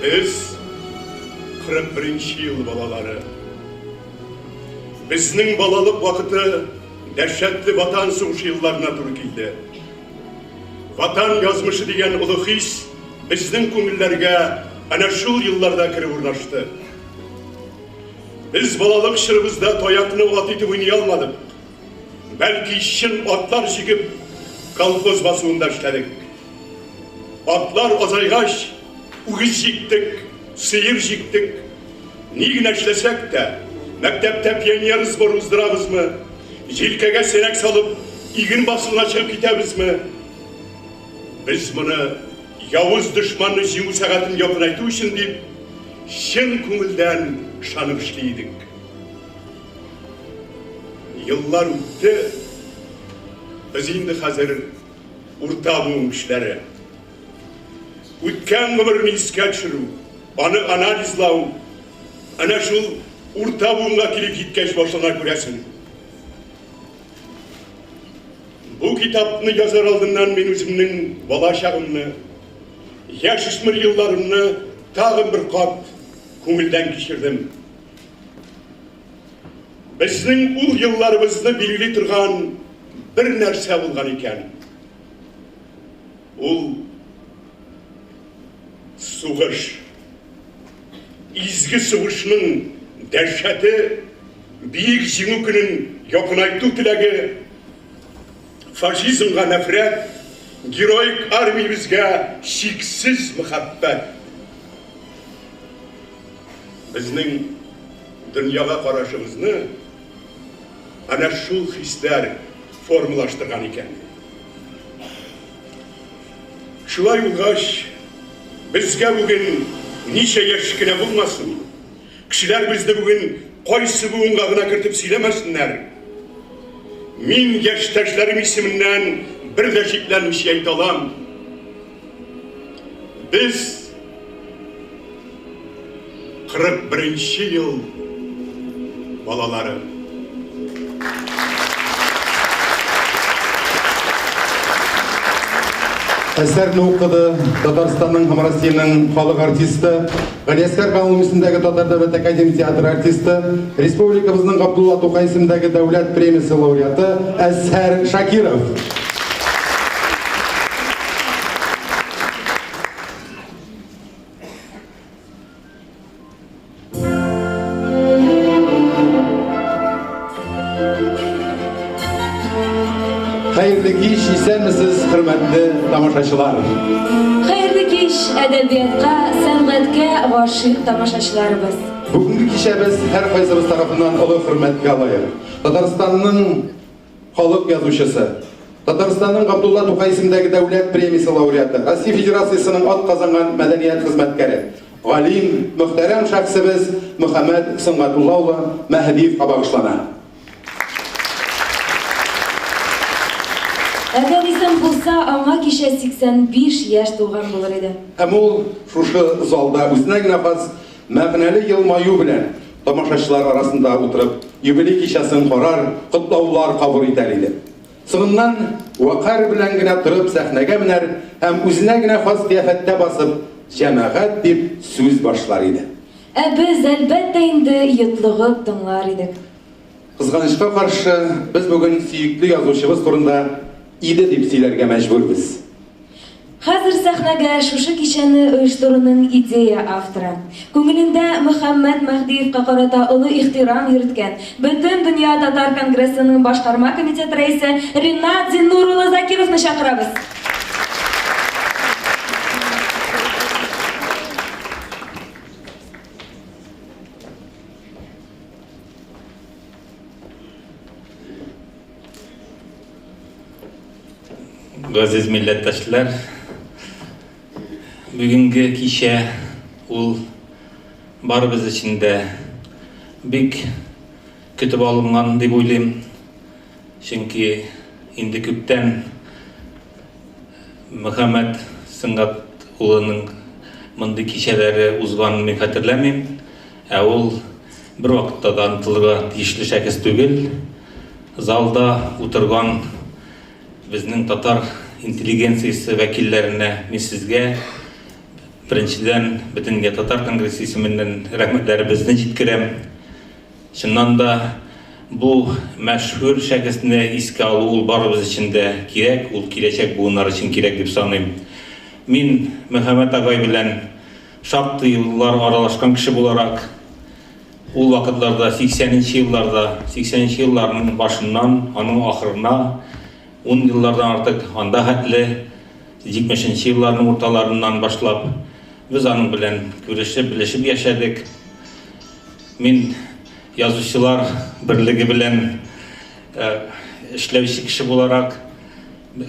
Biz 41 yıl balaları. Bizning balalık vakıtı dehşetli vatan soğuşu yıllarına dur keldi. Vatan yazmışı degan ulug' his bizning ko'ngillarga ana shu yillarda kirib o'rnashdi. Biz balalık shiribizda toyaqni ot etib o'ynay olmadik. Balki shin otlar jigib kolxoz bosuvida ishladik. Otlar ozayg'ash, ugiz jikdik, sıyır jikdik. Nigina ishlasak da maktabda pioner izbor uzdirabizmi? Yelkaga senak solib, igin bosilga chiqib ketabizmi? Biz buni yovuz dushmanni jingu sa'atini yoqinaytu uchun deb shin ko'ngildan ishonib ishlaydik. Yıllar o'tdi. Biz endi hozir o'rta bugun ishlari. O'tgan umrni esga tushirib, uni analizlaw, ana shu o'rta bugunga kelib yetkazib boshlana ko'rasin. Bu kitapni yazar oldindan men o'zimning bola chag'imni, yosh o'smir yillarimni tag'in bir qat ko'ngildan kechirdim. Bizning u yillarimizni belgilay turgan bir narsa bo'lgan ekan. U so'g'ish. Izgi so'g'ishning dahshati, buyuk jingu kuning yoqinaytu tilagi, faşizmga nafrat, giroik armiyamizga cheksiz muhabbat. Bizning dunyoga qarashimizni ana shu hislar formulashtirgan ekan. Shulay bo'lgach, bizga bugun necha yoshgina bo'lmasin, kishilar bizni bugun qaysi bugunga g'ina kiritib siylamasinlar. Men yoshdoshlarim ismidan bir dashiklanmish ayta olam. Biz 41 yıl balaları. Eserini okudu Tatarstan'ın Hamarastiyan'ın xalq artisti, Галиаскар Калмымысындагы Татар Davlat Akademik Teatr artisti, Respublikamızın Abdullah To'qay ismidagi Davlat premiyasi laureati Azhar Shakirov. Hayırlı kech, esenmisiz, hurmatli tomoshachilar. Hayırlı kech, adabiyotga, san'atga g'oshiq tomoshachilarimiz. Bugungi kechamiz har qaysimiz tarafidan ulug' hurmatga loyiq. Tatarstanning xalq yozuvchisi, Tatarstanning Abdullah To'qay ismidagi davlat premiyasi laureati, Rossiya Federatsiyasining ot qozongan madaniyat xizmatkari, g'alim, muhtaram shaxsimiz Muhammad San'atulloh Mahdievga bag'ishlanadi. Agar esim bo'lsa, anga kecha 85 yosh to'lgan bo'lar edi. Hem ol şuşu zalda o'zine xos ma'nali yilmayu bilan tomoshachilar arasında o'tirib, yubiley kechasini qorar, qutlaular qabul etar edi. So'ndan vaqar bilangina turib sahnaga minar, ham o'zine xos qiyofatda bosib, jamoat deb so'z boshlar edi. Biz albatta endi yutlig'ib tinglar edik. Qizg'anishga qarshi biz bugun suyukli yozuvchimiz turida edi deb siylarga majburmiz. Hozir sahnaga shusha kechani uyushtiruvning ideya avtori, ko'nglida Muhammad Mahdiyevga qarata ulug' ehtirom yuritgan Butun dunyo Tatar kongressining boshqarma komiteti raisi Rinat Zinnurullo Zakirovni chaqiramiz. Aziz millatdoshlar, bugungi kecha ul barimiz ichida bek kutib olingan deb o'ylayman. Chunki endi ko'pdan Muhammad San'atullaning bunday kechalari uzganini men xotirlamayman. Ul bir vaqtda tanıtılga tegishli shaxs tugul, zalda o'tirgan bizning Tatar intelligensiyasi vakillarine, men sizga Birinчиден, bütün Татар Конгрессы исеменнән рәхмәтләребезне җиткерәм. Чыннан да, бу мәшһүр шәхесне искә алу ул барыбыз өчен дә кирәк, ул киләчәк буыннар өчен кирәк дип саныйм. Мин Мөхәммәд агай белән шактый еллар аралашкан кеше буларак, ул вакытларда 80-нче елларның башыннан, аның ахырына 10 еллардан артык анда хәтле 70-нче елларның урталарыннан башлап без аның белән күрешеп, белешеп яшәдек. Мин язучылар берлеге белән эшләүче кеше буларак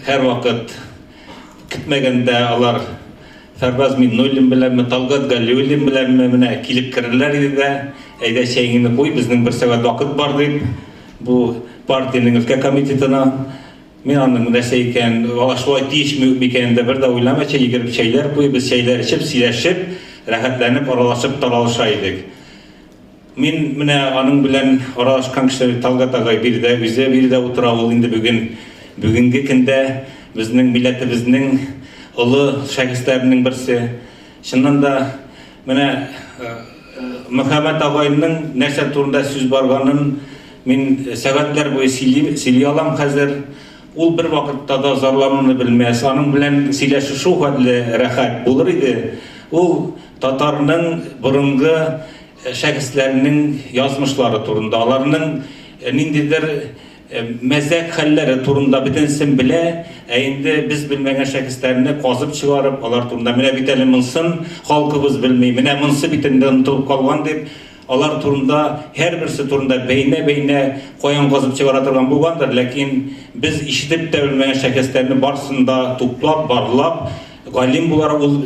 һәр вакыт көтмәгәндә алар Фәрбаз Миннуллин белән, Талгат Галиуллин белән менә килеп керерләр иде дә, әйдә чәйеңне куй, безнең бер сәгать вакыт бар дип, бу партияның өлкә комитетына. Мин аның нәрсә икән, шулай тиешми икәнен дә бер дә уйламыйча йөгереп чәйләр куй, без чәйләр эчеп, сөйләшеп, рәхәтләнеп, аралашып таралыша идек. Мин менә аның белән аралашкан кеше Талгат агай биредә утыра, ул инде бүгенге көндә безнең милләтебезнең олы шәхесләренең берсе. Чыннан да менә Мөхәммәд агайның нәрсә турында сүз барганын мин сәгатьләр буе сөйли алам хәзер. Ул бер вакытта да зарлануны белмәс, аның белән сөйләшү шулкадәр рәхәт булыр иде. Ул татарның борынгы шәхесләренең язмышлары турында, аларның ниндидер мәзәк хәлләре турында бөтенсен белә, инде без белмәгән шәхесләрне казып чыгарып, алар турында менә бит әле монсын халкыбыз белми, менә монсы битендә онытылып калган дип, алар турында һәрберсе турында бәйнә каян казып чыгара торган булгандыр, ләкин без ишетеп тә белмәгән шәхесләрне барсында туплап, барлап, галим буларак ул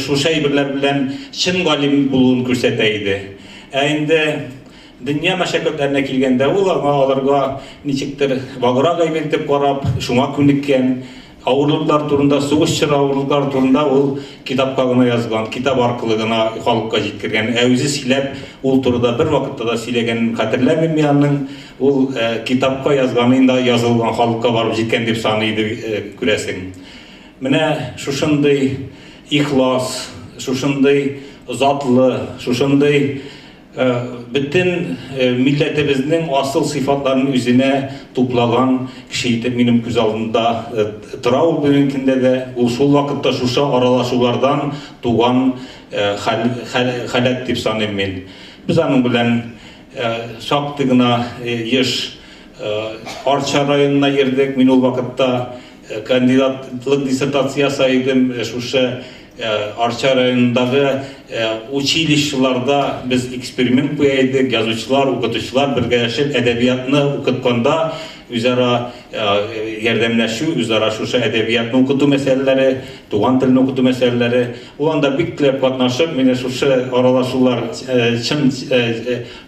шушы әйберләр белән чын галим булуын күрсәтә иде. Инде дөнья мәшәкатьләренә килгәндә ул аларга ничектер баграк әйтеп карап, шуңа күнеккән. Авырлыклар турында, сугыш чоры авырлыклар турында ул китапка гына язган, китап аркылы гына халыкка җиткергән. Үзе сөйләп, ул турында бер вакытта да сөйләгәнен хәтерләмим мин. Ул китапка язганын да язылган халыкка барып җиткән дип саный иде күрәсең. Менә шушындый ихлас, шушындый затлы, шушындый bütün milletimizin asıl sıfatlarını üzerine toplagan kişiydi benim göz aldığımda tırav bugünkünde de usul vakitte şuşa aralaşulardan tuğan halet deyip sanayım ben. Biz onun bilen şaktığına yaş Arça rayonuna girdik. Ben o vakitte kandidatlık disertasiyası aydım şuşa Arça rayonundaki училищеларда biz eksperiment koyaydık, yazıcılar, okutuşlar birge yaşayıp edebiyatını okutkanda üzara yardımlaşıyor, üzara şuşa edebiyatını okutu meseleleri, tuğan dilini okutu meseleleri, olanda biklep katnaşıp, mene şuşa aralaşılar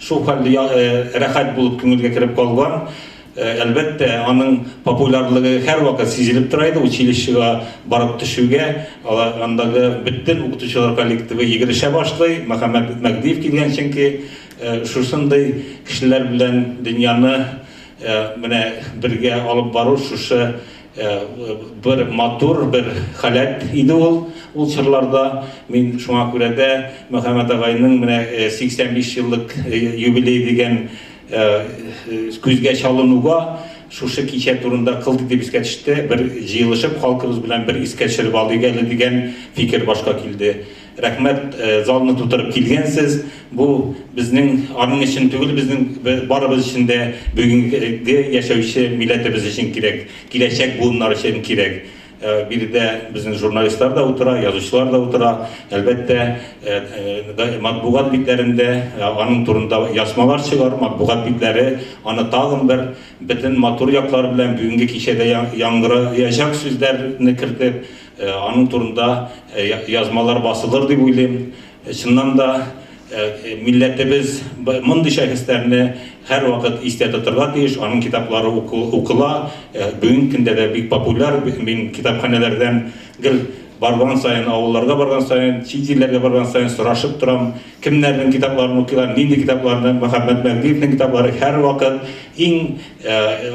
şu halde rahat bulup küngülge kirip kalgan. Elbette onun popülerliği her vakit sezilip duraydı, училищеге barıp düşüge, andagi bütün okutuşlar kollektivi yigirişe başladı. Muhammed Magdiyev kelgen çünkü şuşunday kişiler bilen dünyanı birge alıp barur şuşa bir matur bir halet idi ol çırlarda. Men şuna göre de Muhammed ağayның 85 yıllık юбилей деген көзге çalınуга şuşa kişi turunda kıldık deb iske düştü. Bir jıyılışıp halkımız bilen bir iske düşürüp aldık деген fikir başka kildi. Rahmet zalını tutup kilgensiz. Bu bizning anın için tügül bizning barımız için de bugünkü yaşayışı milletimiz için kirek. Gelecek bunlar için kirek. Biri de bizim jurnalistler de otura, yazıcılar da otura. Elbette matbuat bitlerinde anın turunda yazmalar çıkar. Matbuat bitleri anı tağın bir bütün matur yaklar bilen bugünkü kişide yangırayacak sözlerini kirtip anın turunda yazmalar basılır diye uylayım. Çından da milletimiz mındı şahıslarını her vakit istedi tutturga deyiş, onun kitapları okula, bugünkünde de bir popüler, ben kitaphanelerden gel bargan sayın, avullarga bargan sayın, çizgilerge bargan sayın soraşıp duram, kimlerden kitaplarını okuyorlar, nindi kitaplarını, Muhammed Magdiyev'nin kitapları her vakit en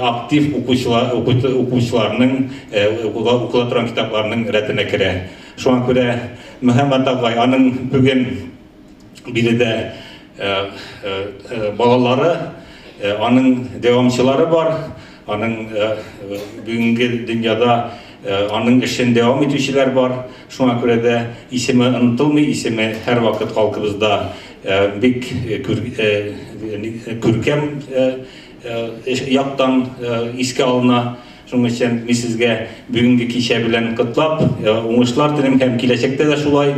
aktif okuçularının okula turan kitaplarının retine kire. Şu an göre Мөхәммәт агай, аның бүген биредә балалары, аның дәвамчылары бар, аның бүгенге дөньяда аның эшен дәвам итүчеләр бар. Шуңа күрә дә исеме онытылмый, исеме һәр вакыт халкыбызда бик күркәм яктан искә алына. Шуның өчен мин сезгә бүгенге кичә белән котлап, уңышлар телим һәм киләчәктә дә шулай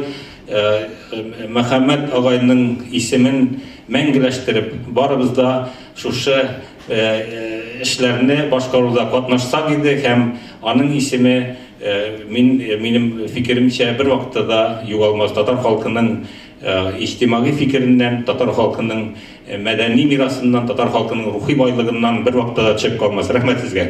Мөхәммәт агайның исемен мәңгеләштереп, барыбыз да шушы эшләрне башкаруда катнашсак иде һәм аның исеме минем фикеремчә бер вакытта да югалмас. Татар халкының иҗтимагый фикереннән, татар халкының мәдәни мирасыннан, татар халкының рухи байлыгыннан бер вакытта да чыгып калмас. Рәхмәт сезгә.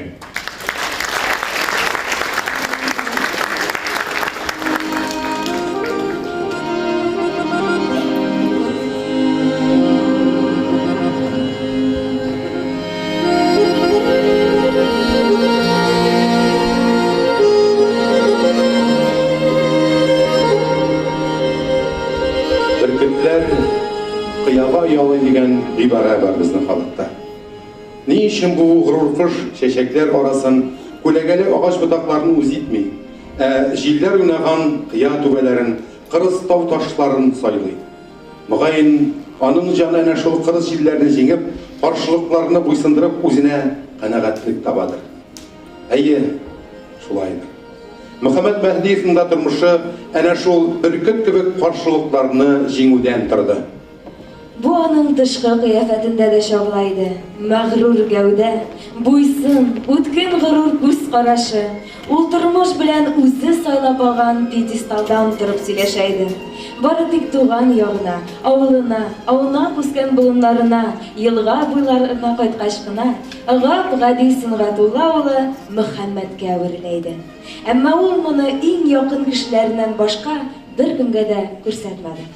Кыяга ялы дигән гыйбара бар безнең халыкта. Ни өчен бу горур чәчәкләр арасын күләгәле агач ботакларын үз итми, җилләр уйнаган кыя түбәләрен, кырыс тау ташларын сайлый. Мөгаен аның җаны әнә шул кырыс җилләрне җиңеп, каршылыкларны буйсындырып үзенә канәгатьлек табадыр. Әйе, шулайдыр. Мөхәммәт Мәһдиевнең да тормышы әнә шул бөркет кебек каршылыкларны җиңүдән торды. Бу аның тышкы кыяфәтендә дә чагыла иде. Мәгърур гәүдә, буйсын, үткен горур күз карашы. Ул тормыш белән үзе сайлап алган пьедесталдан торып сөйләшә иде. Бары тик туган ягына, авылына, аунап үскән болыннарына, елга буйларына кайткач кына, Гап Гади Сөнгатулла улы Мөхәммәткә әверелә иде. Әмма ул моны иң якын кешеләреннән башка бер кемгә дә күрсәтмәде.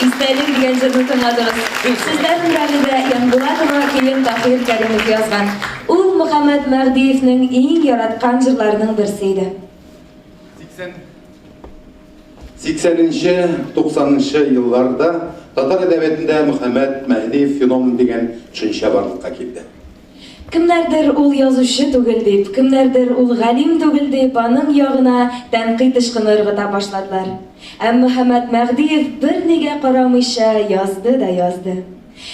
İstәлек дигән җырны тыңладыгыз. Сезләрнең рәгыйдә Янбулатова Килем Таһир Кәримов язган. Ул Мөхәммәд Мәгъдиевнең иң яраткан җырларының берсе иде. 80-90 елларда татар әдәбиятында Мөхәммәд Мәгъдиев феномен дигән төшенчә барлыкка килде. Кемнәрдер ул язучы түгел дип, кемнәрдер ул галим түгел дип, аның ягына тәнкыйть ышкыны ыргыта башладылар. Әмма Мөхәммәд Мәгъдиев бернигә карамыйча язды да язды.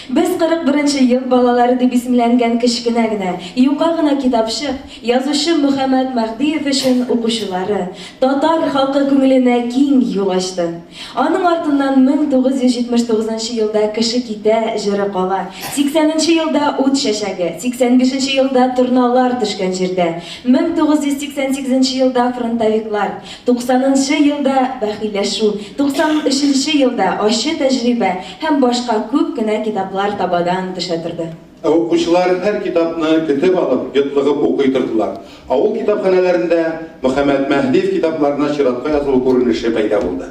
Без 41-нче ел балалары дип исемләнгән кечкенә генә, юка гына китапчык, язучы Мөхәммәд Мәгъдиев өчен укучылары, татар халкы күңеленә киң юл ачты. Аның артыннан 1979 елда Кеше китә җыры кала, 80-нче елда Ут чәчәге, 85-нче елда Торналар төшкән җирдә, 1988 елда Фронтовиклар, 90-нчы елда Бәхилләшү, 93-нче елда Ачы тәҗрибә һәм башка күп кенә китаплар табадан төшә торды. Укучылар һәр китапны көтеп алып, йотлыгып укый тордылар. Авыл китапханәләрендә Мөхәммәд Мәгъдиев китапларына чиратка язылу күренеше пайда булды.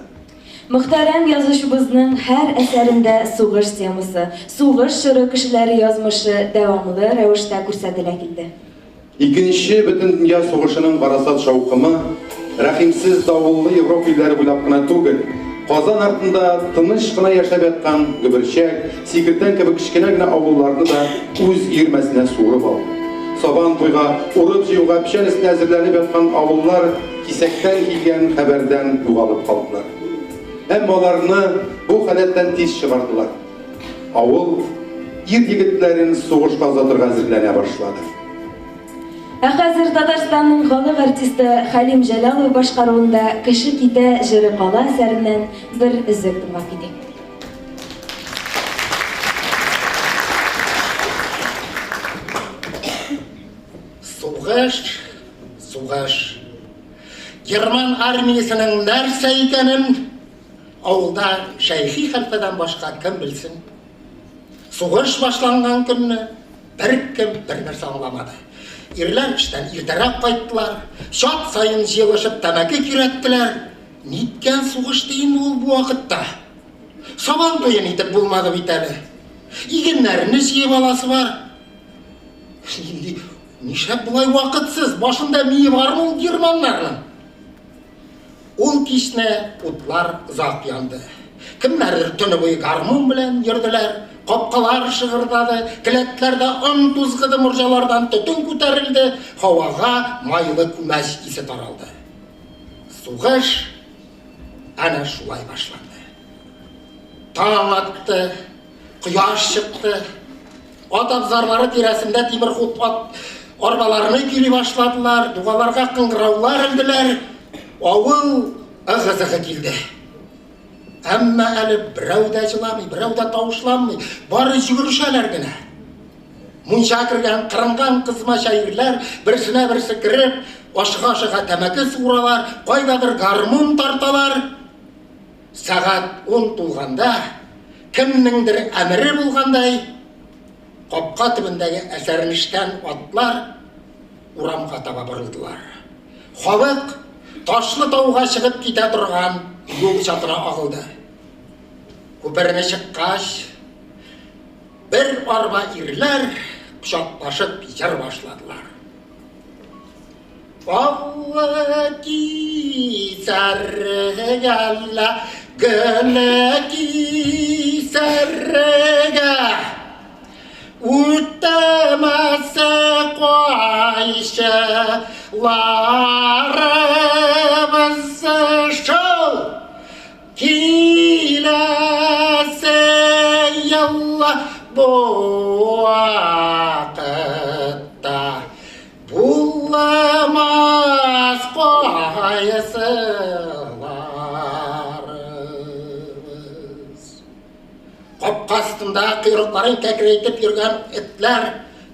Мөхтәрәм язучыбызның һәр әсәрендә сугыш темасы, сугыш чоры кешеләре язмышы дәвамлы рәвештә күрсәтелә килде. Икенче бөтен дөнья сугышының барасат шаукымы рәхимсез давыллы Европа илләре буйлап кына түгел, Казан артында тыныч кына яшәп яткан Гөберчәк, Сикердән кебек кечкенә генә авылларны да үз ирмәсенә суырып алды. Сабан туйга, урып җыюга печән өстенә әзерләнеп яткан авыллар кисәктән килгән хәбәрдән югалып калдылар. Әмма аларны бу хәләттән тиз чыгардылар. Авыл ир-егетләрен сугышка озатырга әзерләнә башлады. Ә хәзер Татарстанның халык артисты Хәлим Җәлалов башкаруында Кеше китә җыры кала әсәреннән бер өзек тыңлап китик. Сугыш. Герман армиясының нәрсә икәнен авылда шәйхи хәлфәдән башка кем белсен? Сугыш башланган көнне беркем бер нәрсә аңламады. Ирләр эштән иртәрәк кайттылар, чат сайын җыелышып тәмәке кирәттеләр. Ниткән сугыш дейін ул бу вакытта? Сабан туен итеп булмады бит әле. Игеннәрне җыеп аласы бар. Нишләп булай вакытсыз? Башында мие бармы ул германнарның? Ул кичне утлар озак янды. Кемнәрдер төне буе гармун белән йөрделәр. Капкалар шыгырдады, келәтләрдә ын тузгыды, мурҗалардан төтен күтәрелде, һавага майлы күмәч исе таралды. Сугыш әнә шулай башланды. Таң атты, кояш чыкты, ат абзарлары тирәсендә тимер хут арбаларны кили башладылар, дугаларга кыңгыраулар элделәр, авыл ыгы-зыгы килде. Әмма әле берәү дә җыламый, берәү дә тавышламый, бары йөгерешәләр генә. Мунча кергән кырынган кызмача ирләр берсенә берсе кереп, ашыга-ашыга тәмәке суыралар, кайдадыр гармун тарталар. Сәгать 10 тулганда, кемнеңдер әмере булгандай, капка төбендәге әсәренештән атлар урамга таба борылдылар. Халык ташлы тауга чыгып китә торган юл чатына агылды. Күперне чыккач, бер арба ирләр кочаклашып җыр башладылар. Алла кисәргә, гөле кисәргә, үтәмәсә кайшыларыбыз шул, киләсе елла бу вакытта булмас кайсыларыбыз. Капка астында койрыкларын кәкірейтіп йөргән этләр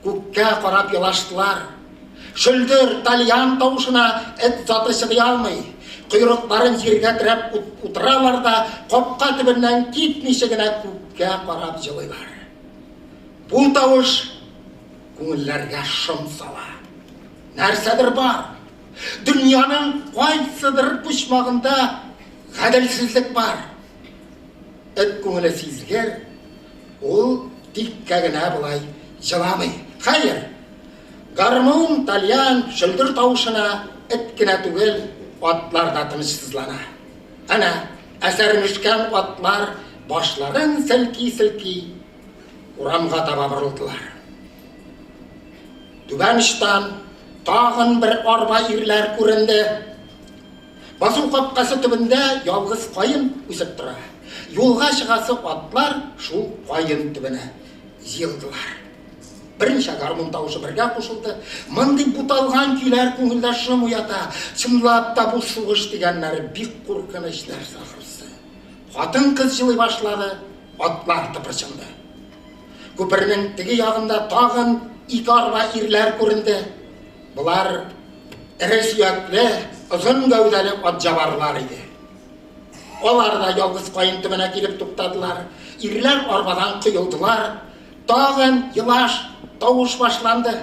күккә карап елаштылар. Шөлдер тальян тавышына эт заты чыдый алмый. Койрыкларын җиргә терәп утыралар да капка төбеннән китмичә генә күккә карап җылыйлар. Бу тавыш күңелләргә шом сала. Нәрсәдер бар. Дөньяның кайсыдыр почмагында гаделсезлек бар. эт көңілі сезгер, ол тикке генә былай жыламый. Хайыр, гармун, тальян, шүлдір таушына эт кенә түгел, атлар да тынышсызлана. Ана, әсәрмішкен атлар башларын сілки-сілки урамға таба бұрылдылар. Түбәніштан тағын бір арба ирләр көрінді. Басу қапқасы түбінде ялғыз қайын өсіп тұра. Yolға шығасы атлар шул қайын түбіне жиылдылар. Бірінші гармун таушы бірге қосылды. Мындай бұталған күйлер көңілді шым ұята. Шымлап та бұл суғыш дегенлері бик қорқыныш нәрсе ақырсы. Қатын қыз жылай башлады, атлар тыпыршынды. Көпірінің тігі яғында тағын икі арба ирлер көрінді. Бұлар ірі сүйеклі, ұзын гәудәлі атжабарлар еді. Олар да ялғыз қайын түбіне келіп тоқтадылар. Ирлер арбадан құйылдылар. Тағын елаш тауыш башланды.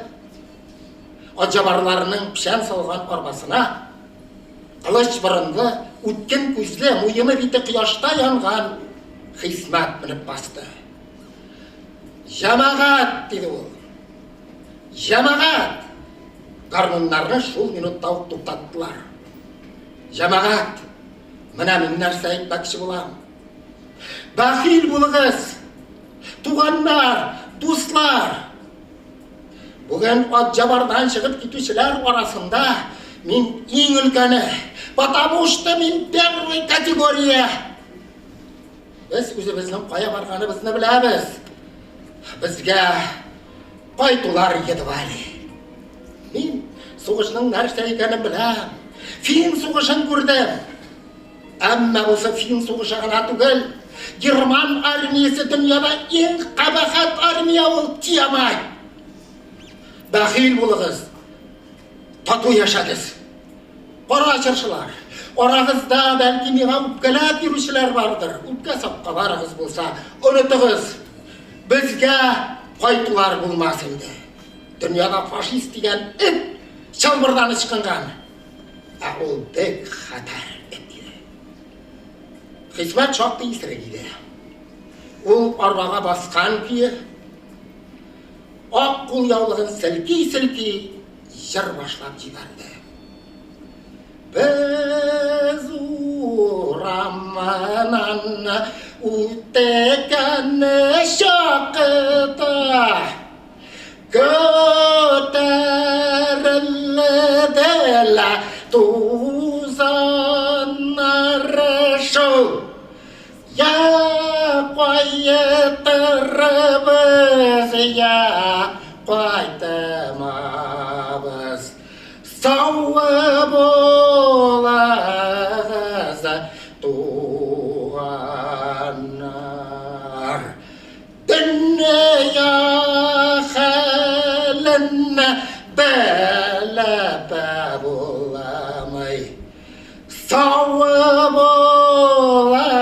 Атжабарларының пішен салған арбасына қылыш бұрынғы, өткен көзлі, мойымы биті қияшта янған Хисмат мініп басты. Жамағат, деді ол. Жамағат! Гармунларны шул минутта тоқтаттылар. Жамағат, мына мен нәрсе айтпақшы болам. Бақил болыңыз, туғандар, дуслар. Бүгін Атжабардан шығып кетушілер арасында мен ең үлкені, потому что мен первый категория. Біз өзіміздің қая барғанымызды білеміз. Бізге қайтулар еді бәрі. Мен соғышының нәрсе екенін білем. Фин соғышын көрдім. Әмма осы фин соғышы ғана түгел. Герман армиясы дүнияда ең қабахат армия ол тиямай. Бақил болыңыз, тату яшадыз. Қора ашыршылар. Орағызда бәлки меға үпкелеп ерушілер бардыр. Үпке сапқаларыңыз болса, ұнытығыз. Бізге қайтулар болмасынды. Дүнияда фашист деген үп шалбырдан ышқынған. Ол бек қатар еді. Хисмат шоқты есірегейді. Ол арбаға басқан күйі, ақ қол яулығын сілки-сілки жыр башлап жіберді. Біз урамынан өтекені шақыта, көтерілділі тузанары шоу. Я қайтырбыз, я қайтымабыз. Сауы болағыз туғанар. Дүния хәлін бәліп боламай. Сауы болағыз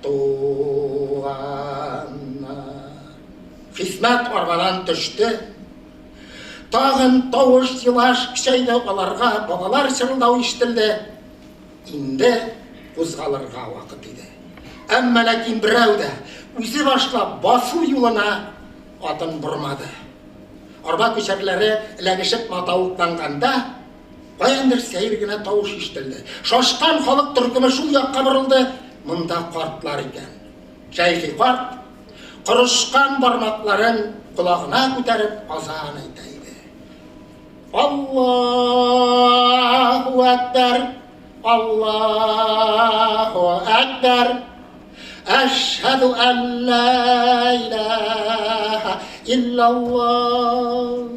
туғанар. Хисмат арбадан түшті. Тағын тауыш елаш кішайды оларға бағалар шырылдау іштілді. Инді қозғалырға уақыт еді. Әмма ләкин біреуді өзі башлап басу юлына атын бұрмады. Арба көшерлері іләгішіп матауықтанғанда баяндыр сәйіргіне тауыш іштілді. Шашқан халық түркімі шул яққа бұрылды. Мұнда қартлар екен. Шайхи қарт құрышқан бармақларын құлағына көтеріп азан айтайды. Аллаху Акбар, Аллаху Акбар, Ашхаду ан ла илаха иллаллах,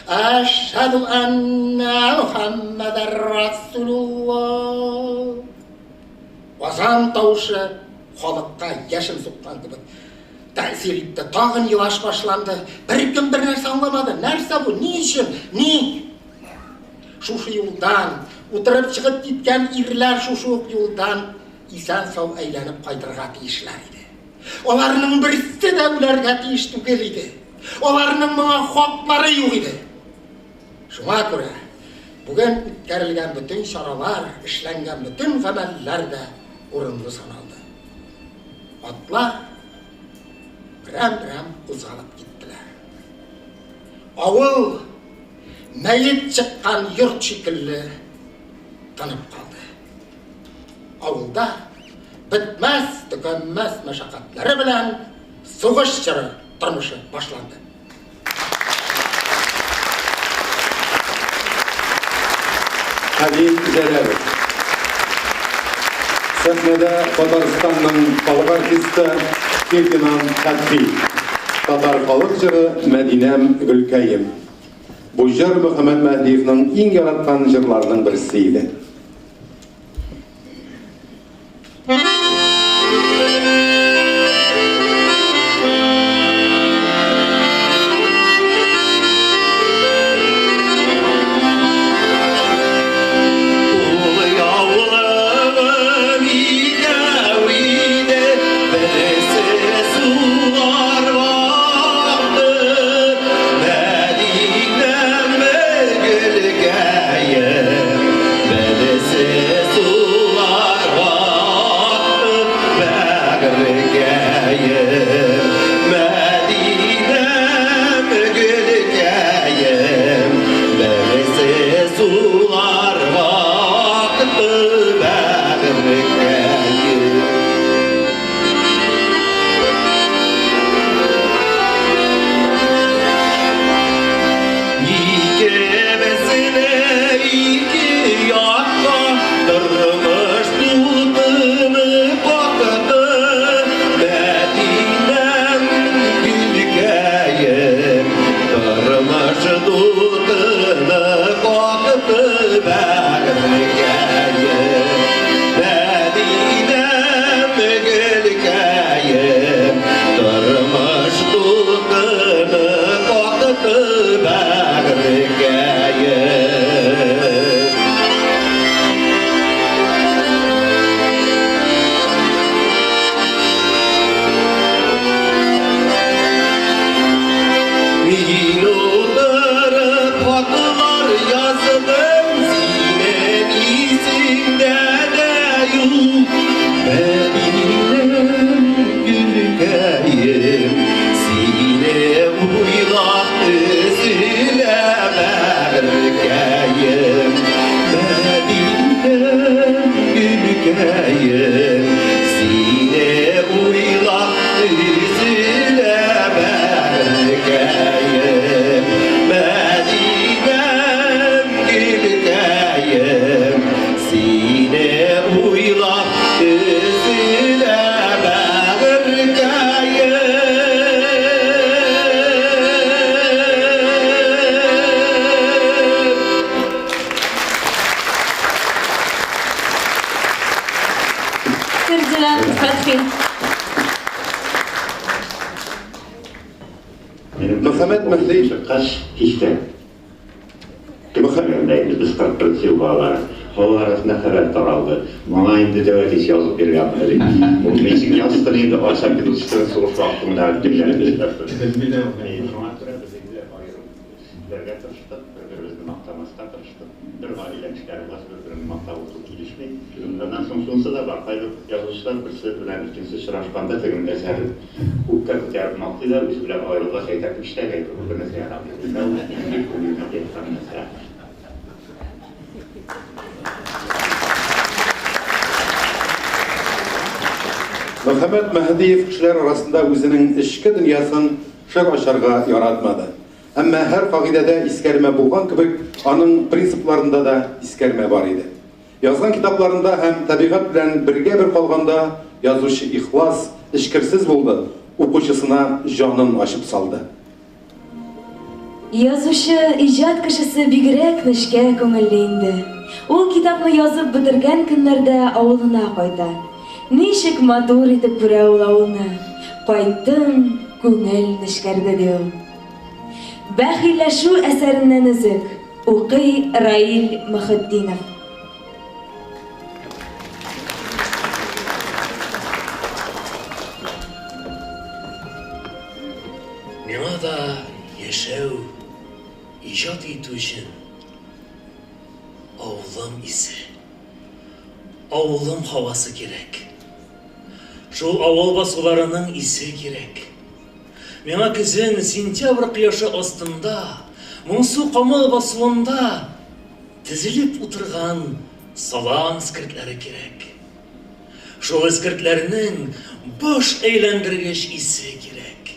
Ашхаду анна Мухаммадар Расулуллах. Азан таушы халыққа яшын соққан кебек тәсір етті. Тағын елаш башланды. Бір-кім бір нәрсе аңламады. Нәрсе бұл? Не үшін? Не? Шушы юлдан, отырып шығып кеткен ирлер шушы юлдан исән сау әйленіп қайтырға тиішлер еді. Оларының бірісі де өлерге тиіш түгел еді. Оларының мұңа хоқлары юқ еді. Шуңа көрі, бүгін үткәрілген бүтін шаралар, ішленген бүтін ғамәллер де orunlu sanaldı. Atlar biram uzalıp gittiler. Avul meyit çıkan yurt şekilli tanıp kaldı. Avulda bitmez tükenmez meşakkatleri bilen soğuş çırı turmuşu başlandı. Halil Zererov. Sahnede Tatarstan'ın halk artisti Leytenant Fatih, Tatar halk jırı Medinem Gülkayım. Bu jır Muhammed Mahdiyev'nin en yaratkan jırlarının birisiydi. Muhammed Mahdiyev kaç işte Muhammed'deydi biz 41 yıl bağlar. O arasında haber taraldı. Bana indi devlet iş yazıp bir yapmadı. Onun için yazıdan indi açak bir uçtuğun soğuk vaktinde dinledik. Derge tırıştık, birbirimizi maktamasına tırıştık. Bir haliyle çıkarımız birbirinin maktağı oturup ilişmeyi. Ondan sonsuza da bakaydı yazılışlar birisi bilen ikincisi şıraşkanda tegin eseri. Hukukat yardım altıyla biz bilen ayrılığa şey takip işleydi. Burada mesela yapıyoruz. Ben ilk konuyu yapıyorum mesela. Muhammed Mahdiyev kişiler arasında özünün işki dünyasını şır aşarga yaratmadı. Ama her fagidede iskerme bulgan kibik, onun prinsiplarında da iskerme var idi. Yazgan kitaplarında hem tabiat bilen birge bir kalganda yazışı ihlas, işkirsiz buldu. Okuşusuna canın açıp saldı. Yazışı icad kişisi bigirek nişke köngülleyindi. O kitapni yazıp bitirgen günlerde avuluna koydu. Nişik madur etip küre ol avuluna. Qayttım, köngül nişkerdi diyor. Bəxilləşu əsərindən üzük, Uqi Rail Muhiddinov. Миңа да яшәү, иҗат итү өчен авылым исе, ауылым havası керек. Шул ауыл басуларының исе керек. Миңа күзен сентябрь кояшы астында, моңсу камыл басуында тезелеп утырган салам эскертләре керек. Шул эскертләрнең баш әйләндергеч исе керек.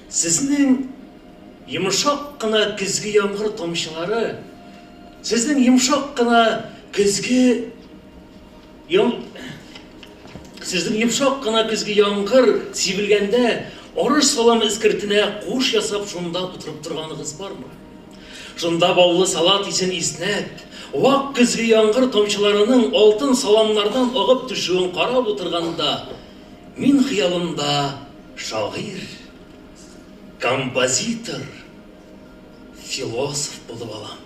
Сезнең йомшак кына көзге яңгыр тамчылары, сезнең йомшак кына көзге Сезнең йомшак кына көзге яңгыр сибелгәндә, арыш салам эскертенә куш ясап шунда утырып торганыгыз бармы? Шунда баулы салат исен иснәп, вак көзге яңгыр тамчыларының алтын саламнардан агып төшүен карап утырганда, мин хыялымда шагыйрь, композитор, философ булып алам.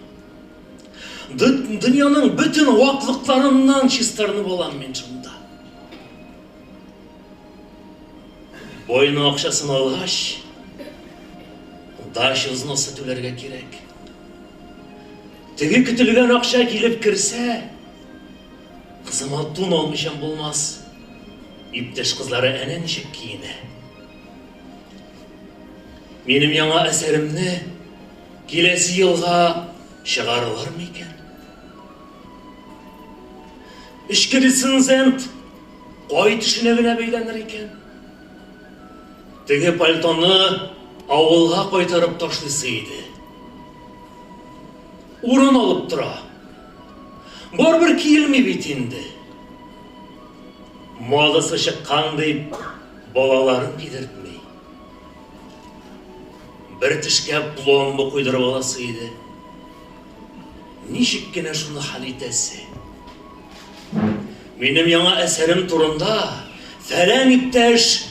Дөньяның бүтән ваклыкларыннан чистарынып алам мин шунда. Бойның акчасын алгач, даш взносы түләргә кирәк. Теге көтелгән акча килеп керсә, кызыма тун алмыйчан булмас. Иптәш кызлары әнә ничек киенә. Минем яңа әсәремне киләсе елга чыгарылырмы икән? Эчке рецензент кай төшенә генә бәйләнер икән? Теге пальтоны авылга кайтарып ташлыйсы иде. Урын алып тора. Барбер киелми бит инде. Модасы чыккан дип балаларын кидертмей. Бер тишкә пломба куйдырып аласы иде. Ничек кенә шуны хәл итәсе? Минем яңа әсәрем турында фәлән иптәш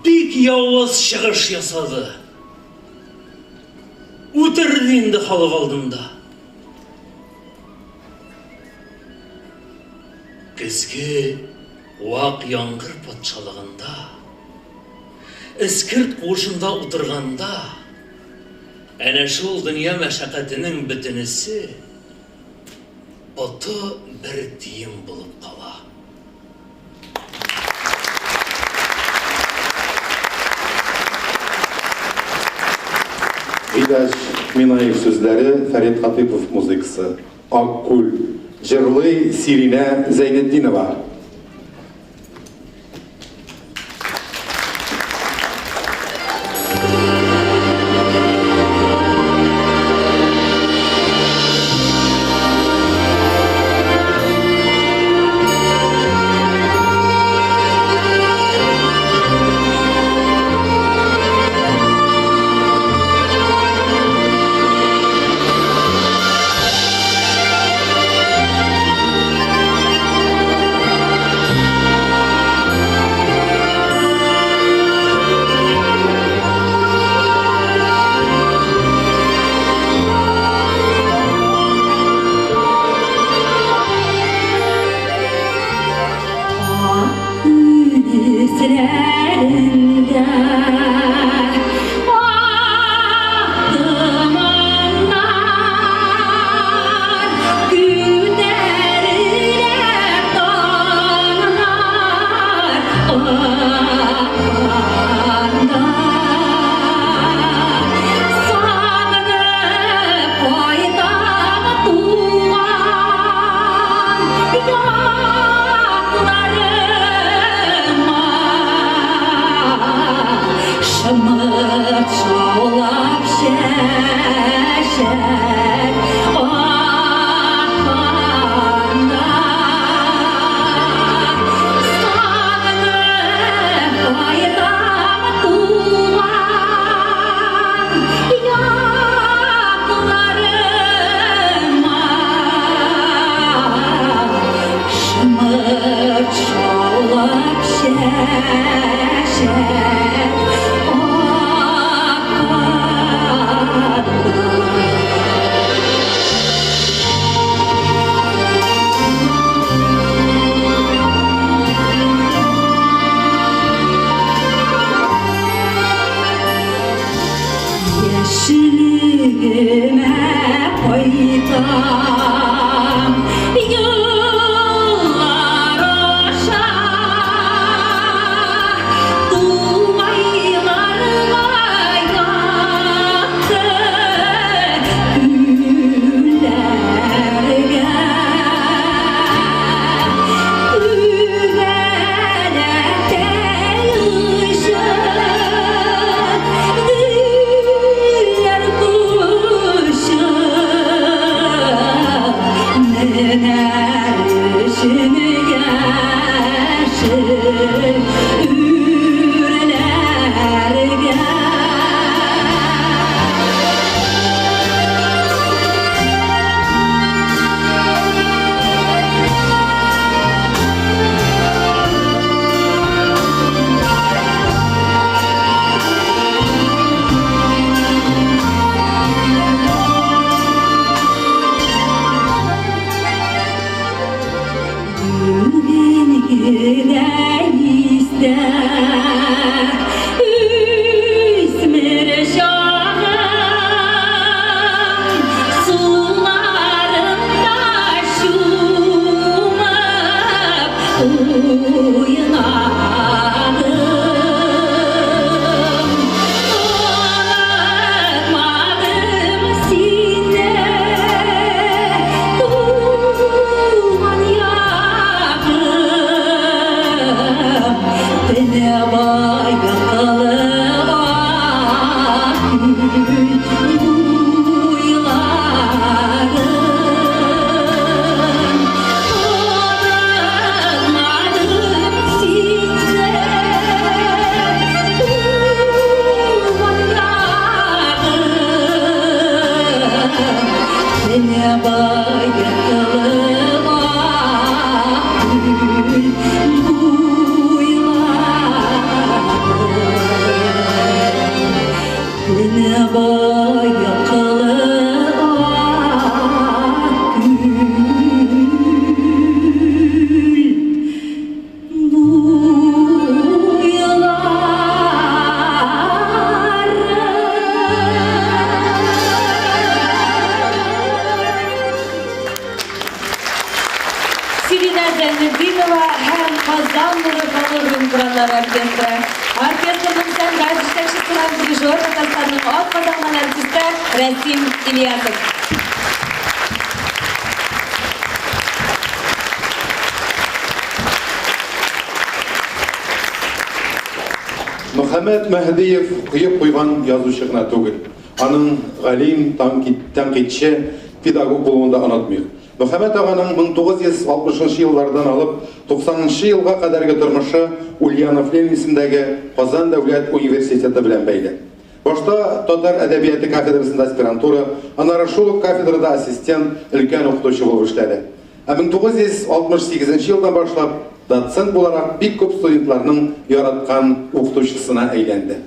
бик явыз чыгыш ясады. Үтерде инде халык алдында. Көзге вак яңгыр патшалыгында, эскерт кушында утырганда, әнә шул дөнья мәшәкатенең бөтенесе оты бер тиен булып кала. Идаш Минаев сүзләре, Фәрит Хатипов музыкасы. Аккүл. Җырлый Сиринә Зәйнетдинова. Яшілігіме қойтам, Оркестрдің сәнғай жетекшісі һәм дирижер Татарстанның атқазанған артисті Рәсим Ильясов. Мөхәммәд Мәһдиев кыйып куйган язучы гына түгел. Аның галим, тәнкыйтьче, педагог булуында онытмыйк. Мөхәммәд аганың 1960 еллардан алып 90 елга кадәрге тормышы Ульянов Ленин исемендәге Казан дәүләт университеты белән бәйле. Башта татар әдәбияты кафедрасында аспирантура, аннары шул кафедрада ассистент, өлкән укытучы булып эшләде. 1968 елдан башлап доцент буларак бик күп студентларның яраткан укытучысына әйләнде.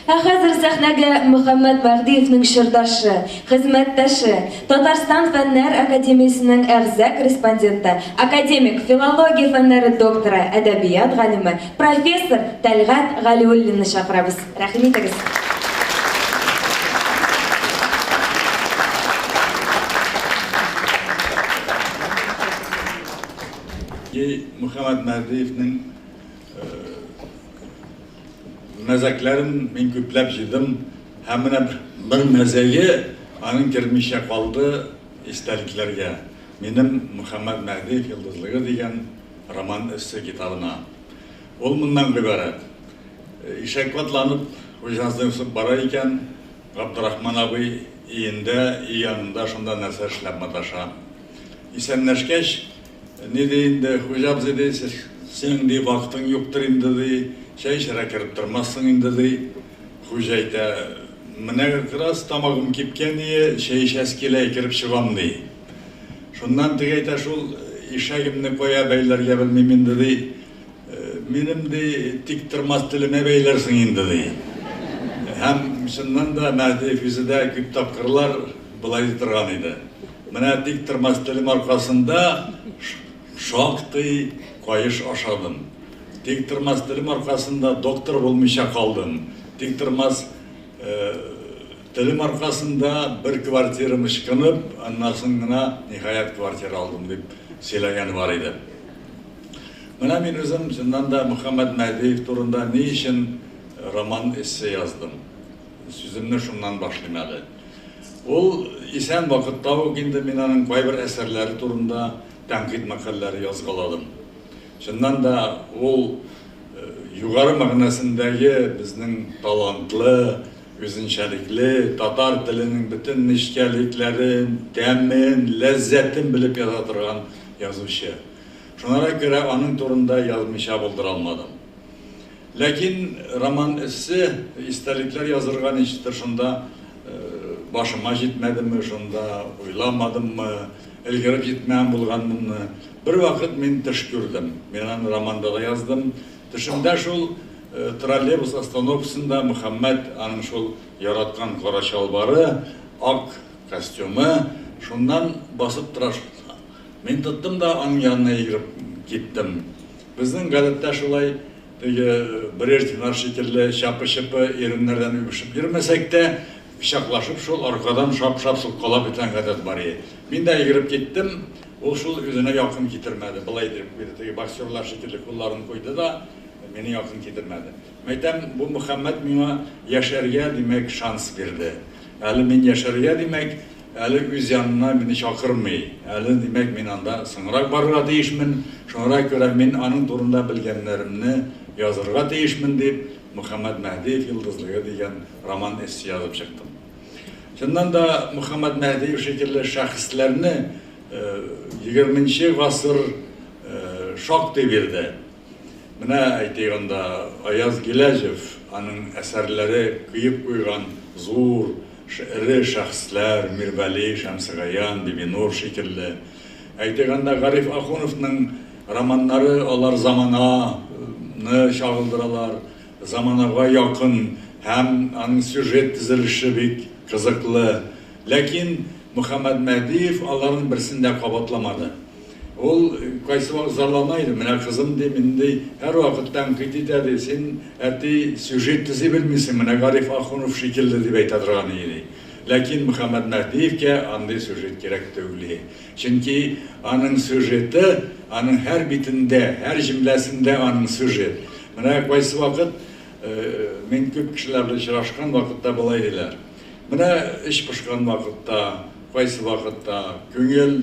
Хәзер сәхнәгә Мөхәммәд Мәһдиевнең шырдашы, хезмәттәше, Татарстан Фәннәр Академиясенең әгъза корреспонденты, академик, филология фәннәре докторы, әдәбият галиме, профессор Тәлгать Галиуллинны чакырабыз. Рәхим итегез. Мөхәммәд Мәһдиевнең мәзәкләрен мин күпләп җыйдым, һәм менә бер мәзәге аның кирмичә калды истәлекләргә. Минем Мөхәммәд Мәһдиев йолдызлыгы дигән роман эссе китабына. Ул моннан гыйбарәт. Ишәк атланып, хуҗасына үсеп бара икән, Габдурахман абый өендә, янында шунда нәрсә эшләп маташа. Исәнләшкәч, не дейінде, хуҗа абзый, синең ди вакытың юктыр инде ди, чәй эчәргә кереп тормассың инде ди. Хуҗа әйтә, менә раз тамагым кипкән ие, чәй эчәс килә, кереп чыгам ди. Шуннан теге әйтә, шул ишәгемне кая бәйләргә белмим инде ди. Минем ди тик тормас телемә бәйләрсең инде ди. Һәм шуннан да Мәһдиев үзедә күп тапкырлар былай торган иде. Менә тик тормас телем аркасында шактый кайыш ашадым. Тик тормас телем аркасында доктор булмыйча калдым. Тик тормас телем аркасында бер квартирам ышкынып, аннан соң гына ниһаят квартира алдым дип сөйләгән бар иде. Менә мин үзем шуннан да Мөхәммәд Мәһдиев турында ни өчен роман эссе яздым. Сүземне шуннан башлыйм әле. Ул исән вакытта ук инде мин аның кайбер әсәрләре турында тәнкыйть мәкаләләре язгаладым. Шуннан да ул югары мәгънәсендәге безнең талантлы, үзенчәлекле татар теленең бөтен нечкәлекләрен, тәмен, ләззәтен белеп яза торган язучы. Шуңа күрә аның турында язмыйча булдыра алмадым. Ләкин роман эссе, истәлекләр язырга ничектер шунда башыма җитмәдеме, шунда уйламадыммы, элгәреп җитмәгән булганмынмы. Бер вакыт мин төш күрдем. Мин аны романда да яздым. Төшемдә шул троллейбус остановкасында Мөхәммәд аның шул яраткан кара чалбары, ак костюмы, шуннан басып тора. Мин тоттым да аның янына йөгереп киттем. Безнең гадәттә шулай берәр тинар шикелле чапы-чыпы иреннәрдән үбешеп йөрмәсәк тә, кочаклашып шул аркадан шап-шап суккалап итән гадәт бар иде. Мин дә йөгереп киттем. Ул шул үзенә якын китермәде. Былай дип, теге боксерлар шикелле кулларын куйды да, мине якын китермәде. Мәйтәм, бу Мөхәммәд миңа яшәргә димәк шанс бирде. Әле мин яшәргә димәк, әле үз янына мине чакырмый. Әле димәк мин анда соңрак барырга тиешмен. Шуңа күрә мин аның турында белгәннәремне язырга тиешмен дип, Мөхәммәд Мәһдиев йолдызлыгы деген роман эссе язып чыктым. Шуннан да Мөхәммәд Мәһдиев шикелле шәхесләрне 20-нче гасыр шактый бирде. Менә әйтегәндә Аяз Гиләҗев, аның әсәрләре кыйып куйган зур iri şəxslər, Mirbəli, Şəmsəğayan, Bibinur şekilli. Әйтегәндә Гариф Ахуновның романнары алар замананы шагылдыралар, заманага якын, һәм аның сюжет төзелеше бик кызыклы. Ләкин Мөхәммәд Мәһдиев аларның берсен дә кабатламады. Ул кайсы вакыт зарланайды, менә кызым ди, минде һәр вакыт тәнкыйть итә, син әти сюжет төзи белмисең, менә Гариф Ахунов шикелле дип әйтә торган иде. Ләкин Мөхәммәд Мәһдиевкә андый сюжет кирәк түгел. Чөнки аның сюжеты, аның һәр битендә, һәр җөмләсендә аның сюжет. Менә кайсы вакыт мин күп кешеләр белән очрашкан вакытта булай диләр. Менә эш пошкан вакытта, кайсы вакытта күңел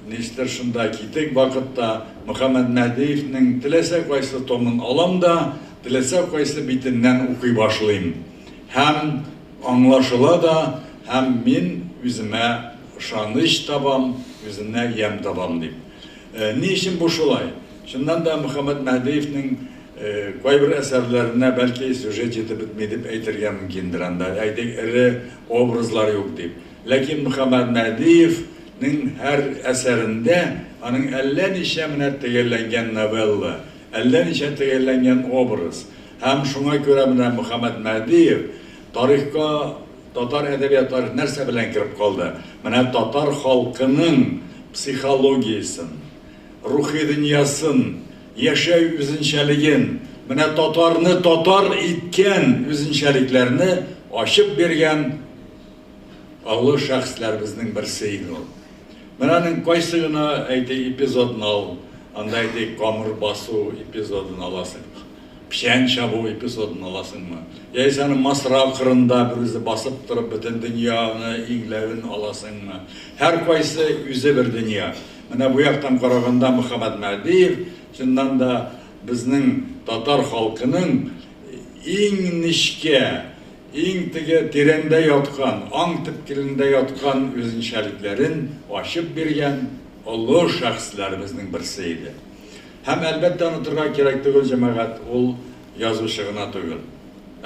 Нистер шунда китек вакытта Мөхәммәд Мәһдиевнең теләсә кайсы томын алам да, теләсә кайсы битеннән укый башлыйм. Һәм аңлашыла да, һәм мин үземә ышаныч табам, үземә ям табам дип. Ни өчен бу шулай? Шуннан да Мөхәммәд Мәһдиевнең кайбер әсәрләренә бәлки сюжет җитеп бетми дип әйтергә мөмкиндер анда. Әйтик, ире образлар юк дип. Ләкин Мөхәммәд Мәһдиев һәр әсәрендә аның әллә ничә менә төгәлләнгән новелла, әллә ничә төгәлләнгән образ. Һәм шуңа күрә менә Мөхәммәд Мәһдиев тарихка, татар әдәбият тарихы нәрсә белән киреп калды? Менә татар халкының психологиясын, рухи дөньясын, яшәү үзенчәлеген, менә татарны татар иткән үзенчәлекләрне ачып биргән аллы шәхесләр безнең берсе иде ул. Менә аның кайсы гына эпизодын ал, анда камыр басу эпизодын аласың, печән чабу эпизодын аласыңмы? Яисә Масра кырында берүзе басып торып бөтен дөньяны иңләвен аласыңмы? Һәр кайсы үзе бер дөнья. Менә бу яктан караганда Мөхәммәд Мәһдиев шуннан да безнең татар халкының иң нечкә, иң теге тирәндә яткан, аң төпкелендә яткан үзенчәлекләрен ачып биргән олы шәхесләр безнең берсе иде. Һәм әлбәттә онытырга кирәк түгел, җәмәгать, ул язучы гына түгел.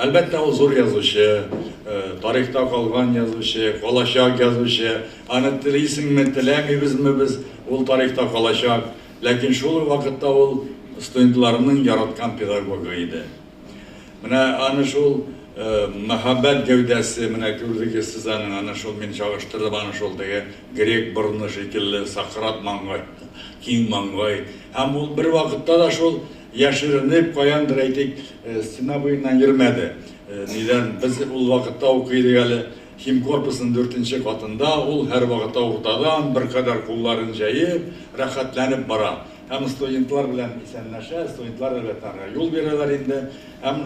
Әлбәттә ул зур язучы, тарихта калган язучы, калачак язучы. Аны телисеңме, теләмибезме без, ул тарихта калачак. Ләкин шул вакытта ул студентларның яраткан педагогы иде. Менә аны шул мәхәббәт гәүдәсе, менә күрдегез сез аны шул, мин чагыштырдым аны шул теге грек борыны шикелле, Сократ маңгай, киң маңгай. Һәм ул бер вакытта да шул яшеренеп, каяндыр әйтик, стена буеннан йөрмәде. Нидән без ул вакытта укыйдык әле хим корпусының 4-нче катында, ул һәр вакытта уртадан бер кадәр кулларын җәеп, рәхәтләнеп бара. Һәм студентлар белән исәнләшә, студентлар әлбәттә юл бирәләр инде. Һәм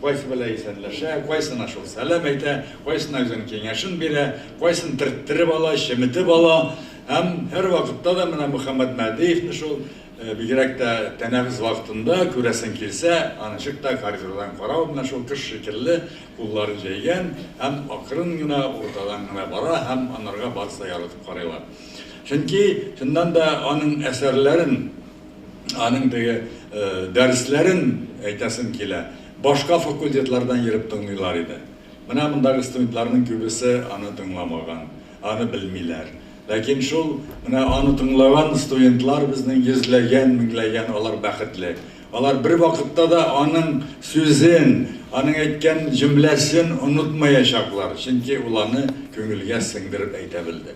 кайсы белән исәнләшә, кайсына шул сәлам әйтә, кайсына үзенең киңәшен бирә, кайсын тирттереп ала, шеметеп ала. Һәм һәр вакытта да менә Мөхәммәд Мәһдиевне шул бигрәк тә тәнәфес вакытында күрәсен килсә, анычыкта коридордан карау менә шул кыш шикелле кулларын җәйгән, һәм акрын гына уртадан гына бара, һәм анарга барса яратып карыйлар. Чөнки шуннан да аның әсәрләрен, аның теге дәресләрен әйтәсем килә. Башка факультетлардан йөреп тыңлыйлар иде. Менә мондагы студентларның күбесе аны тыңламаган, аны белмиләр. Ләкин шул менә аны тыңлаган студентлар безнең йөзләгән, меңләгән, алар бәхетле. Алар бер вакытта да аның сүзен, аның әйткән җөмләсен онытмаячаклар, чөнки ул аны күңелгә сеңдереп әйтә белде.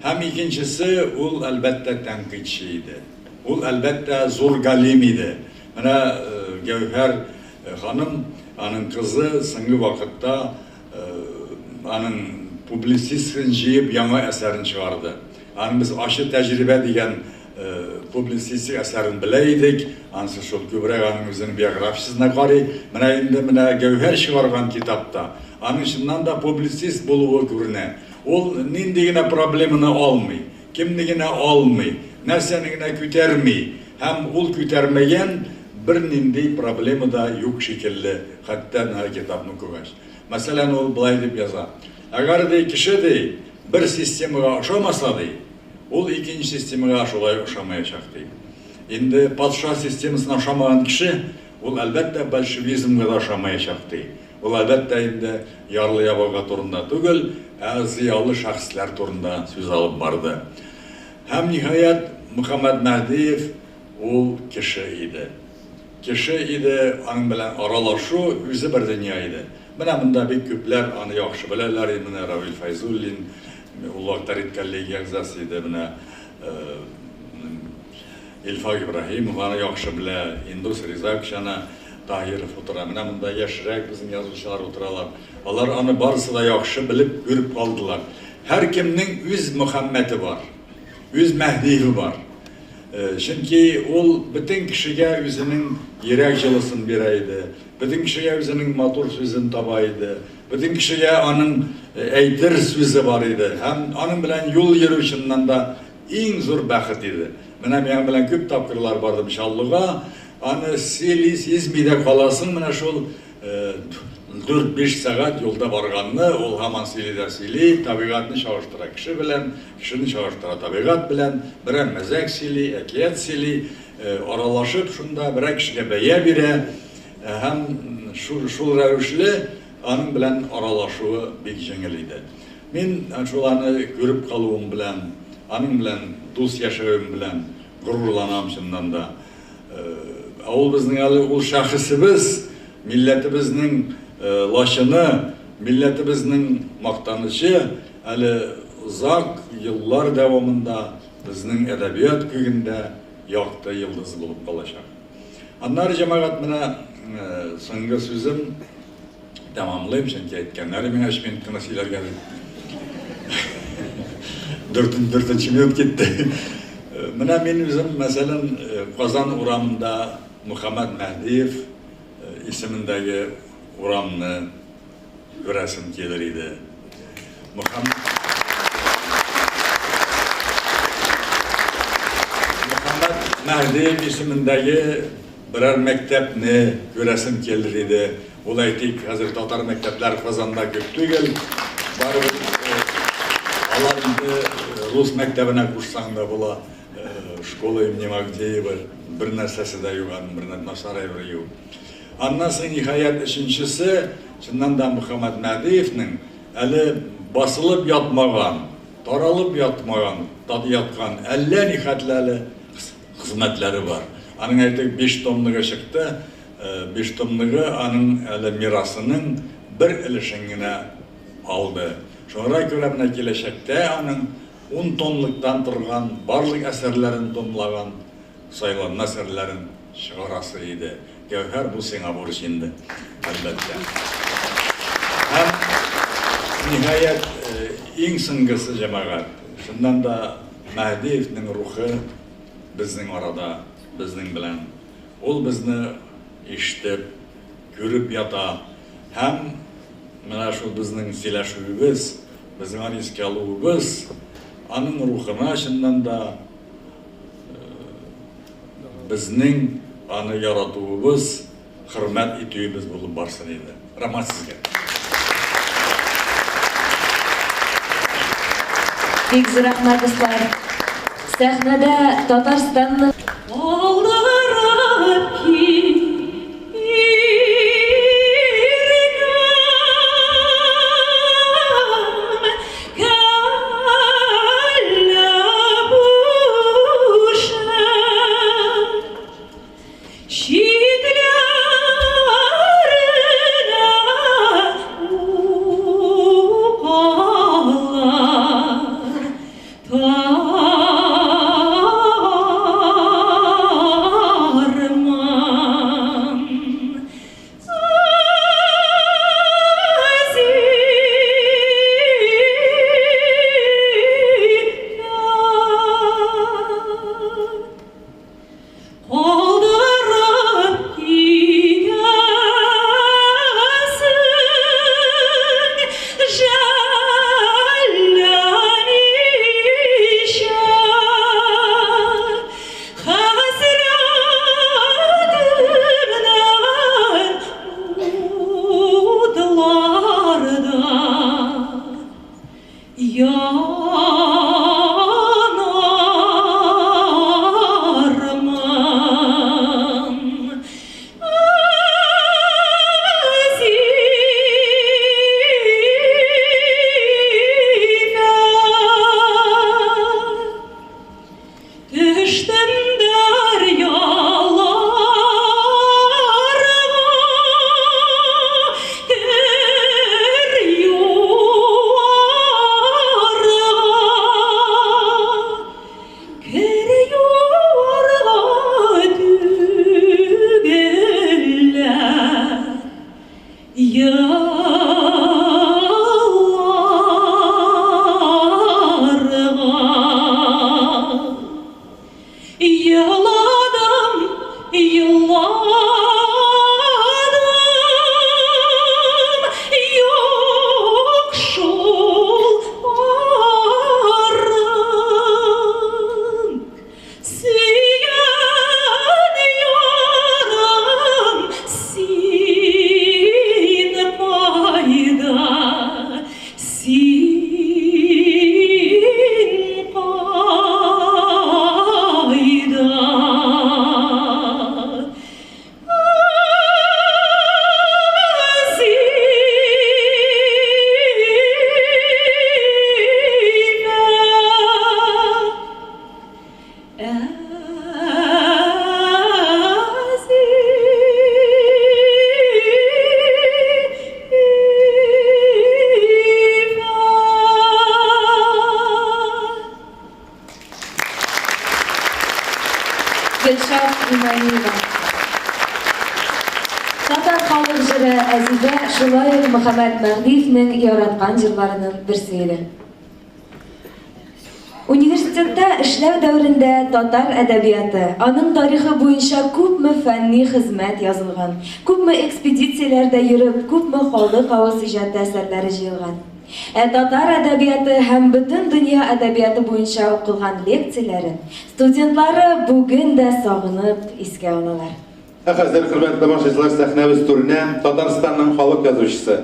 Һәм икенчесе, ул әлбәттә тәнкыйтьче иде. Ул әлбәттә зур галим иде. Менә Гәүһәр ханым, аның кызы соңгы вакытта аның публицистикасын җыеп яңа әсәрен чыгарды. Аның без ачы тәҗрибә дигән публицистик әсәрен белә идек. Анысы шул күбрәк аның үзенең биографиясына карый. Менә инде менә Гәүһәр чыгарган китапта аның чыннан да публицист булуы күренә. Ул нинди генә проблеманы алмый, кимне генә алмый, нәрсәне генә күтәрми. Һәм ул күтәрмәгән bir nindей проблема да юк шикелле, хәтта на китапны күгәч. Мәсәлән, ул былай дип яза. Әгәр дә кеше дә бер системага ошамаса дә, ул икенче системага шулай ошамаячак ди. Инде патша системасына ошамаган кеше, ул әлбәттә большевизмга да ошамаячак ди. Ул әлбәттә инде ярлы ябага турында түгел, зыялы шәхесләр турында сүз алып барды. Һәм ниһаять Мөхәммәд Мәһдиев ул кеше иде. Кеше иде, аның белән аралашу үзе бер дөнья иде. Менә монда бик күпләр аны яхшы беләләр, менә Равил Файзуллин, ул вакытта коллегия әгъзасы иде, менә Илфак Ибраһимов аны яхшы белә, Индус Ризак Шана Таһиров утыра, менә монда яшьрәк безнең язучылар утыралар. Алар аны барысы да яхшы белеп, күреп калдылар. Һәр кемнең үз Мөхәммәде бар, үз Мәһдиеве бар. Чөнки ул бөтен кешегә үзенең йөрәк җылысын бирә иде, бөтен кешегә үзенең матур сүзен таба иде, бөтен кешегә аның әйтер сүзе бар иде, һәм аның белән юл йөрү чыннан да иң зур бәхет иде. Менә мен белән күп тапкырлар бардым Чаллыга, аны сизмидә каласың, менә шул 4-5 сәгать юлда барганны, ул һаман сөйли, табигатны чагыштыра кеше белән, кешене чагыштыра табигат белән, берәр мәзәк сөйли, әкият сөйли, аралашып шунда берәр кешегә бәя бирә, һәм шул рәвешле аның белән аралашуы бик җиңел иде. Мин шуларны күреп калуым белән, аның белән дус яшәвем белән горурланам чыннан да. Ул безнең әле ул шәхесебез, милләтебезнең лашыны, милләтебезнең мактанычы әле узак еллар дәвамында безнең әдәбият күгендә якты йолдыз булып калачак. Аннары җәмәгать менә соңгы сүзем тәмамлыйм, чөнки әйткәннәре миңа 5 минут кына сөйләргә. 4 минут китте. Менә мин үзем мәсәлән Казан урамында Мөхәммәд Мәһдиев исемендәге урамны күрәсем килер иде. Мөхәммәд Мәһдиев исемендәге берәр мәктәпне күрәсем килер иде. Ул әйтик, хәзер татар мәктәпләре Казанда күп түгел. Барыбер алар инде рус мәктәбенә кушсаң да була. Школа имени Магдеева бер нәрсәсе дә юк, бер начар юк. Аннан соң ниһаять өченчесе, чыннан да Мөхәммәд Мәһдиевнең әле басылып ятмаган, таралып ятмаган, яткан әллә ни хәтле хезмәтләре бар. Аның әйтик 5 томлыгы чыкты. 5 томлыгы аның әле мирасының бер өлешен генә алды. Шуңа күрә менә киләчәктә аның 10 томлыктан торган барлык әсәрләрен томлаган сайлан әсәрләрен чыгарасы иде. Гәүһәр бу сиңа бурыч инде, әлбәттә. Һәм ниһаять иң соңгысы җәмәгать. Шуннан да Мәһдиевнең рухы безнең арада, безнең белән. Ул безне ишетеп, күреп ята. Һәм менә шул безнең сөйләшүебез, безнең аны искә алуыбыз, аның рухына чыннан да безнең аны яратуыбыз, хөрмәт итүебез булып барсын иде. Рәхмәт сезгә. Бик зур рәхмәт дуслар. Сәхнәдә Татарстанның Гөлшат Иманиева. Татар халык җыры Әзизә шулай ук Мөхәммәд Мәгъдиевнең яраткан җырларының берсе иде. Университетта эшләү дәверендә татар әдәбияты, аның тарихы буенча күпме фәнни хезмәт язылган, күпме экспедицияләрдә йөреп, күпме халык авыз иҗаты әсәрләре җыелган. Татар әдәбияты һәм бөтен дөнья әдәбияты буенча укылган лекцияләрен студентлары бүген дә сагынып искә алалар. Хәзер хөрмәтле тамашачылар, сәхнәбез түренә Татарстанның халык язучысы,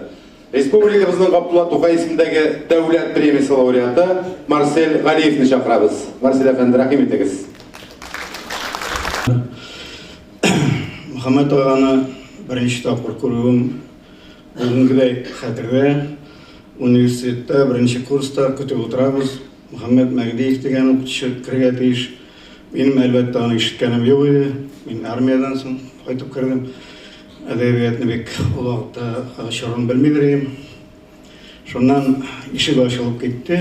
республикабызның Габдулла Тукай исемендәге дәүләт премиясе лауреаты Марсель Галиевны чакырабыз. Марсель әфәнде, рәхим итегез. Мөхәммәд аганы беренче тапкыр күрүем бүгенгедәй хәтердә. Университетта беренче курста көтеп утырабыз. Мөхәммәд Мәгъдиев дигән укытучы кергә тиеш. Минем әлбәттә аны ишеткәнем юк иде. Мин армиядан соң кайтып кердем. Әдәбиятны бик олакта ачарын белмидер идем. Шуннан ишек ачылып китте.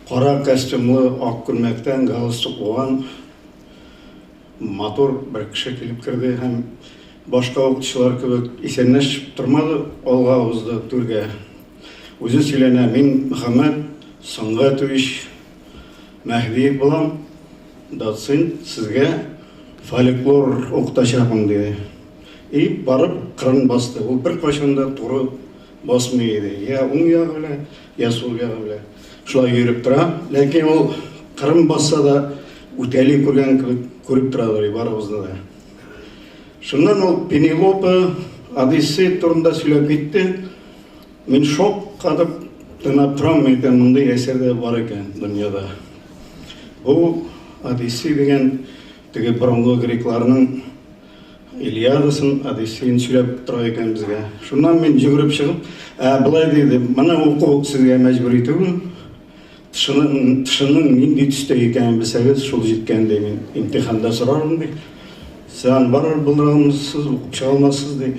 Кара костюмлы, ак күлмәктән галстук куган матур бер кеше килеп керде һәм башка укытучылар кебек исәнләшеп тормады, алга узды түргә. Үзе сөйләнә, мин Мөхәммәд Сәнгатович Мәгъдиев булам, доцент, сезгә фольклор укытачакмын диде. И барып кырын басты. Ул бер качанда туры басмый иде. Я уң ягы белән, я сул ягы белән. Шулай йөреп тора, ләкин ул кырын басса да үтәли күргән кебек күреп торалар барыбызны да. Шуннан ул Пенелопа Одиссей турында сөйләп китте. Мин шок кадып тыңлап торам, икән мондай әсәр дә бар икән дөньяда. Бу Одиссей дигән теге борынгы грекларның Илиадасын, Одиссейн сөйләп тора икән безгә. Шуннан мин йөгереп чыгып, булай диде, моны уку сезгә мәҗбүри түгел. Тышының нинди төстә икәнен белсәгез, шул җиткән ди, мин имтиханда сорармын ди. Сән барыр булдырамсыз, укып чыга алмассыз ди.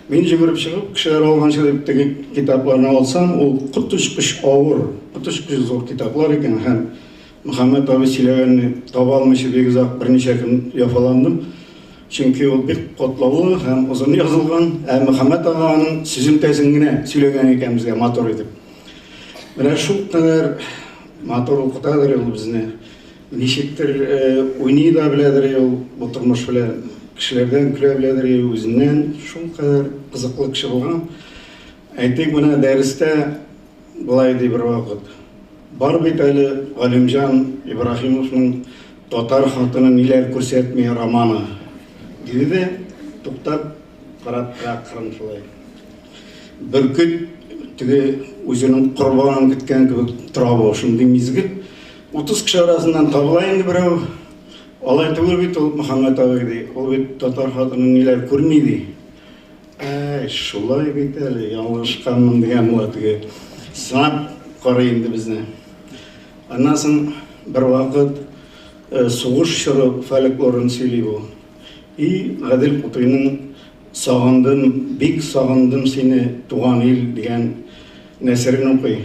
Мин йөгереп чыгып, кешеләр алганча дип теге китапларны алсам, ул котышкыч авыр, котышкыч зур китаплар икән һәм Мөхәммәд абый сөйләгәнне таба алмыйча бик озак берничә көн яфаландым. Чөнки ул бик катлаулы һәм озын язылган, Мөхәммәд аганың сүзелтәсен генә сөйләгән икән безгә матур итеп. Менә шул кадәр матур укытадыр ул безне. Ничектер уйный да беләдер ул бу тормыш белән. Кешеләрдән көлә беләдер үзеннән, шул кадәр кызыклы кеше булган. Әйтик, менә дәрестә булай ди бер вакыт. Бар бит әле Галимҗан Ибраһимовның татар хатыны ниләр күрсәтми романы. Диде дә туктап карап кырын шулай. Бөркет тіге өзінің құрбанын кеткен кебек тұра болшын деймізгі. 30 кіші арасынан табыла енді біреу. Алай түгіл бет ол Мұхаммед ағайды, ол бет татар хатының нелер көрмейді. Шулай бет әлі, ялғышқанмын деген мұлатыға. Сынап қарайынды бізіне. Анасын бір вақыт соғыш шыры фәліклерін сөйлей бұл. И Ғаділ Құтайның сағындым, бек сағындым сені туған ел деген нәсірін оқи.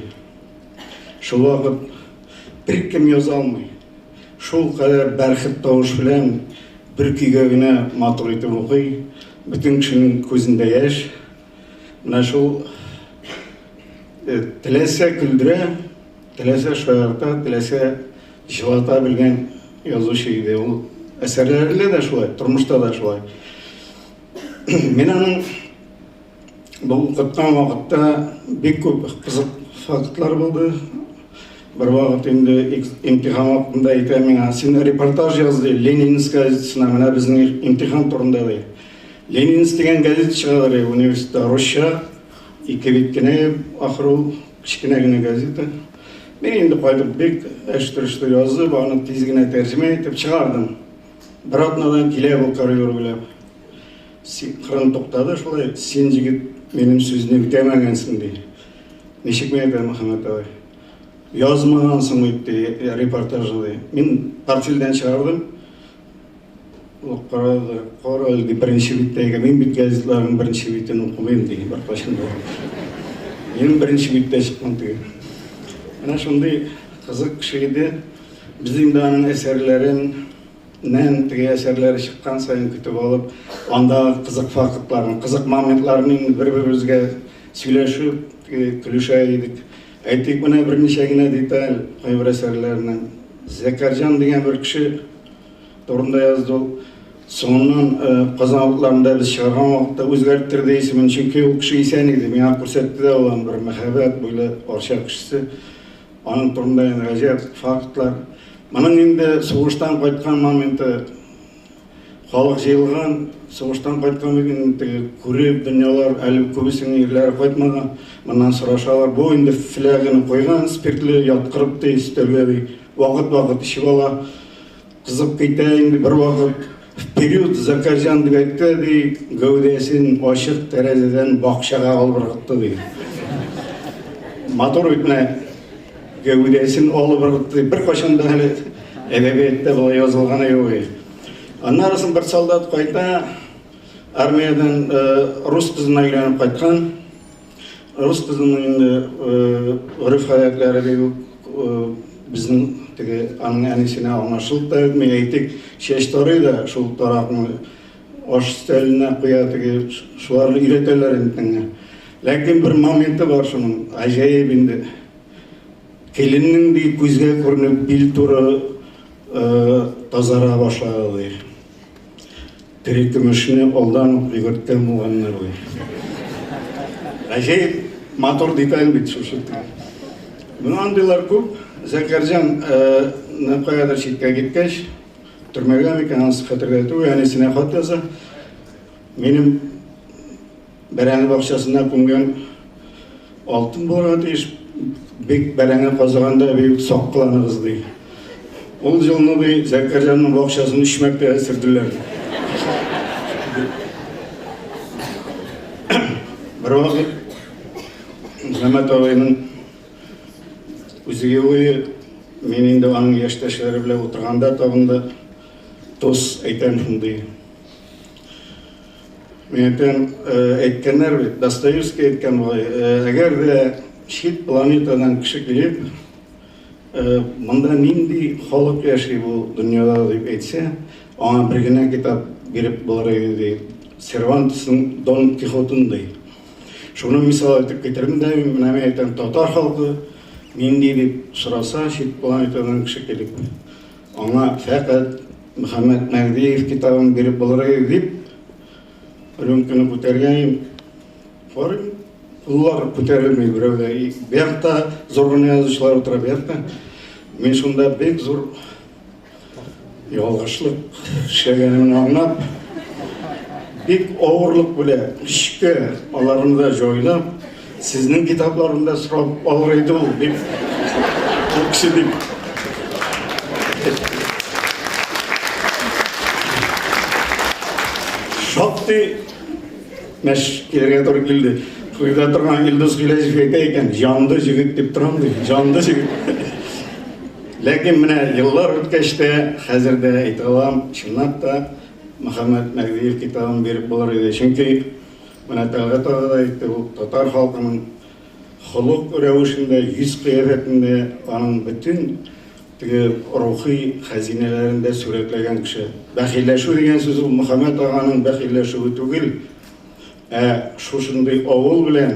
Шул вақыт бір кім яза алмай. Шул қадар бәрхіт тауыш білән бір күйге генә матур етіп оқи. Бүтін кішінің көзінде яш. Мына шул тіләсә күлдірә, тіләсә шаярта, тіләсә жылата білген язушы еді. Ол әсерлерінде де шулай, тұрмышта да шулай. Мен аның бұл құтқан вақытта бек көп қызық фактлар болды. Бір вақыт енді имтихан вақытында айтам меңа, сен репортаж жазды Ленинск газетісіне, мына біздің имтихан тұрында да. Ленинск деген газет шығады университетте, Rusша, екі беткене, ақыру кішкенегіне газеті. Мен енді қайтып бек әштір-үштір жазды, бағаны тезгіне тәржіме етіп шығардым. Бір атынадан келе бұл карьер біліп. Қырын тоқтады шылай, сен жігіт менің сөзіне бітемәгенсің дейді. Нешік мен айтам Мұхаммед ағай. Yazmағансың өйтті репортажы. Мен портфельден шығардым. Қарады бірінші беттегі, мен бет газетлерінің бірінші беттен оқымайым деген бір қашында. Менің бірінші бетте шыққан деген. Ана шындай қызық кішігеді. Біздің даның әсерлерін, нән тіге әсерлері шыққан сайын күтіп алып, ондағы қызық фактларын, қызық моментларын бір-бірімізге сөйлешіп, күліше едік. Әйтек мұна бірнеше гіне деталь қайбір әсерлерінен. Зәкәржан деген бір кіші тұрында yazды ол. Соңынан Қазан ұлтларында біз шығарған уақытта өзгәрттірді есімін, чүнкі ол кіші есен еді. Мен көрсетті де olan бір мәхәбәт бойлы орша кішісі. Оның тұрында ғажап фактлар. Мұның енді соғыштан қайтқан моменті халық жиылған, соғыштан қайтқан бекін көріп дүниялар әлі көбісінің ерлері қайтмаған. Мұнан сұрашалар, бұл енді флягыны қойған, спиртлі ятқырып дей, үстелге вақыт ішіп ала. Қызып кейті енді бір вақыт вперед Закаржан деп айтты дей, гәудесін ашық тәрәзеден бақшаға алып ұрғытты дей. Мотор өтіне гәудесін алып ұрғытты. Бір қашанда әлі әдебиетте бұл yazылған ой. Аннарасын бір солдат қайта армиядан рус қызына үйленіп қайтқан. Рус қызының енді ғұрып ғадетлері де біздің аның әнесіне аңашылды. Мен әйтек шештары да шул тарақын аш стәліне қоятығы шуларды үйретелер ентіңе. Ләкин бір моменті бар шының, ажайып енді. Келіннің де көзге көрініп бел туры тазара башлады. Тірек күмішіне олдан үйгірткен болғаннар ғой. Ажайып мотор деталь бет шушытты. Бұны андайлар көп. Зәкәржан қоядар шетке кеткеш, түрмеге мекен ансы қатырдайту, әнесіне қат жаза. Менің бәрәңі бақшасына көмген алтын болған дейш, бек бәрәңі қозығанда бейік соққыланы қызды. Ол жылыны бей Зәкәржанның бақшасын үшмәкте әсірділер. Бір вақыт Мұхаммед ағайының өзіге ойы, мен енді аның ештәшілері біле отырғанда табында тос әйтен шынды. Мен әйткенлер бет, Достоевский әйткен ғой, әгер де шет планетадан кіші келіп, мұнда нендей халық яши бұл дүнияда деп әйтсе, аңа біргіне китап беріп болар еді, Сервантестің Дон Кихотындай. Шуны мисал айтып кетірімді, мен әйтен татар халқы мендей деп сұраса, шет планетадан кіші келіп. Аңа фәқат Мұхаммед Мәхдиев китабын беріп болар еді деп, рөмкіні көтерген, ұллар көтерілмей біреуді. Бияқта зорғын язушылар отыра бияқта. Мен сонда бек зор ялғашлық шегенімін аңнап, бек ауырлық біле ішкі аларымда жойлап, Сезнең китапларында сорап алыр иде ул дип. Ул кеше дип. Шактый мәшкеләргә туры килде. Куйда торган Илдус Гиләҗев әйтә жанды җегет дип торам ди. Жанды җегет. Ләкин менә еллар үткәч тә, хәзер дә әйтә алам, чынлап та Мөхәммәд Мәгдиев китабын биреп булыр иде. Чөнки менә Тәлгать ага да әйтте, ул татар халкының холык рәвешендә, йөз кыяфәтендә аның бөтен рухи хәзинәләрендә сурәтләгән кеше. Бәхилләшү дигән сүз ул Мөхәммәд аганың бәхилләшүе түгел, шушындый авыл белән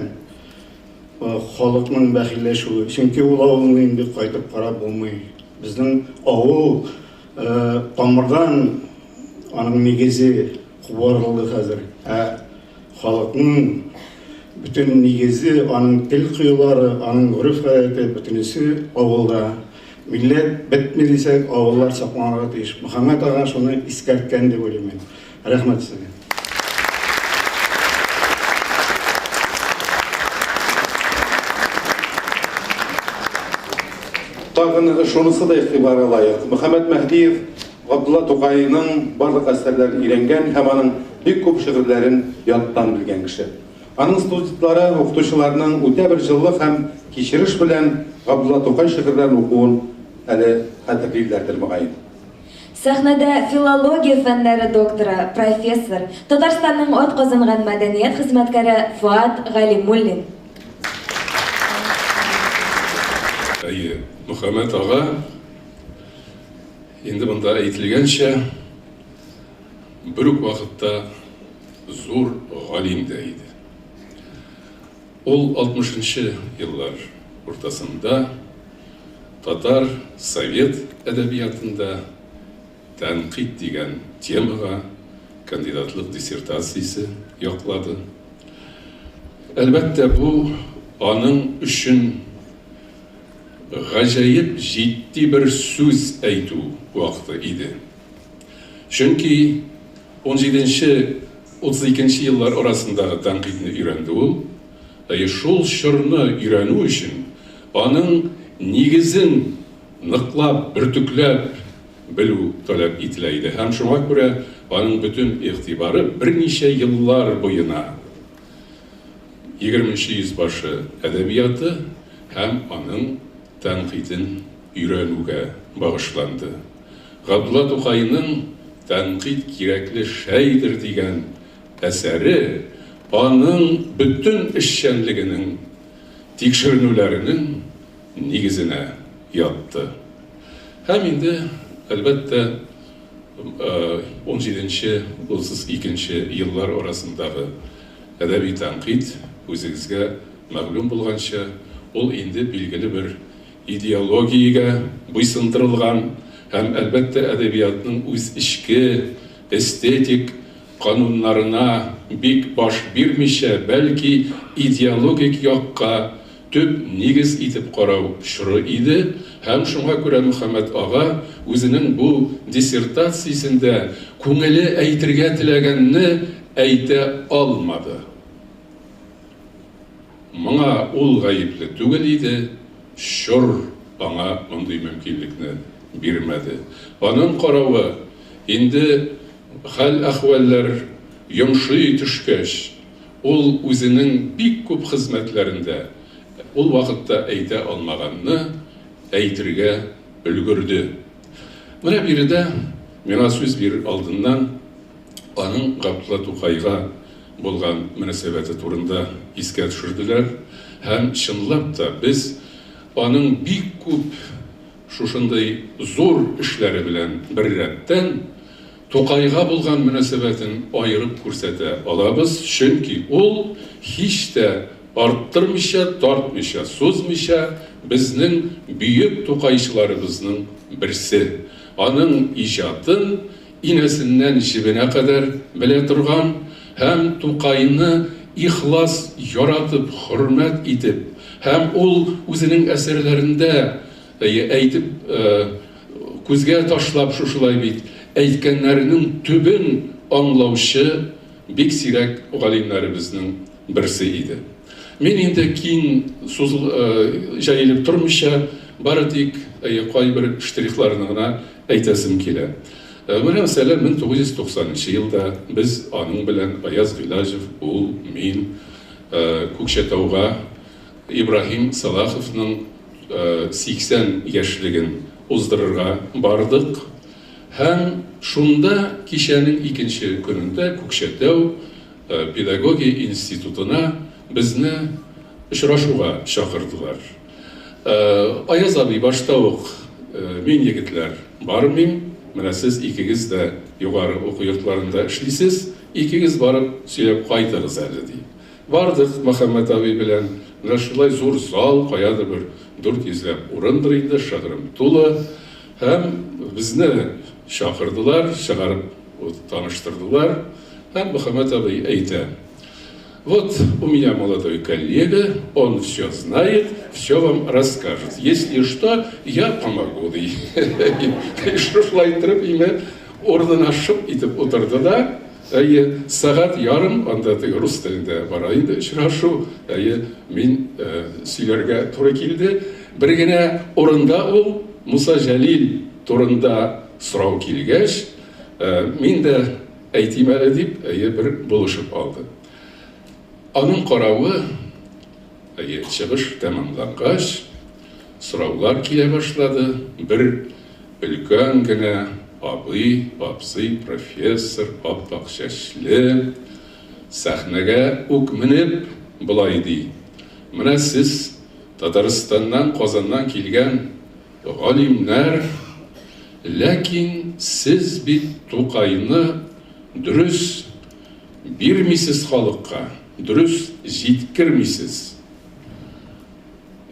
халыкның бәхилләшүе. Чөнки ул авылны инде кайтып карап булмый. Безнең авыл тамырдан аның нигезе кубарылды хәзер. Халыкның bütün нигезе, аның тел кыюлары, аның үрф-гадәте бөтенесе авылда. Милләт бетми дисәк, авыллар сакланырга тиеш. Мөхәммәд ага шуны искәрткән дип уйлыйм мин. Рәхмәт сезгә. Тагын шунысы да игътибарга лайык. Мөхәммәд Мәһдиев Габдулла Тукайның барлык әсәрләрен өйрәнгән һәм аның бик күп шигырьләрен яттан белгән кеше. Аның студентлары, укытучыларның үтә бер җылылык һәм кичереш белән Габдулла Тукай шигырьләрен укуын әле хәтерлиләрдер мөгаен. Сәхнәдә филология фәннәре докторы, профессор, Татарстанның атказанган мәдәният хезмәткәре Фуат Галимуллин. Мөхәммәд ага, енді монда әйтелгәнчә, бер үк вакытта зур галим дә иде. Ул 60-нчы еллар уртасында татар совет әдәбиятында тәнкыйть дигән темага кандидатлык диссертациясе яклады. Әлбәттә, бу аның өчен гаҗәеп җитди бер сүз әйтү вакыты иде. Чөнки 17-32 еллар арасындагы тәнкыйтьне өйрәнде ул. Шул чорны өйрәнү өчен аның нигезен ныклап, бөртекләп белү таләп ителә иде. Һәм шуңа күрә аның бөтен игътибары берничә еллар буена 20-нче йөзбашы әдәбияты һәм аның тәнкыйтен өйрәнүгә багышланды. Габдулла Тукайның «Тәнкыйть кирәкле шәйдер» дигән әсәре аның бөтен эшчәнлегенең, тикшеренүләренең нигезенә ятты. Һәм инде, әлбәттә, 17-32 еллар арасындагы әдәби тәнкыйть үзегезгә мәгълүм булганча, ул инде билгеле бер идеологиягә буйсындырылган һәм әлбәттә әдәбиятның үз ичке эстетик кануннарына бик баш бирмичә, бәлки идеологик якка төп нигез итеп карау чоры иде. Һәм шуңа күрә Мөхәммәд ага үзенең бу диссертациясендә күңеле әйтергә теләгәнне әйтә алмады. Моңа ул гаепле түгел иде, чор аңа мондый мөмкинлекне бирмәде. Аның каравы инде хәл-әхвәлләр йомшый төшкәч, ул үзенең бик күп хезмәтләрендә ул вакытта әйтә алмаганны әйтергә өлгерде. Менә биредә миңа сүз бирер алдыннан аның Габдулла Тукайга булган мөнәсәбәте турында искә төшерделәр һәм чынлап та без аның бик күп шушындай зур эшләре белән бер рәттән Тукайга булган мөнәсәбәтен аерып күрсәтә алабыз, чөнки ул һич тә арттырмыйча, тартмыйча, сузмыйча безнең бөек тукайчыларыбызның берсе. Аның иҗатын инәсеннән җибенә кадәр белә торган һәм Тукайны ихлас яратып, хөрмәт итеп, һәм ул үзенең әсәрләрендә әйтеп күзгә ташлап шушылай бит әйткәннәренең төбен аңлаучы бик сирәк галимнәребезнең берсе иде. Мен енді кейін жайылып тұрмыша, бары тек қайбір штрихларын ғана айтасым келе. Міне мәселен 1990 жылда біз аның білен Аяз Ғилажев, ол, мен, Көкшетауға Ибрахим Салаховның 80 яшілігін уздырырға бардық. Һәм шунда кешенің екінші күнінде Көкшетау педагогия институтына бізді ұшырашуға шақырдылар. Аяз абай башта ук мен егетлер бармыйм, менә сез икегез дә югары уку йортларында эшлисез, икегез барып сөйләп кайтыгыз әле ди. Бардык Мөхәммәд абый белән, менә шулай зур зал, каядыр бер 400 урындыр инде, шыгрым тулы, һәм безне шақырдылар, чыгарып таныштырдылар, һәм Мөхәммәд абый әйтә: вот у меня молодой коллега, он все знает, все вам расскажет. Если что, я помогу. Шулай итеп, име орнын ашып итеп утырды да, сағат ярым анда рус телендә бара иде очрашу, мен сөйләргә туры килде. Бер генә урында ул Муса Җәлил турында сорау килгәч, мин дә әйтим әле дип, бер булышып алды. Аның каравы, чыгыш тәмамлангач, сораулар килә башлады. Бер өлкән генә абый, абзый, профессор, аппак чәчле, сәхнәгә үк менеп булай ди: менә сез Татарстаннан, Казаннан килгән галимнәр, ләкин сез бит Тукайны дөрес бирмисез халыкка, дөрес җиткермисез.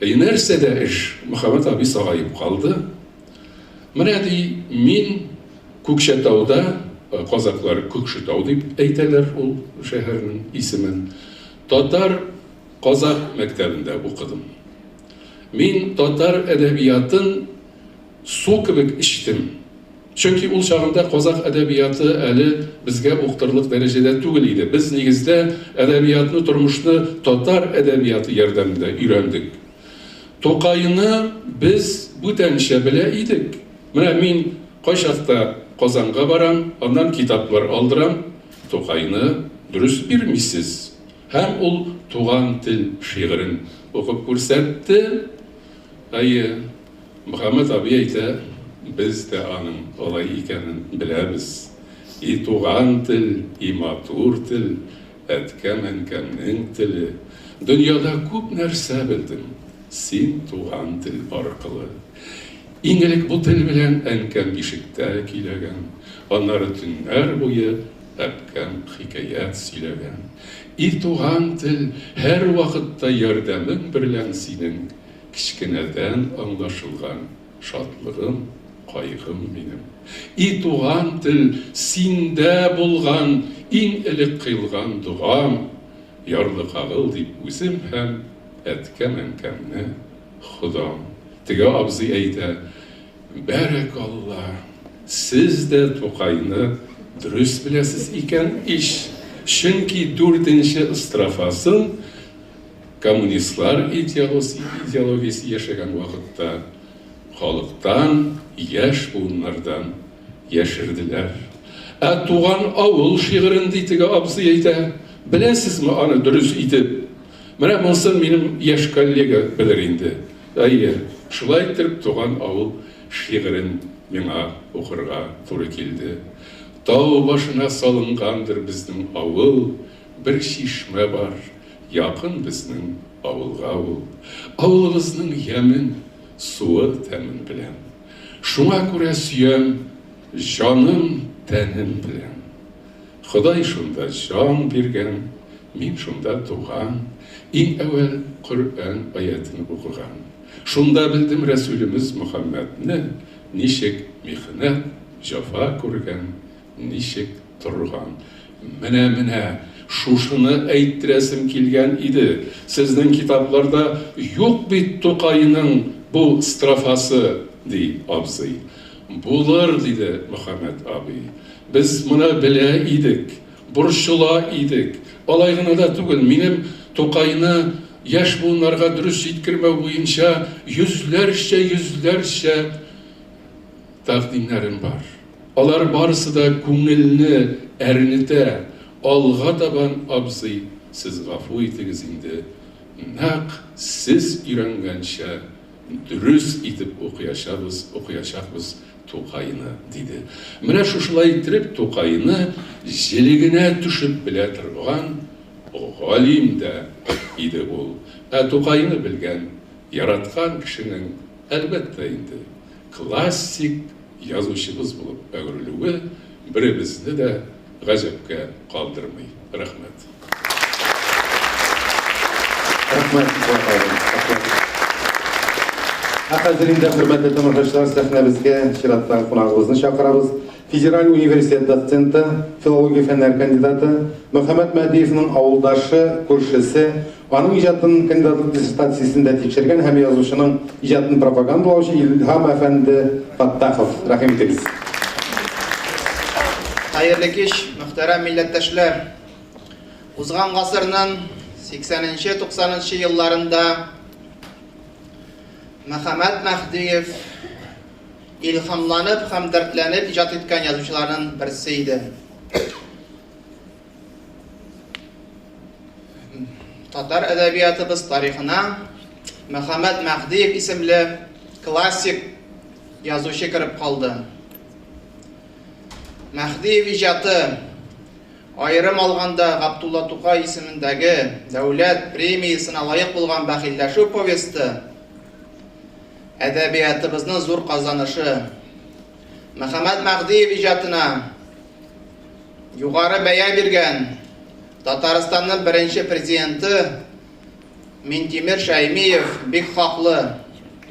Нәрсә дә эш? Мөхәммәд абый сагайып калды. Менә ди, мин Көкшетауда, казаклар Көкшетау дип әйтәләр ул шәһәрнең исемен, татар казак мәктәбендә укыдым. Мин татар әдәбиятын су кебек эчтем. Чөнки ул чагында казак әдәбияты әле безгә укытырлык дәрәҗәдә түгел иде. Без нигездә әдәбиятны, тормышны татар әдәбияты ярдәмендә өйрәндек. Тукайны без бүтәнчә белә идек. Менә мин кайчакта Казанга барам, аннан китаплар алдырам, Тукайны дөрес бирмисез. Һәм ул туган тел шигырен укып күрсәтте. Мөхәммәд абый әйтә: biz de aның olay икәнен беләбез. И туган тел, и матур тел, әткәм-әнкәмнең теле. Дөньяда күп нәрсә белдем, син туган тел аркылы. Иң элек бу тел белән әнкәм бишектә киләгән, аннары төннәр буе әпкәм хикәят сөйләгән. И туган тел, һәр вакытта ярдәмең берлән синең кичкенәдән аңлашылган шатлыгым, кайгым минем. И туган тел, синдә булган иң элек кыйлган дугам, ярлы кагыл дип үзем һәм әткәм-әнкәмне Худам. Теге абзый әйтә: бәрәкалла, сез дә Тукайны дөрес беләсез икән иш. Чөнки 4нче строфасын коммунистлар идеологиясе яшәгән вакытта халыктан, яшь буыннардан яшерделәр. Туган авыл шигырен теге абзый әйтә: беләсезме аны дөрес итеп? Менә монысын минем яшь коллега белер инде. Шулай итеп туган авыл шигырен миңа укырга туры килде. Тау башына салынгандыр безнең авыл, бер чишмә бар, якын безнең авылга ул. Авылыбызның ямен, суы тәмен белән. Шуңа күрә сөям, җаным тәнем белән. Ходай шунда җан биргән, мин шунда туган, иң әүвәл Коръән аятын укыган. Шунда белдем Рәсүлебез Мөхәммәдне, ничек михнәт, җафа күргән, ничек торган. Менә шушыны әйттерәсем килгән иде. Сезнең китапларда юк бит Тукайның бу строфасы, ди абзый. Булыр, диде Мөхәммәд абый. Без моны белә идек, борчыла идек. Алай гына да түгел, минем Тукайны яшь буыннарга дөрес җиткермәү буенча йөзләрчә тәкъдимнәрем бар. Алар барысы да күңелне әрнетә. Алга табан абзый, сез гафу итегез инде. Нәкъ сез өйрәнгәнчә дөрес итеп укыячакбыз Тукайны диде. Менә шушылай итеп Тукайны җилегенә төшеп белә торган галим дә иде ул. Тукайны белгән, яраткан кешенең әлбәттә инде классик язучыбыз булып әверелүе беребезне дә гаҗәпкә калдырмый. Рәхмәт. Рәхмәт. Хәзер инде хөрмәтле тамашачылар, сәхнәбезгә чираттагы кунагыбызны чакырабыз. Федераль университет доценты, филология фәннәре кандидаты Мөхәммәд Мәдиевнең авылдашы, күршесе, аның иҗатын кандидатлык диссертациясендә тикшергән һәм язучының иҗатын пропагандалаучы Илһам әфәнде Фаттахов. Рәхим итегез. Хәерле кич, мөхтәрәм милләттәшләр. Узган гасырның 80-90 елларында Мөхәммәд Мәхдиев илһамланып һәм дәртләнеп иҗат иткән язучыларның берсе иде. Татар әдәбиятыбыз тарихына Мөхәммәд Мәхдиев исемле классик язучы кіріп қалды. Мәхдиев иҗаты айрым алганда Габдулла Тукай исемендәге дәүләт премиясына лайык булган бәхилләшү повесты әдәбиятыбызның зур казанышы. Мөхәммәд Мәхдиев иҗатына югары бәя биргән Татарстанның беренче президенты Минтимер Шәймиев бик хаклы.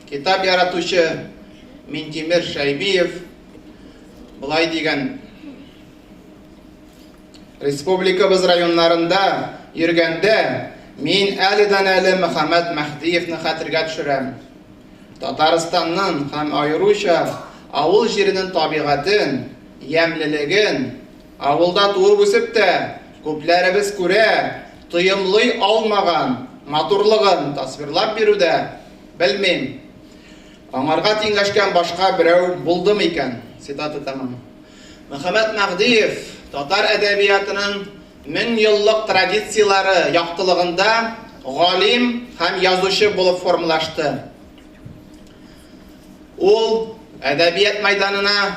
Китап яратучы Минтимер Шәймиев булай дигән: республикабыз районнарында йөргәндә мин әледән-әле Мөхәммәд Мәхдиевне хәтергә төшерәм. Татарстанның һәм аеруча авыл җиренең табигатын, ямьлелеген, авылда туып үсеп тә күпләребез күрә, тыйымлый алмаган матурлыгын тасвирлап бирүдә белмим. Аңарга тиңләшкән башка берәү булдымы икән? Цитата тәмам. Мөхәммәд Мәхдиев татар әдәбиятының 1000 еллык традициялары яктылыгында галим һәм язучы булып формалашты. Ул әдәбият мәйданына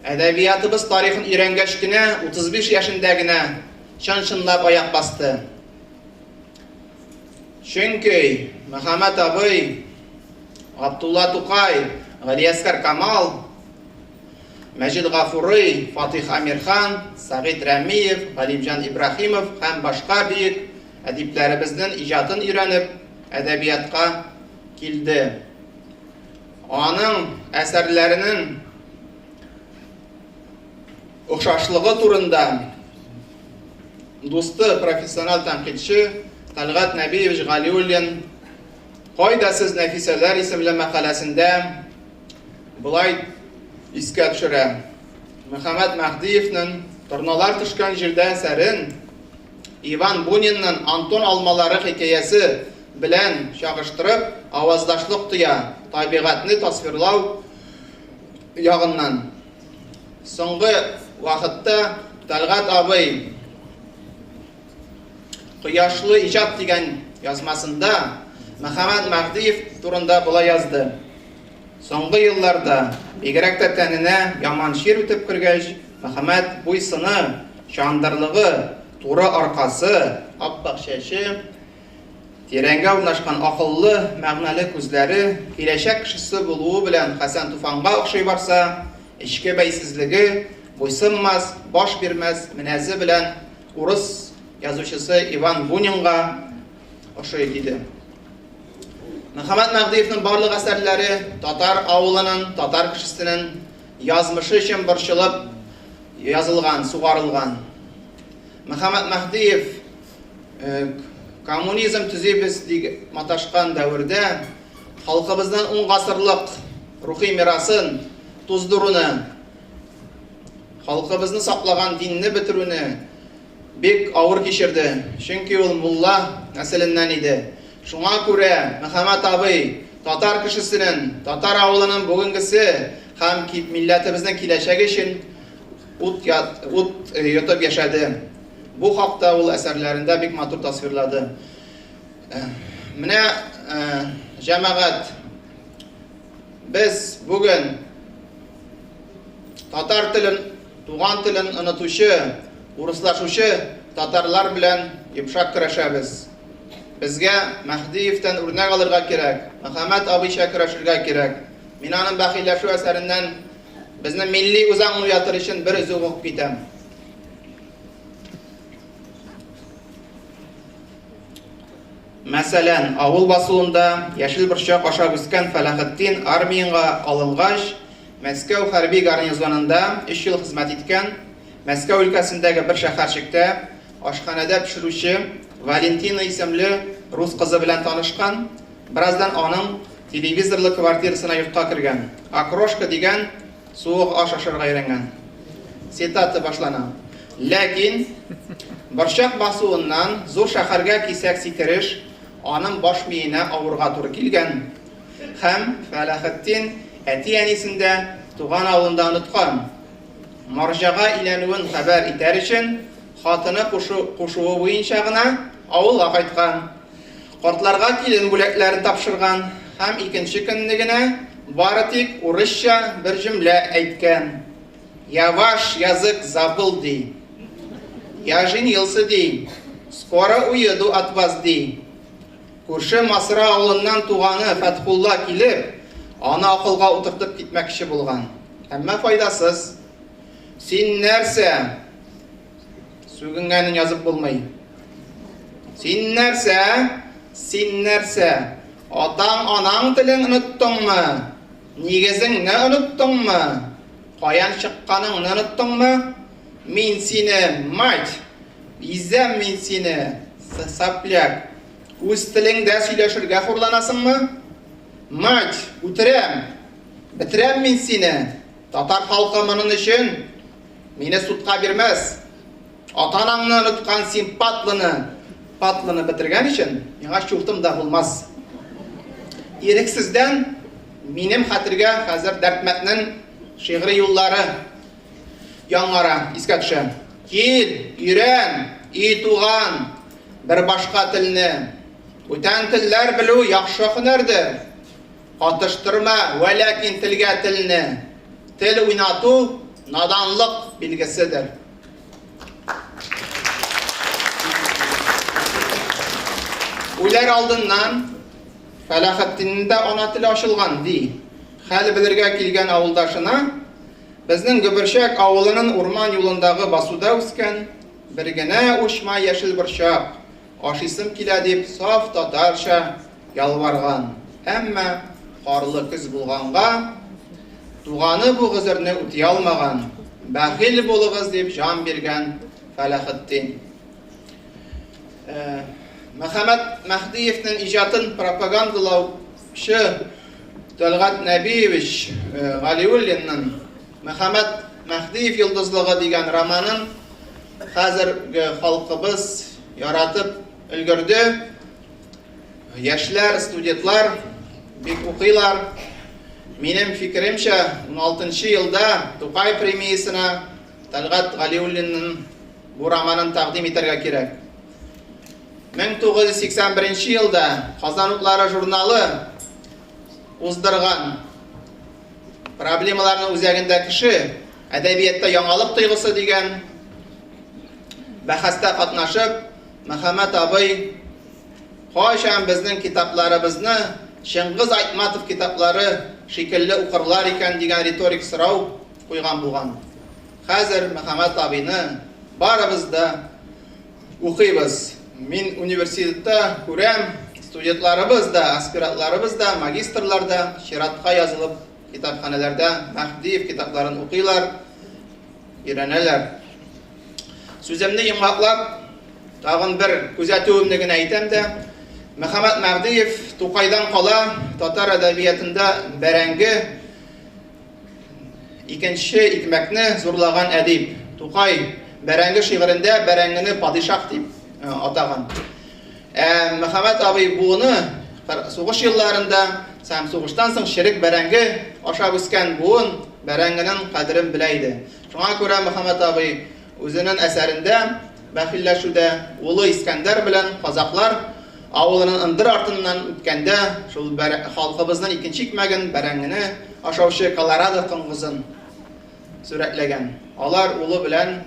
әдәбиятыбыз тарихын өйрәнгәч кенә 35 яшендә генә чын-чынлап аяк басты. Чөнки Мөхәммәд абый, Габдулла Тукай, Галиәскәр Камал, Мәҗид Гафури, Фатих Амирхан, Сагид Рәмиев, Галимҗан Ибраһимов һәм башка бөек әдипләребезнең иҗатын өйрәнеп әдәбиятка килде. Аның әсәрләренең охшашлыгы турында дусты профессионал тәнкыйтьче Талгат Нәбиевич Галиуллин "Кайда сез Нәфисәләр" исемле мәкаләсендә булай искә төшерә. Мөхәммәд Мәхдиевнең "Торналар төшкән җирдә" әсәрен Иван Бунинның "Антон алмалары" хикәясе белән чагыштырып аваздашлык тыя, табигатьне тасвирлау ягыннан. Соңгы вакытта Талгат абый "Кояшлы иҗат" дигән язмасында Мөхәммәд Мәхдиев турында булай язды: "Соңгы елларда бигрәк тә тәненә яман шир үтеп кергәч, Мөхәммәд буйсыны, чандырлыгы, туры аркасы, аппак чәче, тирәнгә урнашкан акыллы, мәгънәле күзләре, киләчәк кешесе булуы белән Хәсән Туфанга охшый барса, ичке бәйсезлеге, буйсынмас, баш бирмәс минәзе белән урыс язучысы Иван Бунинга охшый" диде. Мөхәммәд Мәхдиевнең барлык әсәрләре татар авылының, татар кешесенең язмышы өчен борчылып язылган, сугарылган. Мөхәммәд Мәхдиев коммунизм төзибез дип маташкан дәвердә халкыбызның 10 гасырлык рухи мирасын туздыруны, халкыбызны саклаган динне бетерүне, бик авыр кичерде. Чөнки ул мулла нәселеннән иде. Шуңа күрә Мөхәммәд абый татар кешесенең, татар авылының бүгенгесе һәм милләтебезнең киләчәге өчен ут йотып яшәде. Бу хакта ул әсәрләрендә бик матур тасвирлады. Менә җәмәгать, без бүген татар телен, туган телен онытучы, урыслашучы татарлар белән йомшак көрәшәбез. Безгә Мәхдиевтән үрнәк алырга кирәк, Мөхәммәд абыйча көрәшергә кирәк. Мин аның бәхилләшү әсәреннән безнең милли үзаң уятыр өчен бер үзе укып китәм. Мәсәлән, авыл басуында яшел борчак ашап үскән Фәлахетдин армиягә алынгач, Мәскәү хәрби гарнизонында 3 ел хезмәт иткән, Мәскәү өлкәсендәге бер шәһәрчектә ашханәдә пешерүче Валентина исемле рус кызы белән танышкан. Бераздан аның телевизорлы квартирасына йортка кергән. Окрошка дигән суык аш ашарга өйрәнгән. Цитата башлана. Ләкин борчак басуыннан зур шәһәргә кисәк сикереш аның баш миенә авырга туры килгән. Һәм Фәлахетдин әти-әнисендә туган авылында оныткан. Марҗага өйләнүен хәбәр итәр өчен хатыны кушуы буенча гына авылга кайткан. Картларга килен бүләкләрен тапшырган һәм икенче көнне генә бары тик урысча бер җөмлә әйткән. Я ваш язык забыл ди. Я женился ди. Скоро уеду от вас ди. Күрше Масра авылыннан туганы Фәтхулла килеп, аны акылга утыртып китмәкче булган. Әмма файдасыз. Син нәрсә? Сүгенгәнен язып булмый. Син нәрсә? Син нәрсә? Атаң, анаң телен оныттыңмы? Нигезеңне оныттыңмы? Каян чыкканыңны оныттыңмы? Мин сине, мать, бизәм мин сине, сапляк. Үз телеңдә сөйләшергә хурланасыңмы? Мать, үтерәм, битерәм мин сине. Татар халкы моның өчен мине судка бирмәс. Атанаңны оныткан син патлыны бетергән өчен миңа чуртым да булмас. Ирексездән минем хәтергә хәзер Дәртмәтнең шигъри юллары яңара, искә төшә. Кил, өйрән, и туган, бер башка телне. Бүтән телләр белү яхшы һөнәрдер. Катыштырма, вәләкин телгә телне. Тел уйнату наданлык билгеседер. Үләр алдыннан Фәлахетдиннең дә ана теле ачылган ди. Хәл белергә килгән авылдашына безнең Гөбөрчәк авылының урман юлындагы басуда үскән бер генә учма яшел борчак ашисым килә дип саф татарча ялварган. Әмма карлы көз булганга туганы бу гызырны үти алмаган. Бәхил булыгыз дип җан биргән Фәлахетдин. Мөхәммәд Мәхдиевнең иҗатын пропагандалаучы Тәлгат Нәбиевич Галиуллинның Мөхәммәд Мәхдиев йолдызлыгы дигән романын хәзерге халкыбыз яратып өлгерде. Яшьләр, студентлар бик укыйлар. Минем фикеремчә, 16-нчы елда Тукай премиясына Тәлгат Галиуллинның бу романын тәкъдим итәргә кирәк. 1981 елда Казан утлары журналы уздырган проблемаларның үзәгендә кеше әдәбиятта яңалык тойгысы дигән бәхәстә катнашып, Мөхәммәд абый кайчан безнең китапларыбызны Шыңгыз Айтматов китаплары шикелле укырлар икән дигән риторик сорау куйган булган. Хәзер Мөхәммәд абыйны барыбыз да укыйбыз. Мин университетта күрәм, студентларыбыз да, аспирантларыбыз да, магистрлар да чиратка язылып китапханәләрдә Мәхдиев китапларын укыйлар, өйрәнәләр. Сүземне йомгаклап, тагын бер күзәтүемне генә әйтәм дә, Мөхәммәд Мәхдиев Тукайдан кала татар әдәбиятында бәрәңге икенче икмәкне зурлаган әдип. Тукай бәрәңге шигырендә бәрәңгене падишах дип атаган. Мөхәммәд абый буыны сугыш елларында һәм сугыштан соң ширек бәрәңге ашап үскән буын бәрәңгенең кадерен белә иде. Шуңа күрә Мөхәммәд абый үзенең әсәрендә бәхилләшүдә улы Искәндәр белән казаклар авылының ындыр артыннан үткәндә шул халкыбызның икенче икмәген бәрәңгене ашаучы Колорадо коңгызын сүрәтләгән. Алар улы белән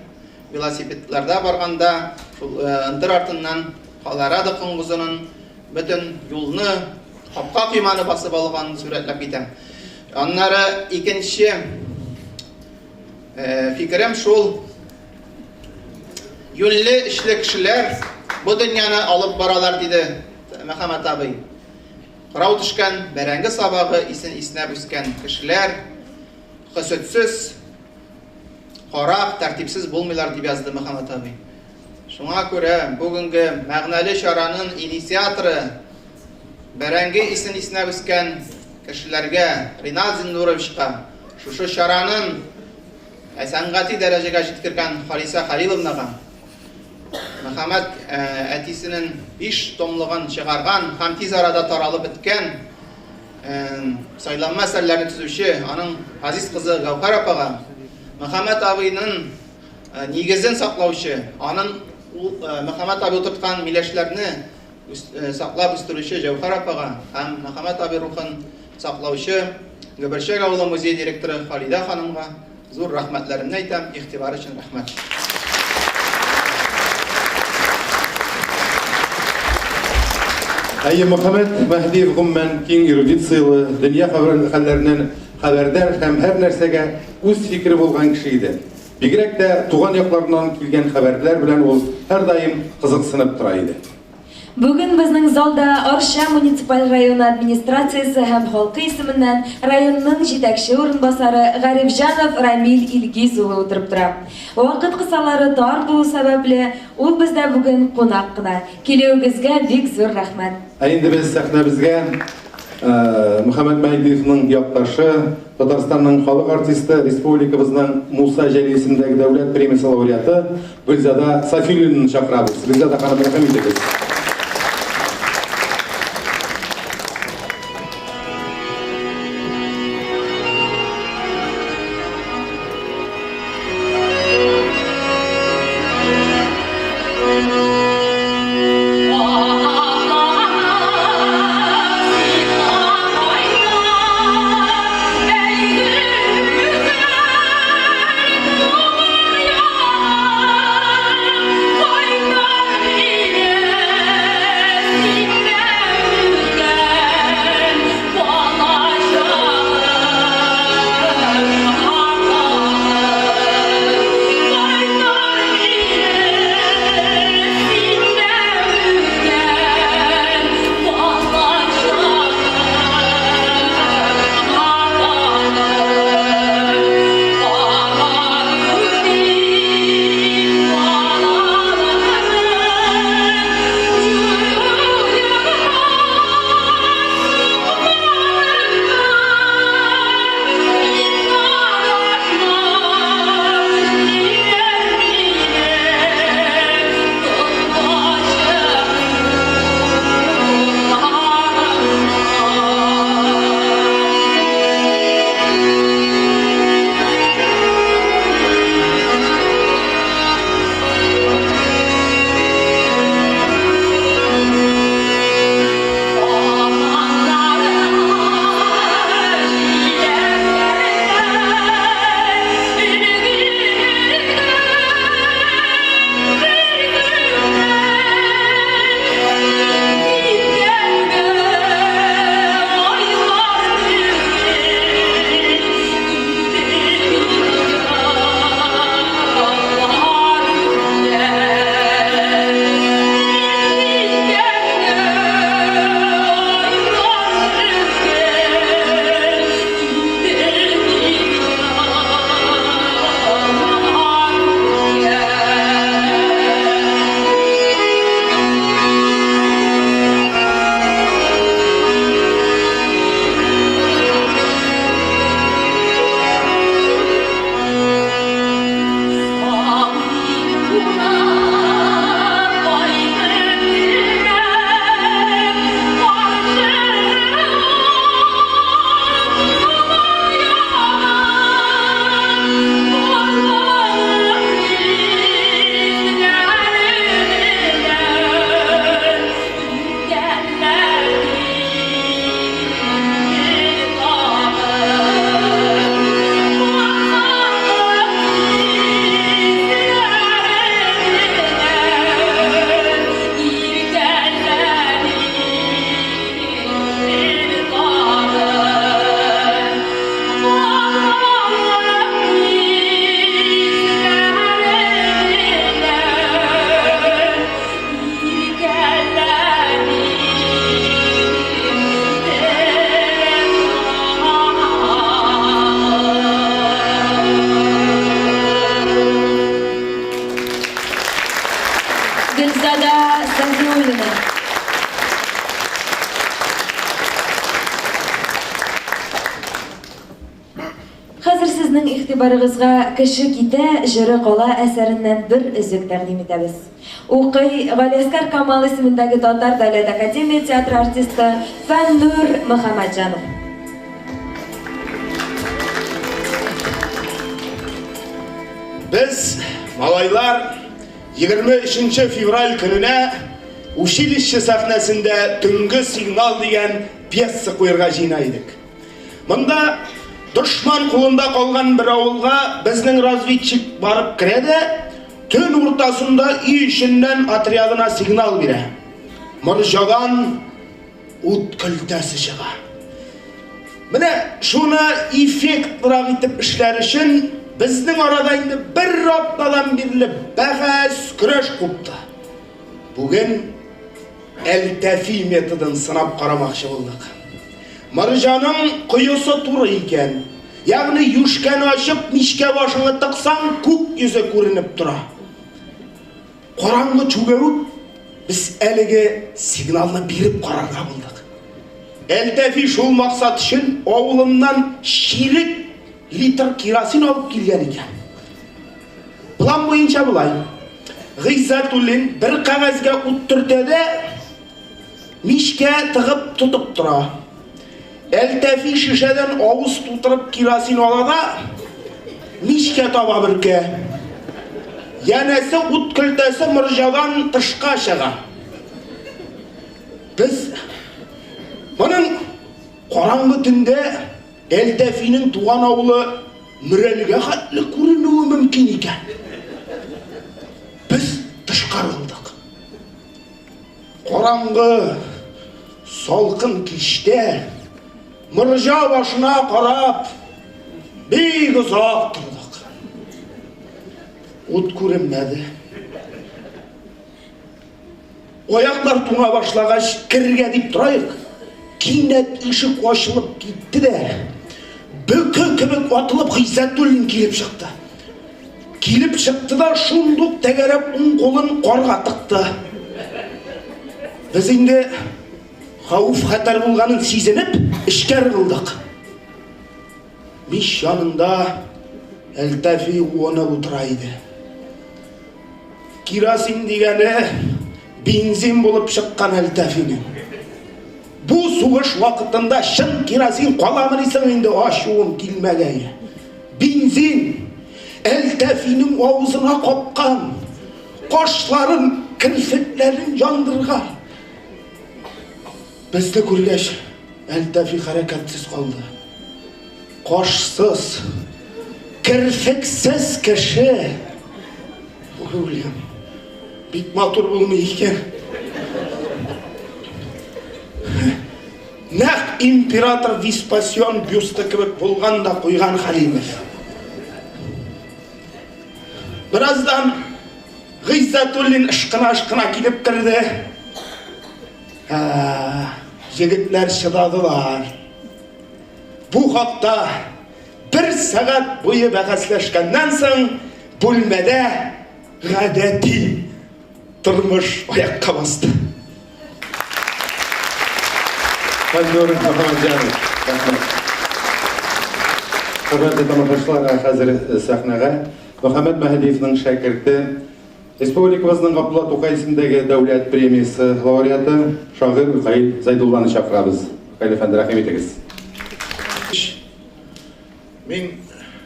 велосипедларда барганда шул ындыр артыннан Колорадо коңгызының бөтен юлны капка кыйманы басып алган сүрәтләп китә. Аннары икенче фикерем шул юллы эшле кешеләр бу дөньяны алып баралар диде Мөхәммәд абый. Кырау төшкән, бәрәңге сабагы иснәп үскән кешеләр хөсетсез, карак, тәртипсез булмыйлар дип язды Мөхәммәд абый. Шуңа күрә бүгенге мәгънәле чараның инициаторы бәрәңге иснәп үскән кешеләргә Ринат Зиннуровичка шушы чараның сәнгати дәрәҗәгә җиткергән Халиса Халиловнага Мөхәммәд әтисенең 5 томлыгын чыгарган һәм тиз арада таралып беткән сайланма әсәрләрен төзүче аның Азиз кызы Гәүһәр апага, Мөхәммәд абыйның нигезен саклаучы, аның Мөхәммәд абый утырткан миләшләрне саклап үстерүче Җәүһәр апага һәм Мөхәммәд абый рухын саклаучы Гөберчәк авылы музей директоры Халида ханымга зур рәхмәтләремне әйтәм, игътибар өчен рәхмәт. Әйе, Мөхәммәд Мәһдиев гомумән киң эрудициялы, дөнья хәлләреннән хәбәрдар һәм һәр нәрсәгә үз фикере булган кеше иде. Бигрәк тә туган якларыннан килгән хәбәрләр белән ул һәрдаим кызыксынып тора иде. Бүген безнең залда Арча муниципаль районы администрациясе һәм халкы исеменнән районның җитәкче урынбасары Гарифҗанов Рамил Илгиз улы утырып тора. Вакыт кысалары тар булу сәбәпле ул бездә бүген кунак кына. Килүегезгә бик зур рәхмәт. Инде без сәхнәбезгә Мөхәммәд Мәһдиевнең якташы, Татарстанның халык артисты, республикабызның Муса Җәлил исемендәге дәүләт премиясе лауреаты Гөлзада Сафиуллинаны чакырабыз. Гөлзада ханым, рәхмәт итегез. Yeah. сезнең игътибарыгызга Кеше китә җыры кала әсәреннән бер өзек тәкъдим итәбез. Укый Галиаскар Камал исемендәге Татар дәүләт академия театры артисты Фәннур Мөхәммәтҗанов. Biz малайлар 23 февраль күніне училище сахнасында түнгі сигнал деген пьеса қойырға жинайдық. Мұнда дұшман қолында қалған бір ауылға біздің разведчик барып кіреді, түн ортасында үй ішінен отрядына сигнал бере. Мұржадан от күлтәсі шыға. Міне шуны эффекттырақ етіп ішлер үшін біздің арада енді бір аптадан берлі бәхәс күреш қопты. Бүгін әл-тәфи методын сынап қарамақшы болдық. Мұржаның құйысы туры екен. Яғни юшкәні ашып, мишке башыңы тықсаң, көк yüzі көрініп тұра. Қараңғы чугеуіп, біз әліге сигналны беріп қарарға болдық. Әл-тәфи шул мақсат үшін ауылымнан ширек литр керосин алып келген екен. План бойынша бұлай. Ғиззатуллин бір қағазға от түртеді, мишке тығып тұтып тұра. Әл-тәфи шишеден ауыз тутырып керосин алада, мишке таба бірке. Янәсі от күлтәсі мұржадан тышқа шыға. Біз мұның қараңғы түнде әл-тәфинің туған ауылы мүрәліге қатлы көрінуі мүмкін екен. Біз тышқарылдық. Қараңғы салқын кеште мұржа башына қарап бейг ұзақ тұрдық. От көрінмеді. Ояқтар туңа башлағаш кірге деп тұрайық. Кейінет ішік ашылып кетті де, бүкі кібік атылып Ғиззатуллин келіп шықты. Келіп шықты да шундық тәгеріп ұн қолын қорға тықты. Біз енді қауіп қатар болғанын сезініп, ішкер қылдық. Миш жанында әл-тәфи оны отырайды. Керосин дегені бензин болып шыққан әл-тәфинің. Бұл суғыш вақытында шын керосин қаламырысың енді ашуым келмәгәйі. Бензин әл-тәфинің ауызына қопқан, қошларын, кірфетлерін жандырған. Бізді көргеш әл-тәфи харакатсыз қалды. Қошсыз, кірфексіз кіші. Өлем, бит матур болмай екен. Нәқ император Веспасиан бюсті кібік болғанда қойған Халимов. Біраздан Ғиззатуллин ышқына келіп кірді. Жігітлер шыдадылар. Бұл хақта бір сағат бойы бәғаслашқаннан соң бөлмеде ғадәти тұрмыш аяққа басты. Фәннур Мөхәммәтҗанов. Хөрмәтле тамашачылар, хәзер сәхнәгә Мөхәммәд Мәһдиевнең шәкерте, республикабызның Габдулла Тукай исемендәге дәүләт премиясе лауреаты шагыйрь Михаил Зайдулланы чакырабыз. Михаил әфәнде, рәхим итегез. Мен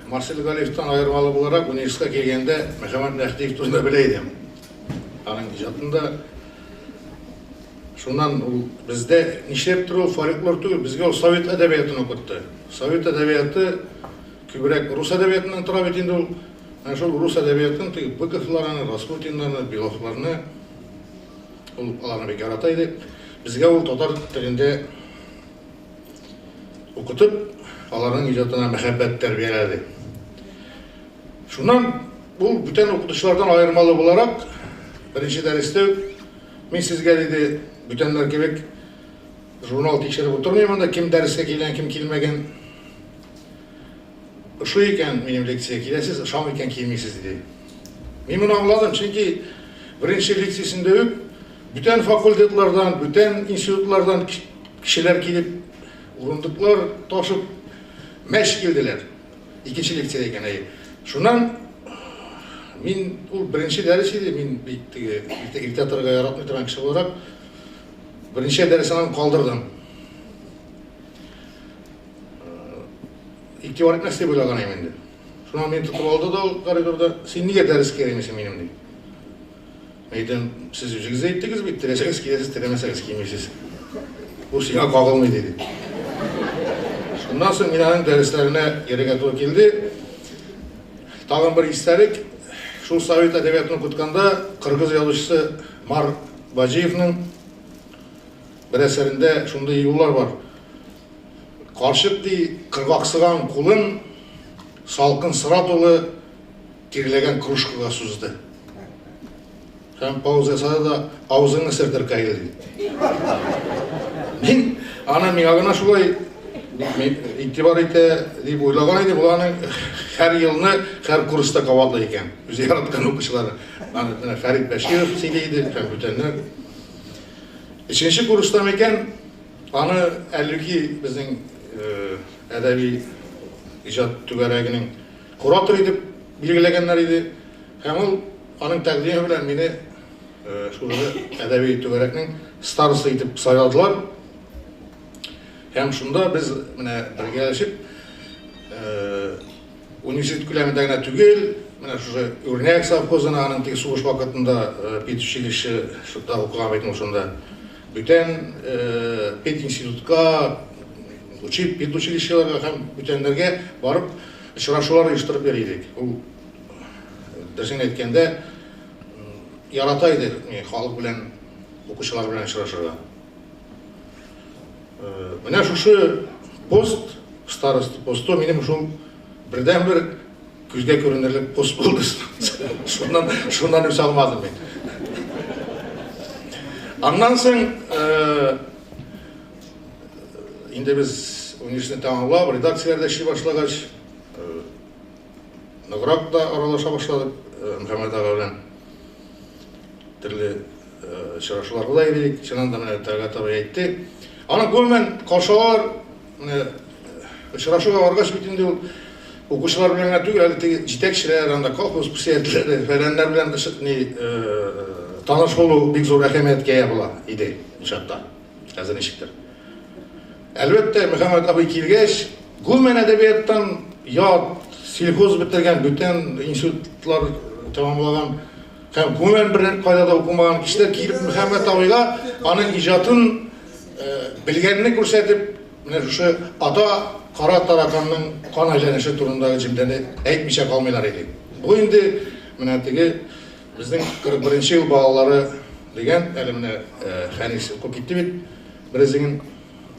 Марсель Галиевтан айырмалы буларак университетка келгенде Мөхәммәд Мәһдиев турында белә идем. Аның иҗатында шуннан бізде нишлеп тұру фольклор түгел, бізге ол совет әдәбиятын оқытты. Совет әдәбияты күбірек рус әдәбиятынан тұра бет енді ол. Шол рус әдәбиятын Быковларны, Распутинларны, Беловларны ол аларны бек яратайды. Бізге ол татар тілінде оқытып, аларның иҗатына мәхәббәт тәрбияләде. Шуннан бұл бүтән оқытушылардан айырмалы буларак бірінші дәресте мен сезгә диде бүтәннәр кебек журнал тикшереп утырмыйм, анда кем дәрескә килгән, кем килмәгән. Шу икән минем лекциягә киләсез, шау икән килмисез диде. Мин моны аңладым, чөнки беренче лекциясендә үк бүтән факультетлардан, бүтән институтлардан кешеләр килеп, урындыклар ташып мәш килделәр. екінші лекция екен. Шунан мен ол бірінші дәріс еді, мен театрға яратмай тұрған кіші боларақ бірінші дәрісінен қалдырдым. İktibariyetle size böyle ağanayım indi. Şuna beni tutup aldı da koridorda, sen niye ders keremesi benim diye. Meydan, siz yüzünüze ettiniz, bittireseniz gidesiz, teremeseniz giymesiz. Bu sana kalkılmayı dedi. Şundan sonra Mina'nın derslerine gerek atı geldi. Tağın bir isterik, şu Sovet edebiyatını okutkanda Kırgız yazıcısı Mar Bacıyev'nin bir eserinde şunda yollar var. Karşıp dey kırvaqsıgan kulun salkın sıra dolu kirlegen krужкаға süzdü. Hem pauza жасады da аузыңы сіртір кайыл дейді. Мен ағына шулай иктибар ете деп ойлаған еді, бұл әр еліні, әр курста қабады екен. Өзі яратқан оқушылары. Фәрид Бәширов сөйлейді, бүтенler. Үшінші курста екен, аны әлігі біздің әдәби ижад түгәрәгінің куратор етіп белгілегендер еді. Һәм ол аның тәкъдиме белән мені әдәби түгәрәкнең староста итеп сайладылар. Һәм шунда біз бергәләшеп университет күләмендә генә түгел, шушы үрнәк совхозына аның тик сугыш вакытында педучилище шунда укыган байтым шунда. Бүтән пединститутка педучилищеларга һәм бүтәннәргә барып очрашулар оештырып йөридек. Ул дөресен әйткәндә ярата иде халык белән, укучылар белән очрашырга. Менә шушы пост, староста посты минем шул бердән-бер күзгә күренерлек пост булды. Шуннан үз алмадым мен. Аннан соң инде без университетны тәмамлап, редакцияларда эшли башлагач, ныграк да аралаша башладык Мөхәммәд ага белән. Төрле очрашулар була иде, чыннан да менә Тәлгат абый әйтте. Аны гомумән каршылар, очрашуга баргач бит инде ул укучылар белән түгел, әле җитәкчеләр, анда колхоз председательләре, фәләннәр белән таныш болу бик зур әһәмияткә ия була иде ижадта. Хәзер ничектер. Әлбәттә, Мөхәммәд абый килгәч, гомумән әдәбияттан яд, сельхоз бетергән, бүтән институтлар тәмамлаган һәм гомумән бер кайда да укымаган кешеләр килеп Мөхәммәд абыйга аның иҗатын белгәнне күрсәтеп, менә шушы ата кара тараканның кан әйләнеше турындагы җимләне әйтмичә калмыйлар иде. Бу инде менә теге безнең 41-нче ел балалары дигән, әле менә Фәнис укып китте бит. Бераздан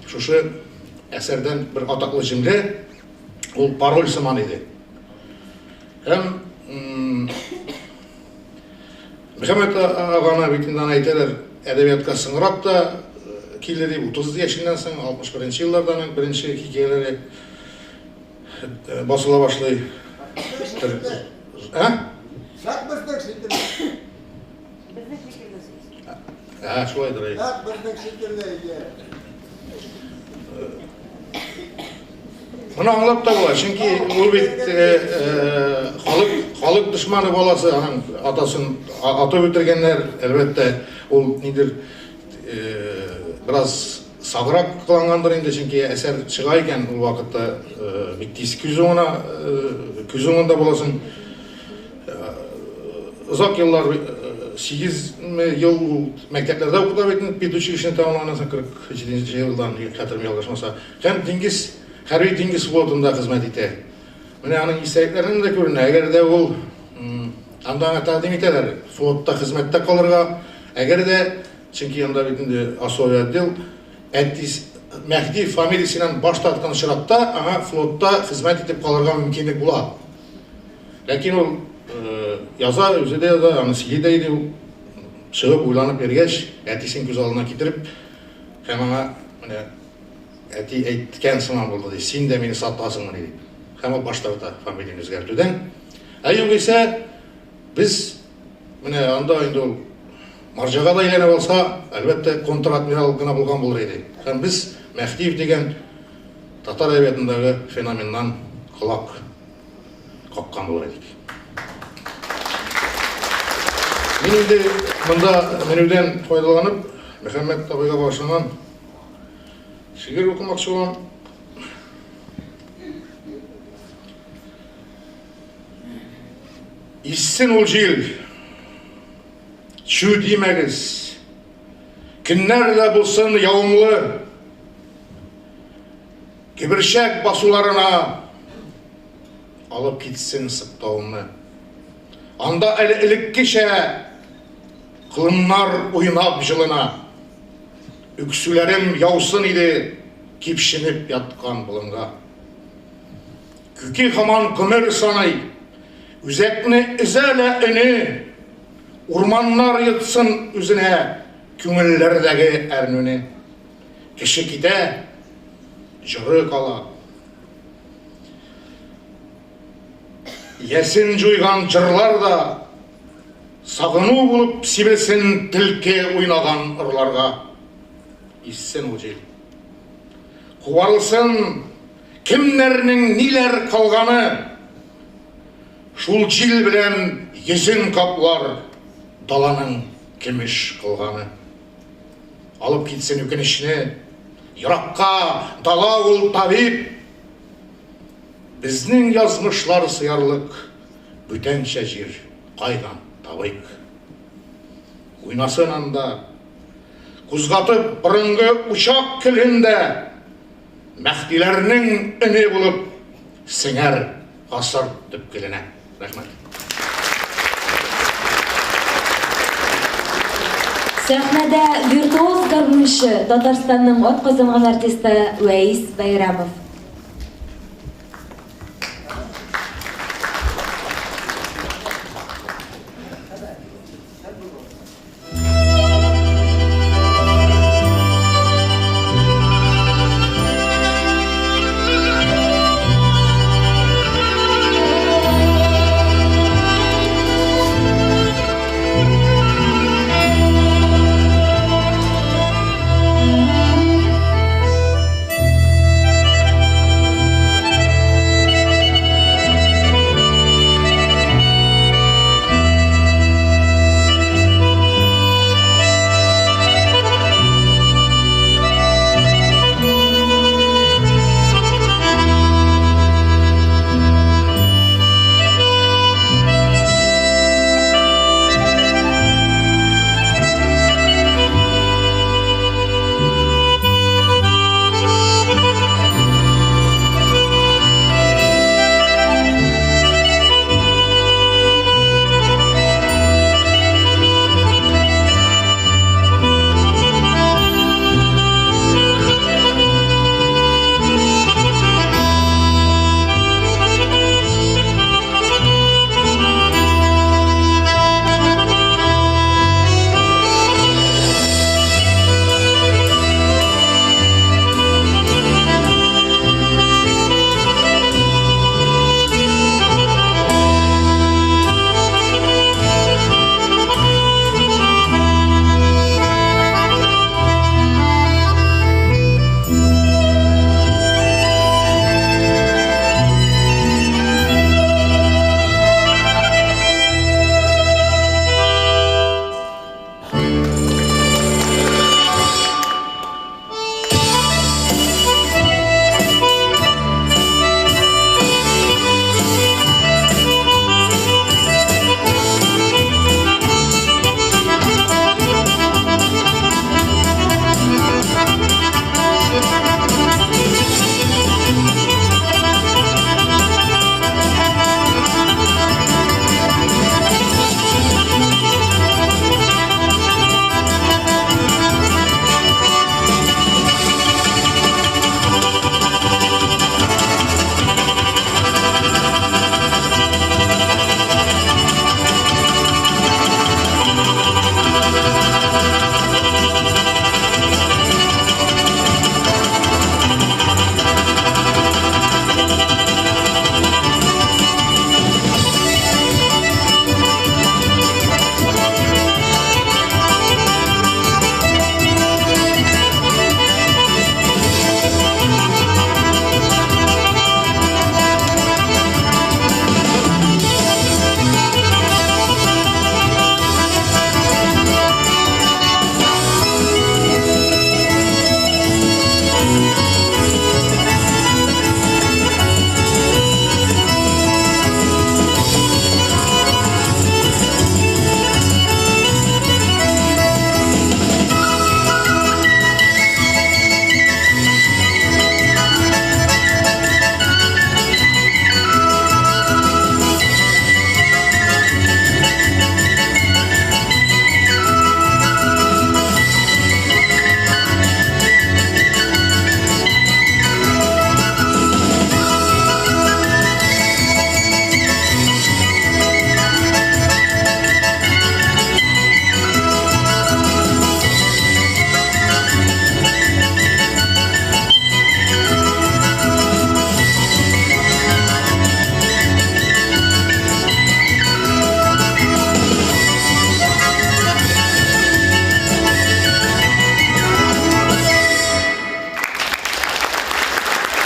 шушы әсәрдән бер атаклы җимлә, ул пароль сыман иде. Һәм Мөхәммәд аганы бит инде әйтәләр, әдәбиятка сыңрак та килде дип, 30 яшеннән соң 61-нче еллардан беренче хикәяләре басыла башлый. Шулайдыр. Мұны аңлап та була, чөнки ул бит халык дошманы баласы, аның атасын атып үтергәннәр, әлбәттә, ул нидер бераз саграк кылангандыр инде, чөнки әсәр чыга икән ул вакытта бик тиз күз уңында буласың. Озак еллар 8 ел мәктәпләрдә укыта бит, педучилищены тәмамлаганнан соң 47-нче елдан хәтерем ялгышмаса, һәм хәрби диңгез флотында хезмәт итә. Менә аның исәлекләреннән дә күренә, әгәр дә ул анда тәкъдим итәләр, флотта хезмәттә калырга, әгәр дә, чөнки анда бит инде особый отдел, Мәхди фамилиясеннән баш тарткан чиратта, аңа флотта хезмәт итеп калырга мөмкинлек була. Ләкин ул яза, үзе дә яза, аны сөйли дә иде, чыгып уйланып йөргәч, әтисен күз алдына китереп, һәм аңа менә әти әйткән сыман булды, син дә мине сатасыңмы дип. Һәм ул баш тарта фамилияны үзгәртүдән. Югыйсә, без менә анда инде ул марҗага да әйләнеп алса, әлбәттә контр-адмирал гына булган булыр иде. Һәм без Мәхдиев дигән татар әдәбиятындагы феноменнан колак қаққан болар едік. Мен енді мұнда менуден пайдаланып, Мөхәммәд абайға башынан шигер оқымақшы болам. Иссен ол жел, чу деймәгіз, күннәр дә болсын яумлы, кебіршәк басуларына алып кетсін сыптауымны. Анда әлі ілеккеше қылымнар ойнап жылына, үксулерім яусын иді кепшініп ятқан бұлыңға. Күке хаман көмір санай, үзәкні ізәлі үні, урманнар етсін үзіне, күңіллердегі әрнүні. Кіші кете, жыры қала. Есін жойған жырлар да, сағыну болып себесін тілке ойнаған ұрларға. Иссен ол жел. Қуарылсын, кімнерінің нелер қалғаны, шул жел білен езін қаплар, даланың кемеш қылғаны. Алып кетсен өкінішіне, Ираққа дала ол табип, біздің язмышлар сиярлық, бүтәншә жер қайдан табайық. Ойнасын анда, құзғатып бұрынғы ұшақ кілінде, мәхтилерінің үне болып, сіңер ғасыр түпкіліне. Рахмет. Сәхнәдә виртуоз гармончы Татарстанның атказанган артисты Вәис Байрамов.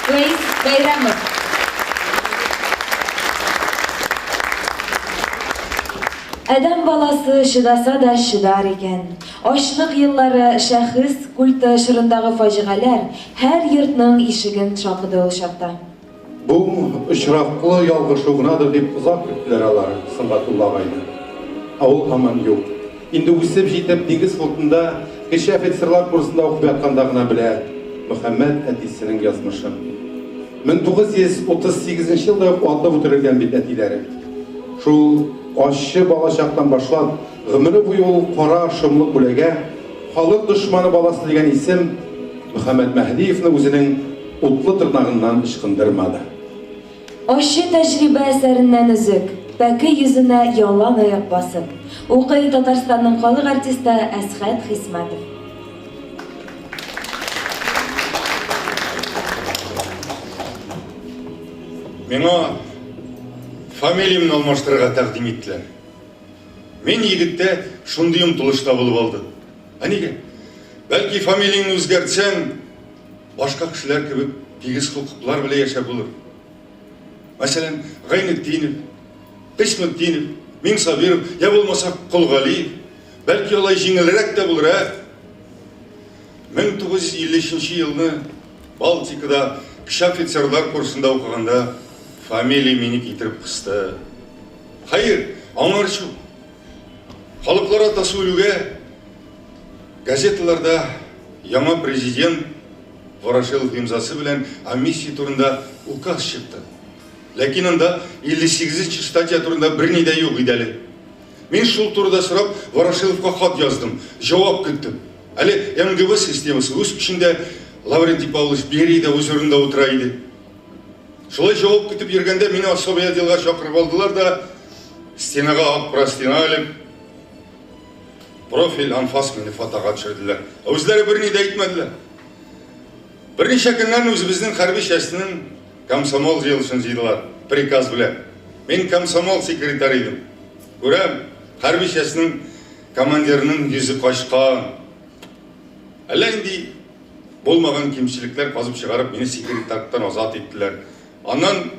Уәйс Байрамов. Адам баласы шыдаса да шыдар екен. Ачлык еллары, шәхес культы шырындагы фаҗигаләр һәр йортның ишеген шакыды ул чакта. Бу очраклы ялгышу гынадыр дип узак көттеләр алар Сымбатулла агайды. Ул һаман юк. Инде үсеп җитеп диңгез флотында кече офицерлар курсында укып ятканда гына белә Мөхәммәд әтисенең язмышын. 1938 елда атып үтерелгән бит әтиләре. Шул ачы бала чактан башлап, гомере буе ул кара шомлы бүләгә халык дошманы баласы дигән исем Мөхәммәд Мәһдиевне үзенең утлы тырнагыннан ычкындырмады. Ачы тәҗрибә әсәреннән үзек, пәке йөзенә ялан аяк басып, укый Татарстанның халык артисты Әсхәт Хисмәтов. Миңа фамилиямны алмаштырырга тәкъдим иттеләр. Мен егеттә шундый омтылышта булып алды. Әнигә? Бәлки фамилияңны үзгәртсәң, башка кешеләр кебек тигез хукуклар белән яшәп булыр. Мәсәлән, Гайнетдинов, Кысметдинов, Миңсабиров, я булмаса Кулгалиев, бәлки алай җиңелрәк тә булыр, 1953 елны Балтикада кече офицерлар курсында укыганда фамилия мине китереп кысты. Хайыр, аңарчу. Халыклар атасы үлүгә газеталарда яңа президент Ворошилов имзасы белән амнистия турында указ чыкты. Ләкин анда 58-нче статья турында берни дә юк иде әле. Мин шул турыда сорап Ворошиловка хат яздым, җавап көттем. Әле МГБ системасы үз көчендә Лаврентий Павлович Берия үз урынында утыра иде. Шулай җавап көтеп йөргәндә мине особый отделга чакырып алдылар да стенага ак простыня алып профиль анфас мине фотога төшерделәр. Үзләре берни дә әйтмәделәр. Берничә көннән үзебезнең хәрби частьнең комсомол җыелышын җыйдылар, приказ белән. Мин комсомол секретаре идем. Күрәм, хәрби частьнең командирының йөзе качкан. Әллә инде булмаган кимчелекләр казып чыгарып, мине секретарьтан азат иттеләр. Аннан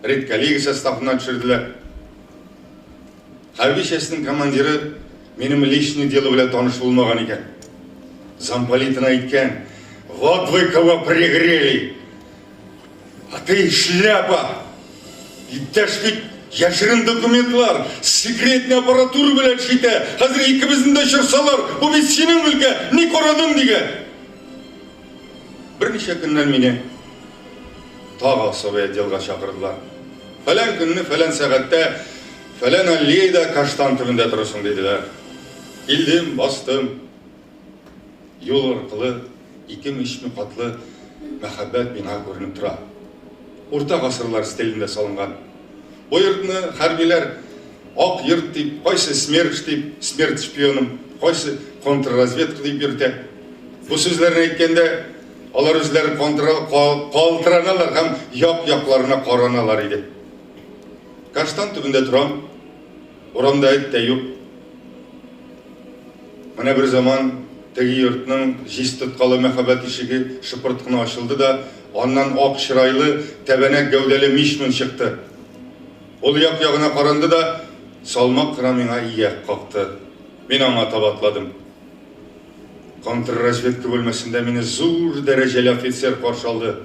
редколлегия составына төшерделәр. Хәрби частьнең командиры минем личный дело белән таныш булмаган икән. Замполитына әйткән: "Вот вы кого пригрели! А ты шляпа! Иптәш бит яшерен документлар, секретный аппаратура белән эшләтә. Хәзер икебезне дә чырсалар, бу бит синең өлкә, ни корадың" дигән. Берничә көннән мине тагы особый отделга чакырдылар. Фәлән көнне, фәлән сәгатьтә, фәлән аллеяда каштан төбендә торасың диделәр. Килдем, бастым. Юл аркылы 2-3 катлы мәхәббәт бина күренеп тора. Урта гасырлар стилендә салынган. Бу йортны хәрбиләр ак йорт дип, кайсы смерть дип, смерть шпионым, кайсы контрразведка дип йөртә. Бу сүзләрне әйткәндә алар үзләре калтыраналар һәм як-якларына караналар иде. Каштан төбендә торам, урамда эт тә юк. Менә бер заман теге йортның җиз тоткалы мәхәббәт ишеге шыпырт кына ачылды да, аннан ак чырайлы, тәбәнәк гәүдәле Мичман чыкты. Ул як-ягына каранды да, салмак кына миңа ияк какты. Мин аңа табатладым. Контрразведка бөлмәсендә мине зур дәрәҗәле офицер каршы алды.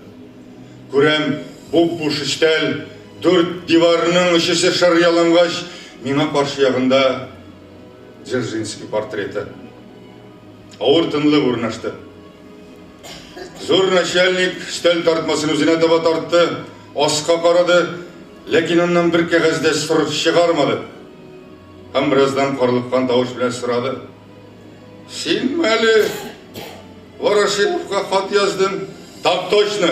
Күрәм, буп-буш өстәл, 4 диварның өчесе шар ялангач, миңа каршы ягында Дзержинский портреты. Авыр тынлык урнашты. Зур начальник өстәл тартмасын үзенә таба тартты, аска карады, ләкин аннан бер кәгазьдә сорып чыгармады. Һәм бераздан карлыккан тавыш белән сорады: "Син мәле Ворошиловка хат яздың?" "Так точно."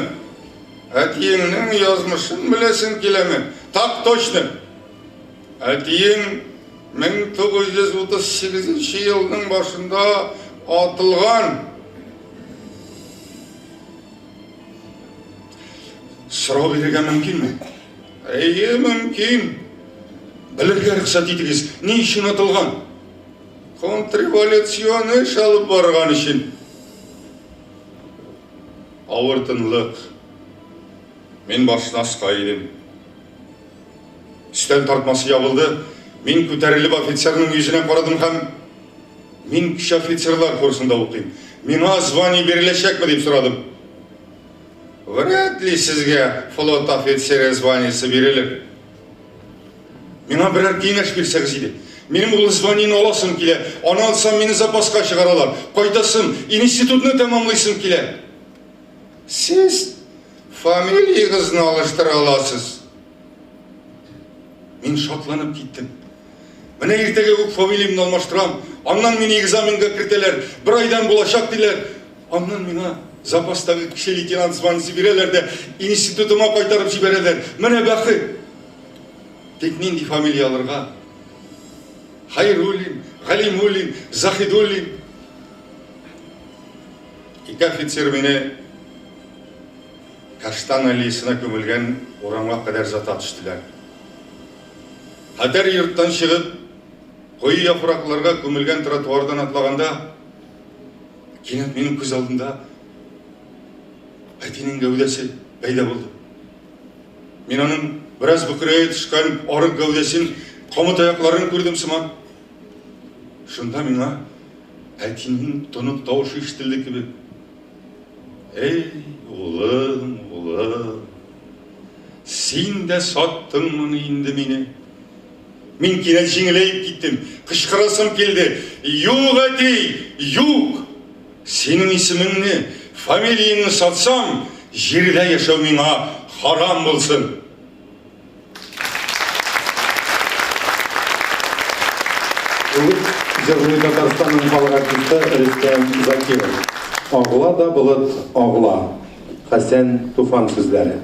"Әтиеңнең язмышын беләсең киләме?" "Так точно." "Әтиең 1938 елның башында атылган." Сорау бирергә мөмкинме? "Әйе, мөмкин. Белергә рөхсәт итегез, ни өчен атылган?" "Контрреволюцион эш алып барган өчен." Авыр тынлык. Мен башына едім. Үстел тартмасы ябылды. Мен көтеріліп офицерінің yüzіне қарадым һәм мен кіші офицерлар курсында оқимын. Миңа звание берілешекме деп сұрадым. Вряд ли сізге флот офицері званиесі берілер. Миңа бірер кеңеш берсеңіз еді. Менің бұл званиені аласым келе. Аны алсам мені запасқа шығаралар. Қайтасым, институтны тәмамлайсым келе. Сіз фамилияңызды алыштыра аласыз. Мен шатланып кеттім. Міне ертеге көк фамилиямды алмаштырам. Аннан мені экзаменге кіртелер. Бір айдан болашақ дейлер. Аннан мені запастағы кіші лейтенант званиесі берелер де институтыма қайтарып жіберелер. Міне бақы. Тек нендей фамилияларға Хайруллин, Галимуллин, Захидуллин. Екі офицер мені Каштан аллейсіне көмілген орамға қадар зата түштілер. Қатар йұрттан шығып, қойы япырақларға көмілген тротуардан атлағанда, кенет менің көз алдында әтенің гәудесі пайда болды. Мен оның біраз бүкірейе түшкен арық гәудесін, қомыт аяқларын көрдім сыман. Шында меңа әтенің тұнық даушы іштілді кебек. Ей, ұлым, ұлым, сен де саттың мұны енді мені. Мен кенет жеңілейіп кеттім, қышқырасым келді. Юг әтей, юг! Сенің есіміңні, фамилияңны сатсам, жерде яшау меңа харам болсын. Жырғылы Татарстанның халық артисті Рүстем Закиров. Оғла да бұлыт оғла. Хасен Туфан сөздері.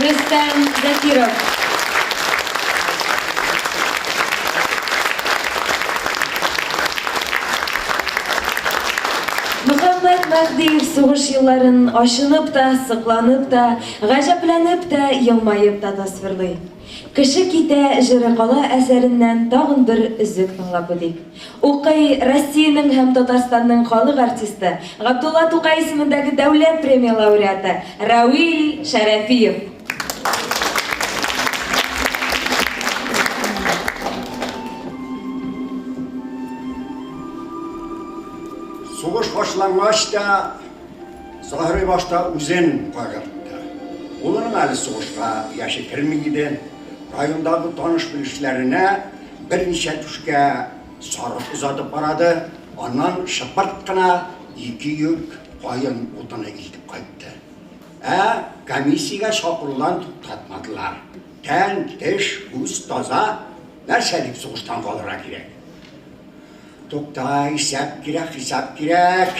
Рустам Закиров. Мөхәммәд Мәхдиев сугыш елларын ачылып та, сыкланып та, гаҗәпләнеп та, елмаеп та тасвирлый. Кеше китә җыры кала әсәреннән тагын бер үзек тыңлап үтик. Укый Россиянең һәм Татарстанның халык артисты, Габдулла Тукай исемендәге дәүләт премия лауреаты Равил Шәрәфиев. Сугыш башлангач та Заһри башта үзен кайгыртты. Улының әле сугышка яшы кирмәгән, райондагы таныш-белешләренә берничә түшкә сарык узатып барады, аннан шыпырт кына 2 йөк кайын утыны илтеп кайтты. Комиссияга чакырылган туктатмадылар. Тән, теш, үз таза, нәрсә дип сугыштан калырга кирәк. Туктай, хисап кирәк.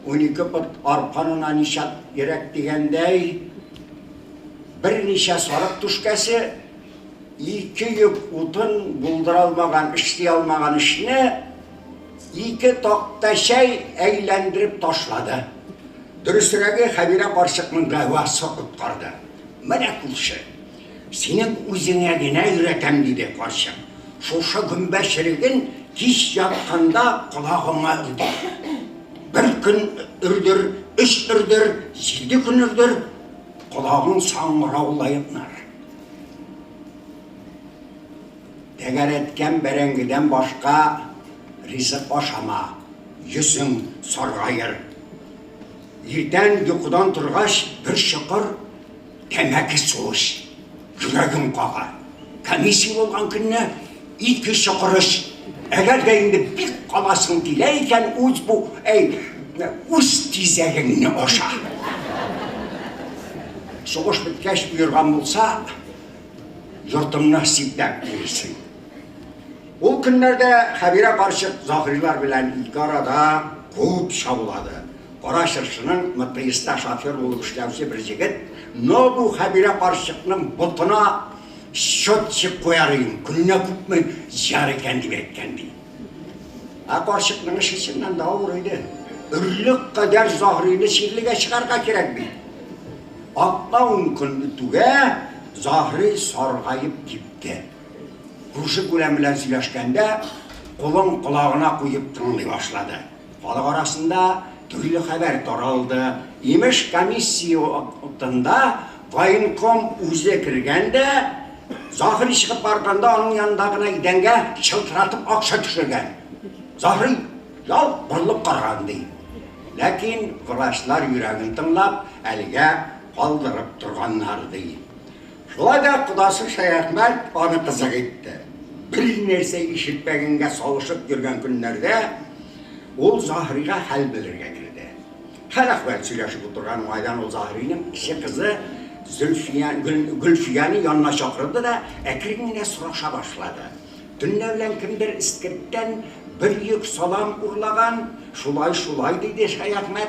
12 пот арпанына нишат кирәк дигәндәй, берничә сарык түшкәсе 2 йөк утын булдыра алмаган, эшли алмаган эшне 2 такта чәй әйләндереп ташлады. Дөресрәге Хәбирә карчыкның гавасы коткарды. Менә күрше, синең үзеңә генә өйрәтәм диде карчык. Шушы гөмбәчелеген кич ятканда колагыма үтә. Bir gün ürdür, 3 ürdür, 7 gün ürdür, kulağın sağıraullayıplar. Teger etken berengiden başka rizq başama, yüzün sargayır. Yerden yukudan turgaç bir şıkır, temeki soğuş, yüreğim kakar. Kamisi olgan günne 2 şıkırış. Eğer de indi bir kalasın dileyken uz dizegini oşa. Soğuş bitkeş buyurgan bulsa, yurtımna sipten bilirsin. O günlerde Habire karşı Zahriler bilen ilk arada kup şavuladı. Qaraşırşının mıtıyısta şoför olup işlevsi bir jigit, no bu Habire karşının butuna şötçük koyarıyım, gününe kupmu ziyarı kendi bekkendi. Karşıkның işinden daha vuruydu. Ürlük kadar Zahri'ni şirlige çıkarga kirek bir. Hatta 10 gün ötüge Zahri sargayıp gitti. Kurşuk ulemle söyleşkende kolun kulağına koyup tınlay başladı. Halk arasında türlü haber taraldı. İmiş komissiyasında Vayinkom uze kirgende Zahri çıkıp barganda onun yanındakına gidenge çıltıratıp akşa düşürgen. Zahri yal bırılıp qarğan deyil. Lakin vraçlar yüreğini tınlap, əlige qaldırıp turğanlar deyil. Şula da qudası Şeyhmet onu qızıq etdi. Bir nerse işitmegenge salışıp yürgen günlerde ol Zahri'ga hal bilirge girdi. Her ahval söyleşip oturgan oydan ol Zahri'nin işi kızı Gülfiyan'ı yanına çakırdı da ekrinine suraşa başladı. Dünnevlen kimdir iskirtten bir yük salam urlagan, şulay dedi Şeyhmet.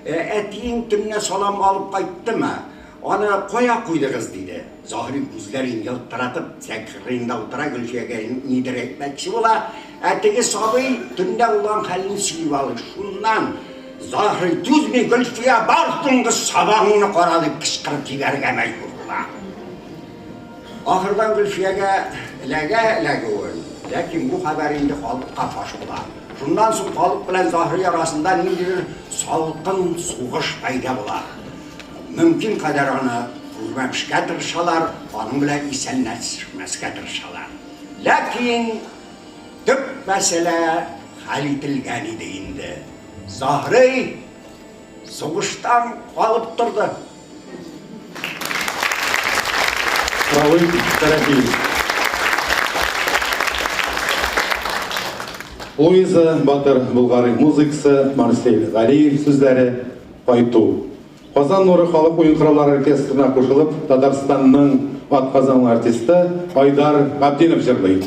Etiyin tünne salam alıp kayttı mı? Onu koya koydu kız dedi. Zahri gözlerini yıltıratıp, sekirinde otura Gülfiye'ye nidir etmekçi ola. Etiki sabi tünne olan halini silip alır. Şundan Zahri düzme Gülfiye baktın kız sabahını koralayıp kışkırıp giderge mecburla. Ahırdan Gülfiye'ye lege oyun. Lakin bu haberinde halkka faş ola. Şundan soň halk bilen Zahri arasında nidir salkın soğuş payda bolar. Mümkün kadar onu vurmamışka tırışalar, onun bilen isenleşmezke tırışalar. Lakin tüp mesele hal etilgen idi indi. Zahri soğuştan kalıp durdu. Равил Шәрәфиев. Луиза Батыр Булгари музыкасы, Марсель Галиев сүзләре кайту. Казан Нуры халык уен кораллары оркестрына кушылып, Татарстанның атказан артисты Айдар Абдинов жырлый.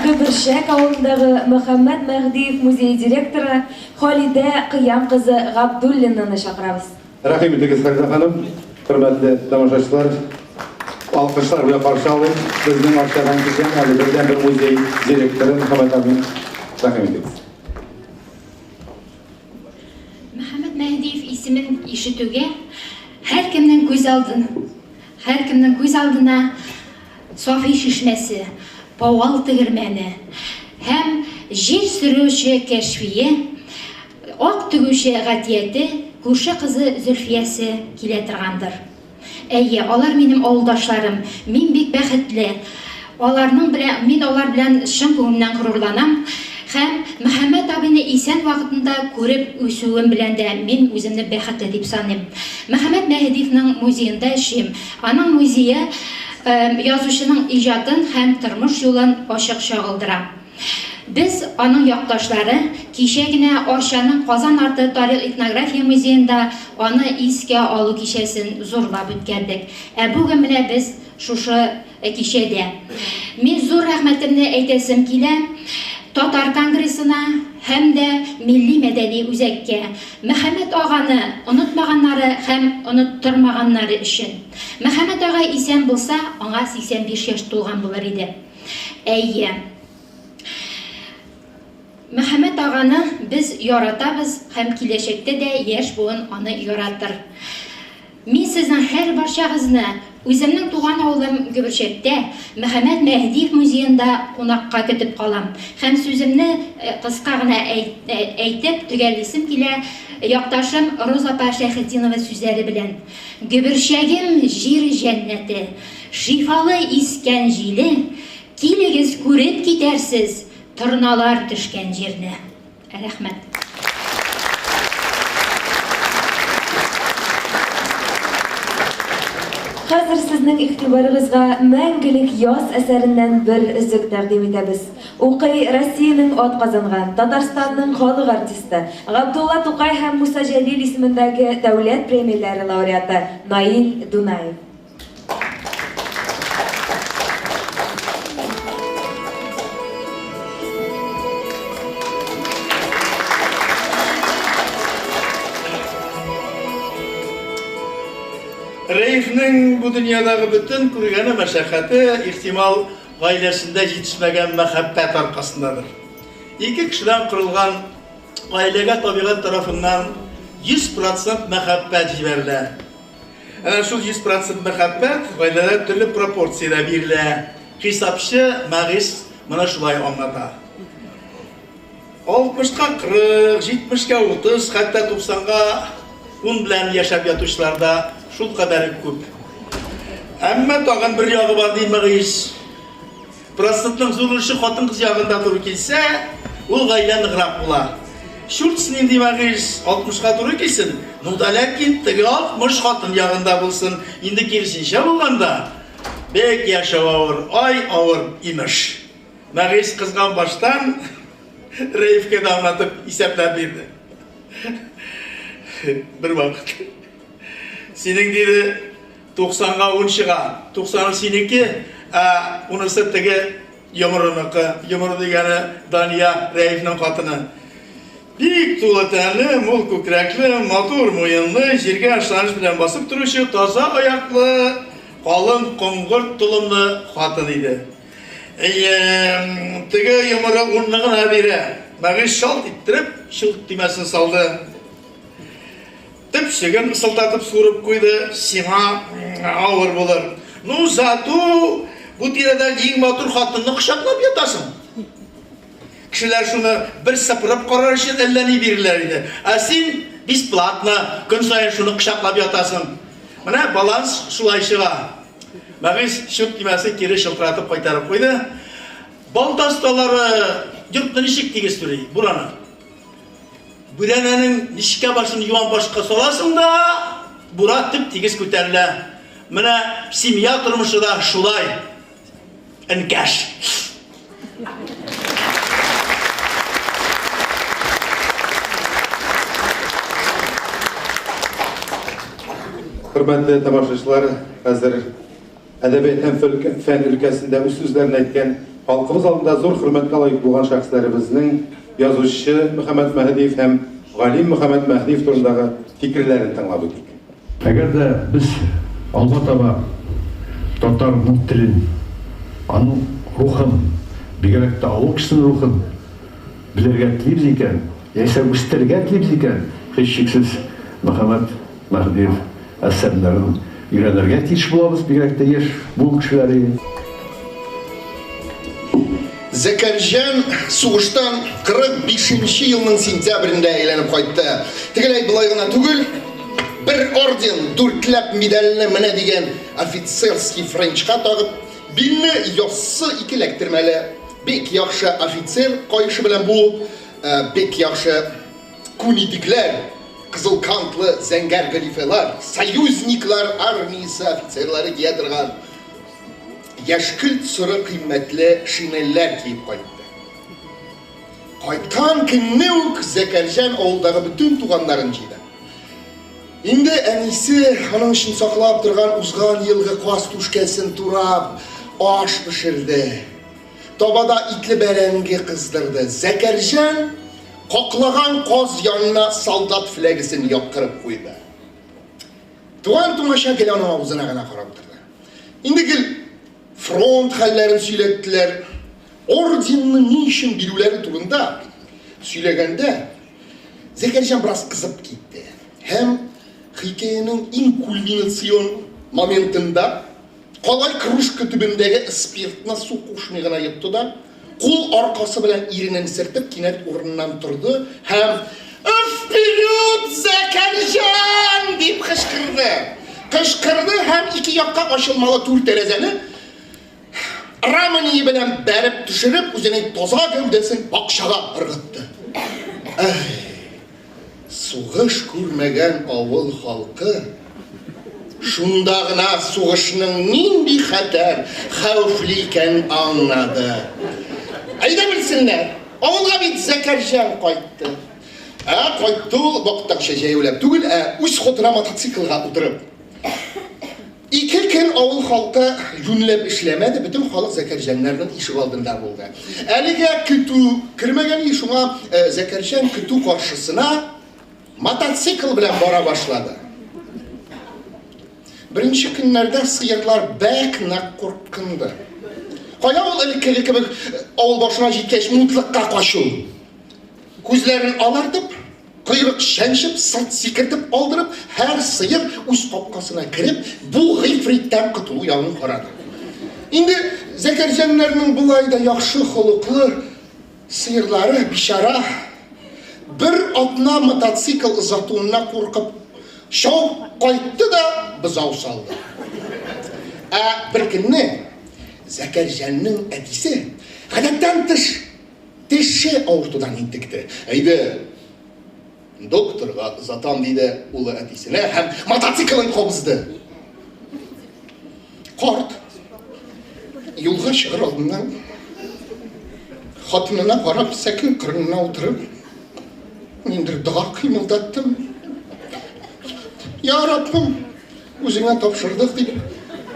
Göbürşek avlundагы Мөхәммәд Мәхдиев музей директоры Халидә Кыям кызы Габдуллинаны чакырабыз. Рәхим итегез, Халидә ханым. Хөрмәтле тамашачылар, алкышлар белән каршы алыйк. Безнең Акчадан килгән әле бердән бер музей директоры Мөхәммәд Әмин. Рәхим итегез. Мөхәммәд Мәхдиев исемен ишетүгә һәркемнең күз алдына Сафи шишмәсе, Павал тегермәне һәм җир сөрүче Кәшфие, ак тегүче Гатияте, күрше кызы Зөлфиясе килә торгандыр. Әйе, алар минем авылдашларым, мин бик бәхетле. Мин алар белән чын күңелнән горурланам. Һәм Мөхәммәд абыйны исән вакытында күреп үсүем белән дә мин үземне бәхетле дип саныйм. Мөхәммәд Мәһдиевнең музеенда эшлим. Аның музее язучының иҗатын һәм тормыш юлын ачык чагылдыра. Без аның якташлары кичә генә Арчаның Казан арты тарих-этнография музеенда аны искә алу кичәсен зурлап үткәрдек. Бүген менә без шушы кичәдә. Мин зур рәхмәтемне әйтәсем килә Татар конгрессына һәм дә милли мәдәни үзәккә, Мөхәммәд аганы онытмаганнары һәм оныттырмаганнары өчен. Мөхәммәд агай исән булса, аңа 85 яшь тулган булыр иде. Әйе. Мөхәммәд аганы без яратабыз һәм киләчәктә дә яшь буын аны яратыр. Мин сезнең һәр барчагызны үземнең туган авылым Гөбөрчәктә Мөхәммәд Мәһдиев музеенда кунакка көтеп калам. Һәм сүземне кыска гына әйтеп төгәллисем килә якташым Роза Шәйхетдинова сүзләре белән. Гөбөрчәгем җир җәннәте, шифалы искән җиле, килегез күреп китәрсез торналар төшкән җирне. Рәхмәт. Хәзер сезнең игътибарыгызга мәңгелек яз әсәреннән бер үзек тәкъдим итәбез. Укый Россиянең атказанган, Татарстанның халык артисты Габдулла Тукай һәм Муса Җәлил исемендәге дәүләт премияләре лауреаты Наил Дунаев. Рәифнең бу дөньядагы бөтен күргәне мәшәкате ихтимал гаиләсендә җитешмәгән мәхәббәт аркасындадыр. Ике кешедән корылган гаиләгә табигать тарафыннан 100% мәхәббәт җибәрелә. Әнә шул 100% мәхәббәт гаиләдә төрле пропорциядә бирелә. Хисапчы Мәгис моны шулай аңлата. 60-ка 40, 70-ка 30, хәтта 90-га 10 белән яшәп ятучыларда шул кадәр күп. Әмма тагын бер ягы бар ди Мәгис. Процентның зурышы хатын-кыз ягында туры килсә, ул гаилә ныграк була. Шулс нинди Мәгис 60-ка туры килсен, ну да ләкин теге 60 хатын ягында булсын. Инде киресенчә булганда бек яшәү авыр, ай авыр имеш. Мәгис кызган баштан Рәифкә дә аңлатып исәпләп бирде. Бер вакыт синең диде 90-га 10 чыга, 90 синеке, унысы теге Йомырыныкы, Йомыр дигәне Дания Рәифнең хатыны. Бик тулы тәнле, мул күкрәкле, матур муенлы, җиргә ышаныч белән басып торучы, таза аяклы, калын коңгырт тулымлы хатын иде. Теге Йомыры унны гына бирә. Мәгис шалт иттереп, шылт тимәсен салды. Төпчеген ысылтатып сурып куйды, сиңа авыр булыр. Ну, зато бу тирәдә иң матур хатынны кочаклап ятасың. Кешеләр шуны бер сыпырып карар өчен әллә ни биреләр иде. Син бесплатно көн саен шуны кочаклап ятасың. Менә баланс шулай чыга. Мәгис шылт тимәсен кире шылтыратып кайтарып куйды. Балтасталары йортны ничек тигез түри, бураны. Бүрәнәнең нишкә башын юан башка саласың да, бура тип тигез күтәрелә. Менә семья тормышы да шулай. Энкәш. Хөрмәтле тамашачылар, хәзер әдәбият һәм фән өлкәсендә үз сүзләрен әйткән халкыбыз алдында зур хөрмәткә лаек булган шәхесләребезнең язучы Мөхәммәд Мәһдиев һәм Галим Мөхәммәд Мәһдиев турындагы фикерләрен тыңлап үтик. Әгәр дә без алга таба татар телен, аның рухын, бигрәк тә авыл кешенең рухын белергә телибез икән, яисә үстергә телибез икән, һичшиксез Мөхәммәд Мәһдиев әсәрләрен өйрәнергә тиеш булабыз, бигрәк тә яшь буын кешеләре. Зәкәрҗан сугыштан 45 елның сентябрендә әйләнеп кайтты. Тегеләй былай гына түгел, bir орден, 4 медальне менә дигән офицерский френчка тагып, билне яссы 2 ләктермәле. Бик яхшы офицер кайышы белән бу, бик яхшы кунитикләр, кызыл кантлы зәңгәр галифелар, союзниклар армиясе офицерлары кия торган яшькелт соры кыйммәтле шинельләр киеп кайтты. Кайткан көнне үк Зәкәрҗан авылдагы бүтән туганнарын җыйды. Инде әнисе аның өчен саклап торган узган елгы каз түшкәсен турап, аш пешерде. Табада итле бәрәңге кыздырды. Зәкәрҗан каклаган каз янына солдат флегесен яктырып куйды. Туган тумаша гел аның авызына гына карап торды. Инде гел фронт хәлләрен сөйләттеләр. Орденны ни өчен бирүләре турында сөйләгәндә Зәкәрҗан бераз кызып китте. Һәм хикәянең иң кульминацион моментында калай кружка төбендәге спиртны су кушмый гына йотты да, кул аркасы белән иренен сертеп кинәт урыннан торды һәм "Вперед, Зәкәрҗан!" дип кычкырды. Кычкырды һәм ике якка ачылмалы түр тәрәзәне рамани белән бәреп төшереп, үзенең таза гәүдәсен бакчага ыргытты. Сугыш күрмәгән авыл халкы шунда гына сугышның нинди хәтәр, хәвефле икәнен аңлады. Әйдә белсеннәр, авылга бит Зәкәрҗан кайтты. Кайтты ул вакытта җәяүләп түгел, үз хотына мотоциклга утырып. 2 көн авыл халкы юнләп эшләмәде, бөтен халык Зәкәрҗаннарның ишек алдында булды. Әлегә көтү кирмәгән ишуңа Зәкәрҗан көтү каршысына мотоцикл белән бара башлады. Беренче көннәрдә сыерлар бәк нәк куркынды. Кая ул элеккеге кебек авыл башына җиткәч мутлыкка качу. Күзләрен алартып, койрык шәншеп, сырт сикертеп алдырып, һәр сыер үз капкасына кереп, бу гыйфриттән котылу ягын карады. Инде Зәкәрҗаннарның булай да яхшы холыклы сыерлары бичара bir атна мотоцикл озатуына куркып шау кайтты да бызау салды. Bir көнне Зәкәрҗанның әтисе гадәттән тыш теше авыртудан интекте. Әйдә, докторга озатам диде улы әтисенә һәм мотоциклын кабызды. Карт юлга чыгыр алдыннан хатынына карап сәкин кырынына утырып ниндер дога кыймылдаттым. Я Раббым, үзеңә тапшырдык дип,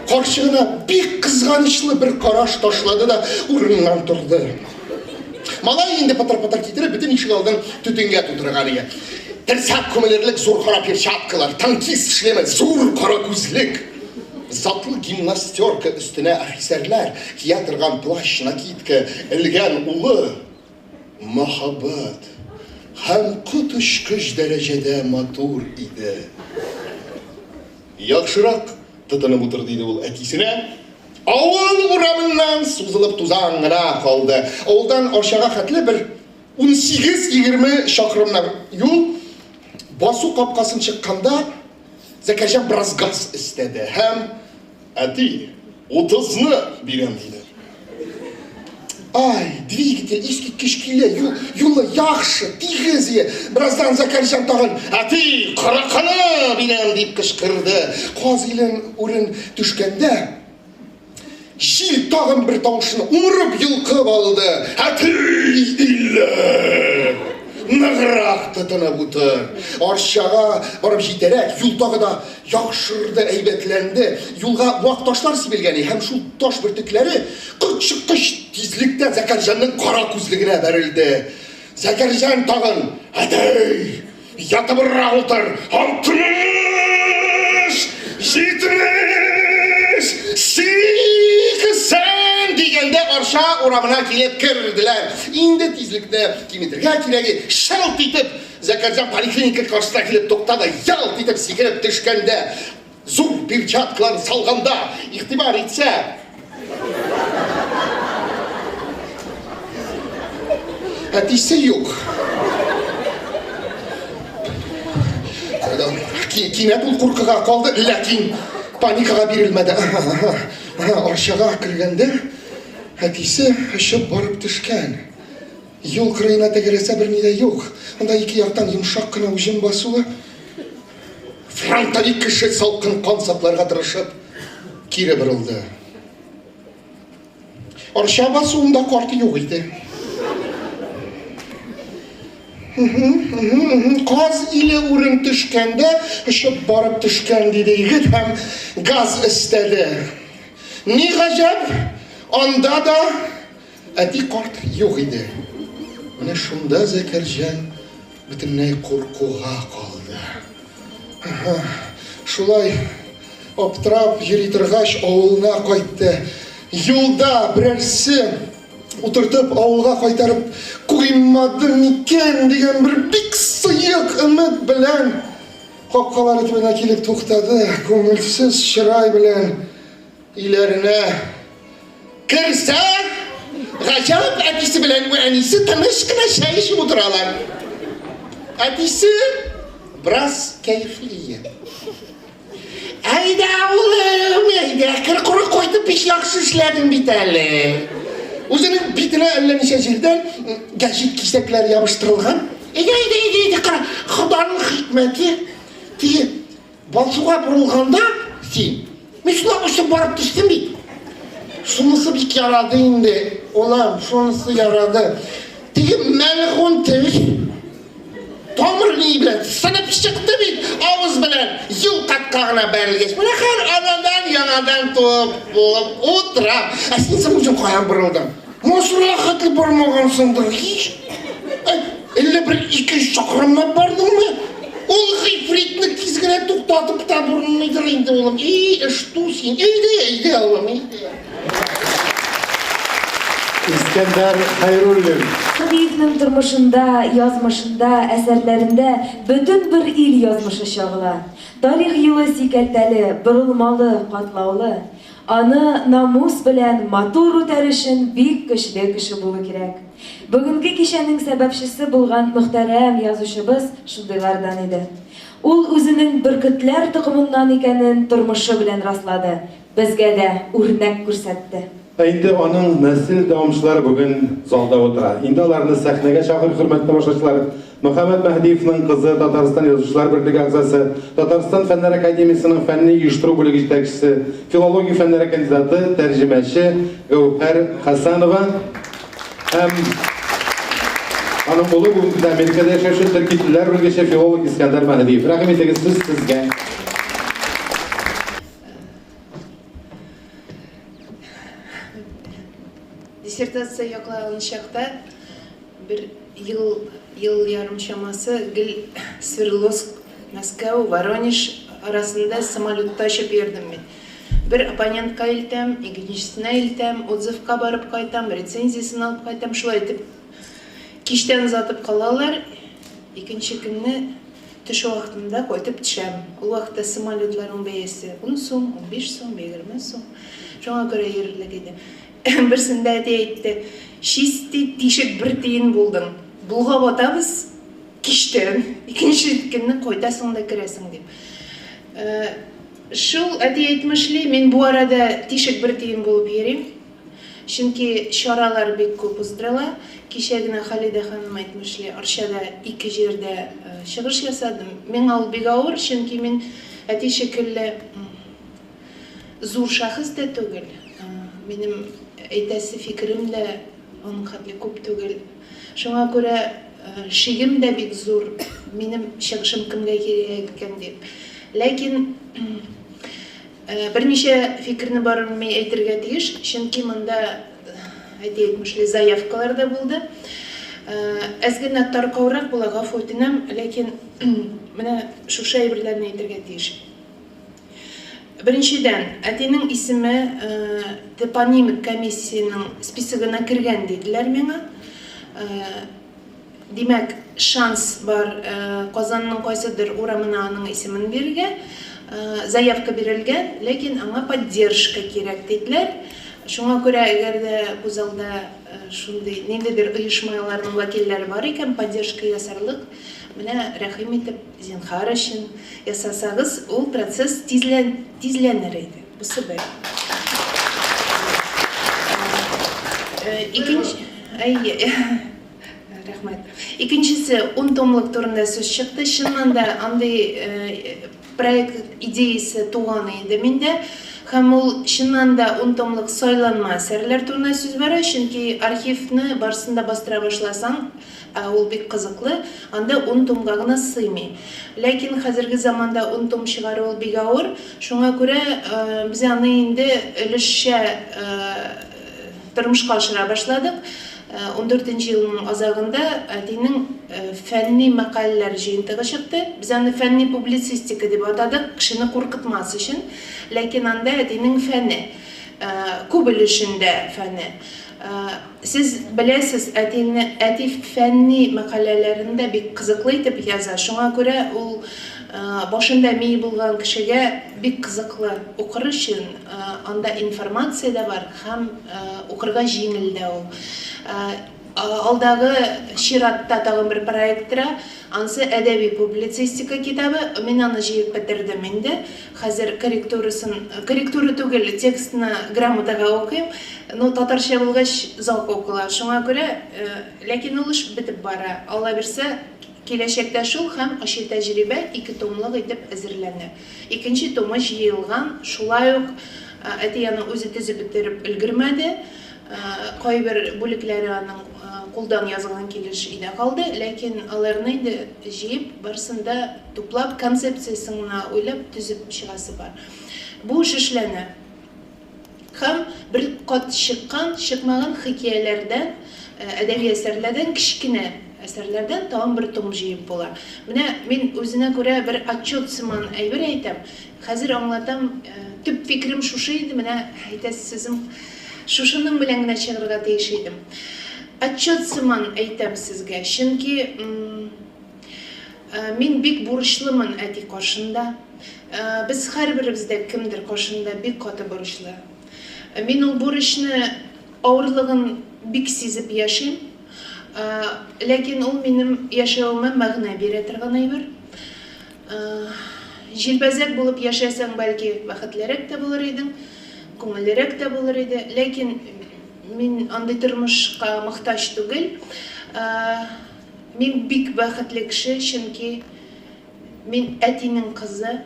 каршыгына бик кызганычлы бер караш ташлады да урыннан торды. Малай инде патар-патар китереп, бөтен ишек алдын төтенгә тутырган иде. Терсәк күмелерлек зур кара перчаткалар, танкист шлеме, зур кара күзлек. Затлы гимнастерка өстенә офицерлар кия торган плащ накидка элгән улы махаббат һәм котышкыч дәрәҗәдә матур иде. Яхшырак тотынып утыр диде ул әтисенә. Авыл урамыннан сузылып тузан гына калды. Авылдан ашага хәтле бер 18-20 чакрымнар юл. Басу капкасын чыкканда Зәкәрҗан бераз газ истәде һәм әти 30-ны бирәм диде. Ай, двигатель искиткеч килә, юлы яхшы, тигез. Бираздан Зәкәрҗан тагын әти 40-ны бирәм дип кычкырды. Каз илен урын төшкәндә Şil tağın bir tavşını umurub yılqıb aldı. Әти 50! Nığıraq tıtınıb utur. Arşağa barıb jiterək, yul tağı da yaxşırdı, əybətləndi. Yulğa vaxtaşlar sibilgəni, həm şu taş bürtükləri qıç-qıç tizlikdə Zəkərjanның qara күзлігіне bərildi. Zəkərjan tağın, әти, yatıb ıraq otur, 60, 70, 80 degende arşa oramına kelib kirdiler. İndi tizlikdə kimetrga kirəgi şalt etib Zəkərjan poliklinika qarşısına kelib toxtadı. Yalt etib sikirib düşkəndə zor perçatkalarını salğanda ixtibar etsə Әтисе юк. Кинәт ул куркыга калды, ләкин паникага бирелмәде. Арчага кергәндә, әтисе очып барып төшкән. Юл кырыена тәгәрәсә бер ни дә юк. Анда ике яктан йомшак кына уҗым басуы. Фронтовик кеше салкын кан сакларга тырышып кире борылды. Арча басуында карты юк иде. Каз иле урын төшкәндә, очып барып төшкән диде егет һәм газ өстәде. Ни гаҗәп, анда да әти карт юк иде. Менә шунда Зәкәрҗан бөтенләй куркуга калды. Шулай аптырап йөри торгач авылына кайтты. Юлда берәрсе утыртып авылга кайтарып куймады микән дигән бер бик сыек өмет белән капкалары төбенә килеп туктады. Күңелсез чырай белән иләренә керсә, гаҗәп әтисе белән әнисе тыныч кына чәй эчеп утыралар. Әтисе бераз кәефли. Әйдә улым, әйдә, кыр-коры кайтып биш яхшы эшләдең бит әле. Үзенең битенә әллә ничә җирдән гәҗит кисәкләр ябыштырылган. Әйдә, кара, Ходаның хикмәте. Тие балсуга бурылганда, мин шулай очып барып төштем бит. Шунысы бик ярады инде, улам, шунысы ярады. Тие мәлгун теш тамыр ни белән сынып чыкты бит, авыз белән юл каткагына бәрелгәч. Менә һәр анадан яңадан туып булып утыра. Син үзең каян борылдың? Мошура хәтле бармагансыңдыр. Әллә бер 2 чакрымлап бардыңмы? Ул гыйфритне тиз генә туктатып та бурынны идер инде улым. Эшту син. Әйдә, улым, әйдә. İskender Hayrulлин. Хәбибнең тормышында, язмышында, әсәрләрендә бөтен бер ил язмышы чагыла. Тарих юлы сикәлтәле, борылмалы, катлаулы. Аны намус белән матур үтәрешен бик көчле кеше булу кирәк. Бүгенге кичәнең сәбәпчесе булган мөхтәрәм язучыбыз шундыйлардан иде. Ул үзенең бөркетләр токымыннан икәнен тормышы белән раслады. Безгә дә үрнәк күрсәтте. Инде аның нәсел дәвамчылары бүген залда утыра. Инде аларны сәхнәгә чакыр, хөрмәтле башлаучылар. Мөхәммәд Мәһдиевнең кызы, Татарстан Язучылар берлеге әгъзасы, Татарстан Фәннәр академиясенең фәнни оештыру бүлеге җитәкчесе, филология фәннәре кандидаты, тәрҗемәче Гәүһәр Хәсәнова һәм аның улы бүгенге Америкада яшәүче төрки телләр белгече филолог Искәндәр Мәһдиев. Рәхим итегез сезгә. Диссертация яклаган чакта бер ел ярым чамасы гел Свердловск, Мәскәү, Воронеж арасында самолетта очып йөрдем мин. Бер оппонентка илтәм, икенчесенә илтәм, отзывка барып кайтам, рецензиясын алып кайтам, шулай итеп. Кичтән узатып калалар, икенче көнне төш вакытында кайтып төшәм. Ул вакытта самолетларның бәясе 10 сум, 15 сум, 20 сум. Шуңа күрә йөрерлек иде. Берсендә әйтте, чисти тишек бер тиен булдым. Булга батабыз киштән, икенче көнне кайтасың да керәсең дип. Шул әти әйтмешли, мин бу арада тишек бер тиен булып йөрим. Чөнки чаралар бик күп уздырыла. Кичә генә Халида ханым әйтмешли, Арчада 2 җирдә чыгыш ясадым. Миңа ул бик авыр, чөнки мин әти шикелле зур шәхес дә түгел. Минем әйтәсе фикерем дә аның хәтле күп түгел. Шуңа күрә шигем дә бик зур. Минем чыгышым кемгә кирәк икән дип. Ләкин берничә фикерне барын мин әйтергә тиеш, чөнки монда әйтмешли заявкалар да булды. Әз генә таркаурак була, гафу үтенәм, ләкин менә шушы әйберләрне әйтергә тиеш. Беренчедән, әтинең исеме топонимик комиссияның списогына кергән диделәр миңа. Димәк, шанс бар Казанның кайсыдыр урамына аның исемен бирергә. Заявка бирелгән, ләкин аңа поддержка кирәк диделәр. Шуңа күрә әгәр дә бу залда шундый ниндидер оешмаларның вәкилләре бар икән, поддержка ясарлык, менә рәхим итеп, зинһар өчен ясасагыз, ул процесс тизләнер иде. Бусы бер. Икенчесе 10 томлык турында сүз чыкты. Чыннан да андый проект идеясы туган иде миндә. Һәм ул чыннан да 10 томлык сайланма әсәрләр турында сүз бара, чөнки архивны барсында бастыра башласаң, ул бик кызыклы, анда 10 томга гына сыймый. Ләкин хәзерге заманда 10 том чыгару ул бик авыр, шуңа күрә без аны инде өлешчә тормышка ашыра башладык. 14 елның азагында әтинең фәнни мәкаләләр җыентыгы чыкты. Без аны фәнни публицистика дип атадык, кешене куркытмас өчен. Ләкин анда әтинең фәне, күп өлешендә фәне. Сез беләсез, әти фәнни мәкаләләрендә бик кызыклы итеп яза. Шуңа күрә ул башында мие булган кешегә бик кызыклы укыр өчен анда информация да бар һәм укырга җиңел дә ул. Алдагы чиратта тагын бер проект тора, анысы әдәби публицистика китабы. Мин аны җыеп бетердем инде. Хәзер корректура түгел, текстны грамотага укыйм. Но татарча булгач зак укыла. Шуңа күрә, ләкин ул эш бетеп бара. Алла бирсә, киләчәктә шул һәм ачы тәҗрибә 2 томлык итеп әзерләнә. Икенче томы җыелган, шулай ук әти аны үзе төзеп бетереп өлгермәде. Кайбер бүлекләре аның кулдан язылган килеш иде калды, ләкин аларны инде җыеп, барсында туплап, концепциясын гына уйлап төзеп чыгасы бар. Бу эш эшләнә. Һәм бер кат чыкмаган хикәяләрдән, әдәби әсәрләрдән, кичкенә әсәрләрдән тагын бер том җыеп була. Менә мин үзенә күрә бер отчет сыман әйбер әйтәм. Хәзер аңлатам, төп фикрем шушы иде, менә әйтәсез, шушының белән генә чыгарга тиеш идем. Отчет сыман әйтәм сезгә, чөнки мин бик бурычлымын әти каршында. Без һәрберебез дә кемдер каршында бик каты бурычлы. Мин ул бурычны авырлыгын бик сизеп яшим, ләкин ул минем яшәвемә мәгънә бирә торган әйбер. Җилбәзәк булып яшәсәң, бәлки бәхетлерәк тә булыр идең, күңеллерәк тә булыр иде, ләкин мин андый тормышка мохтаҗ түгел. Мин бик бәхетле кеше, чөнки мин әтинең кызы.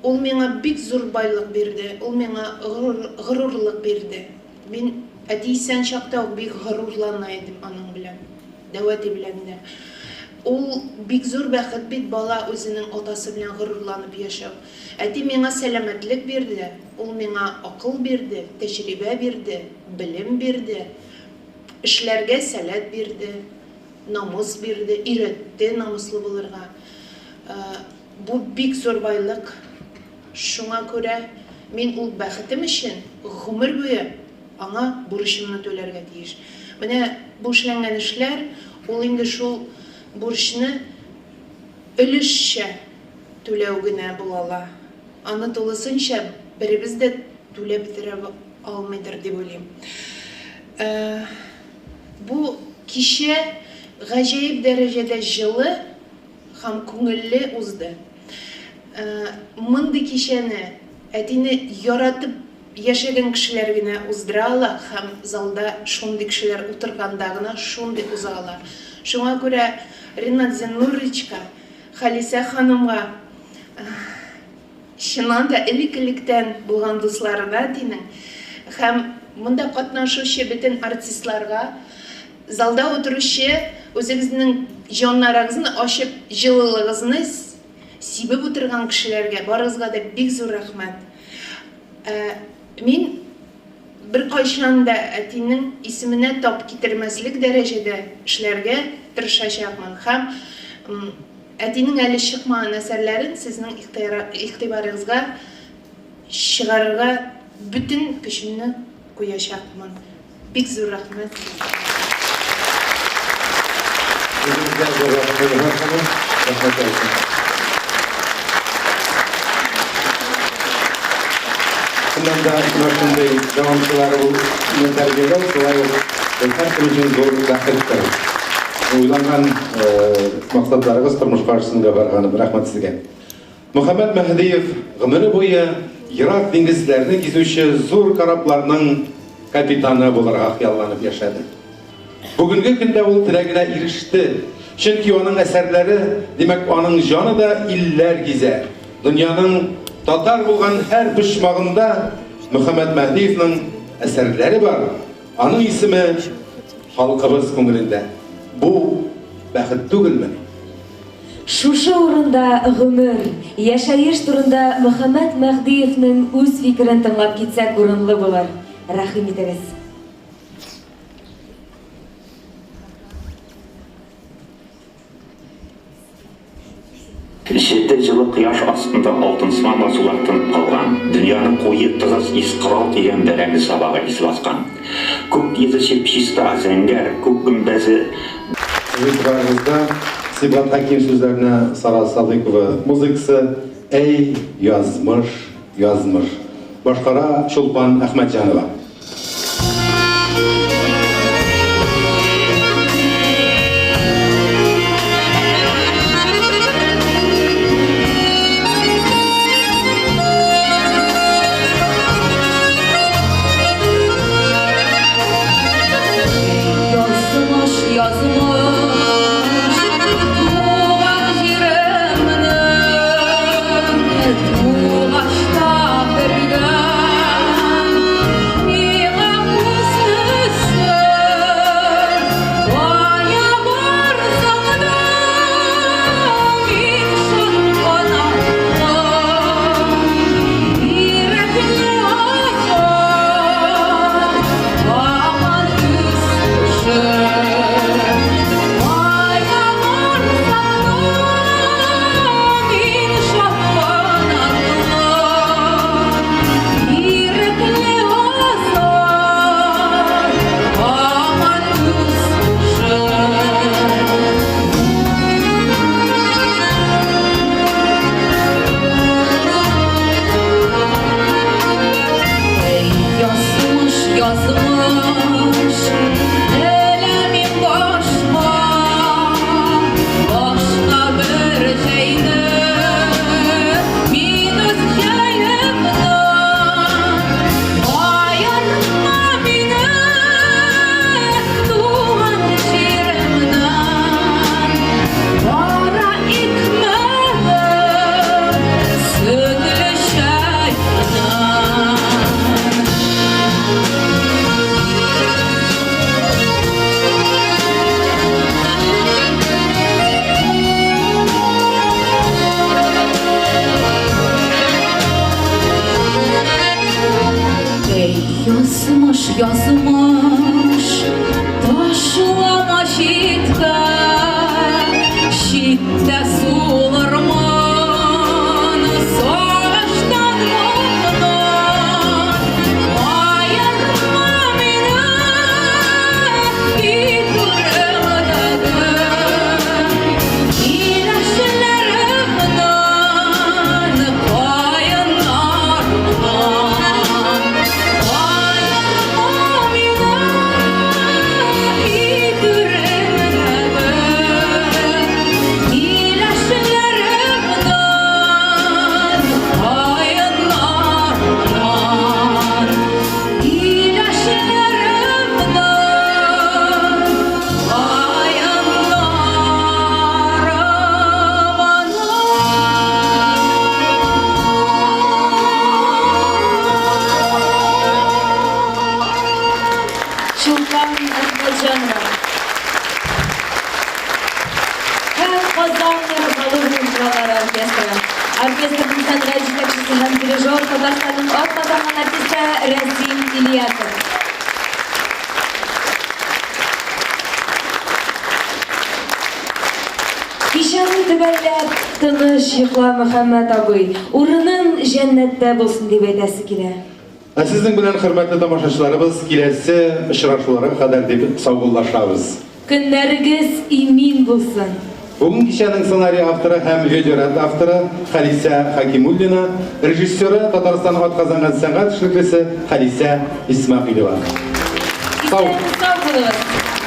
Ул миңа бик зур байлык бирде, ул миңа горурлык бирде. Мин әти исән чакта ук бик горурлана идем аның белән, дәвәти белән дә. Ул бик зур бәхет бит, бала үзенең атасы белән горурланып яшәү. Әти миңа сәламәтлек бирде, ул миңа акыл бирде, тәҗрибә бирде, белем бирде, эшләргә сәләт бирде, намус бирде, өйрәтте намуслы булырга. Бу бик зур байлык. Шуңа күрә мин ул бәхетем өчен гомер буе аңа бурычымны түләргә тиеш. Менә бу эшләнгән эшләр, ул инде шул бурычны өлешчә түләү генә була. Аны тулысынча беребез дә түләп бетерә алмыйдыр дип уйлыйм. Бу кичә гаҗәеп дәрәҗәдә җылы һәм күңелле узды. Мондый кичәне әтине яратып яшәгән кешеләр генә уздыра ала һәм залда шундый кешеләр утырганда гына шундый уза ала. Шуңа күрә Ринат Зеннурычка, Халисә ханымга, чыннан да элек-электән булган дусларына әтинең һәм монда катнашучы бөтен артистларга, залда утыручы үзегезнең җаннарыгызны ачып, җылылыгызны сибеп утырган кешеләргә барыгызга да бик зур рәхмәт. Мин бер кайчан да әтинең исеменә тап китермәслек дәрәҗәдә эшләргә тырышачакмын һәм әтинең әле чыкмаган әсәрләрен сезнең игътибарыгызга чыгарырга бүтән көчемне куячакмын. Бик зур рәхмәт. tarafından da şunday davamçıları tarbiyeleu, şulay her kim için zor bәхеттер. Уйланган максатларыгыз тормыш каршысында барганы рәхмәт сезгә. Мөхәммәд Мәһдиев гомере буе Ирак диңгезләрне кизүче зур корабларның капитаны буларга хыялланып яшәде. Бүгенге көндә ул теләгенә иреште. Чөнки аның әсәрләре, димәк, аның җаны да илләр гизә. Дөньяның татар булган һәр почмагында Мөхәммәд Мәһдиевнең әсәрләре бар. Аның исеме халкыбыз күңелендә. Бу бәхет түгелме? Шушы урында гомер, яшәеш турында Мөхәммәд Мәһдиевнең үз фикерен тыңлап китсәк урынлы булыр. Рәхим итегез. Жеті жылы қияш астында алтын сыман сулар тынып қалған, дүнияны қойы тығыз исқырау деген бәрәңгі сабағы есі басқан. Көк езі пишта зәңгәр, көк күмбәзі. Сіздің Сибат Хаким сөздеріне Сара Садыкова музыкасы «Эй, язмыш, язмыш». Башқара Чулпан Ахмаджанова. Yazmış taşlama şitte, şitte sularman savaştan muğdan. Ayırma beni İkuremdagın ilaçlarımdan kayınlardan. Оркестрдің сәнғай жетекшісі һәм дирижер Қазақстанның атказанған артисті Рәсим Ильясов. Кишәне төгәлләп, тыныч йокла Мөхәммәд абый. Урының жәннәттә булсын дип әйтәсе килә. Сезнең белән хөрмәтле тамашачыларыбыз киләсе очрашуларга кадәр дип саубуллашабыз. Көннәрегез имин булсын. Бүгін кешенің сценарий авторы һәм видеоряд авторы Халиса Хакимуллина, режиссеры Татарстан атказанган сәнгать эшлеклесе Халиса Исмәгыйлова. Сау булыгыз.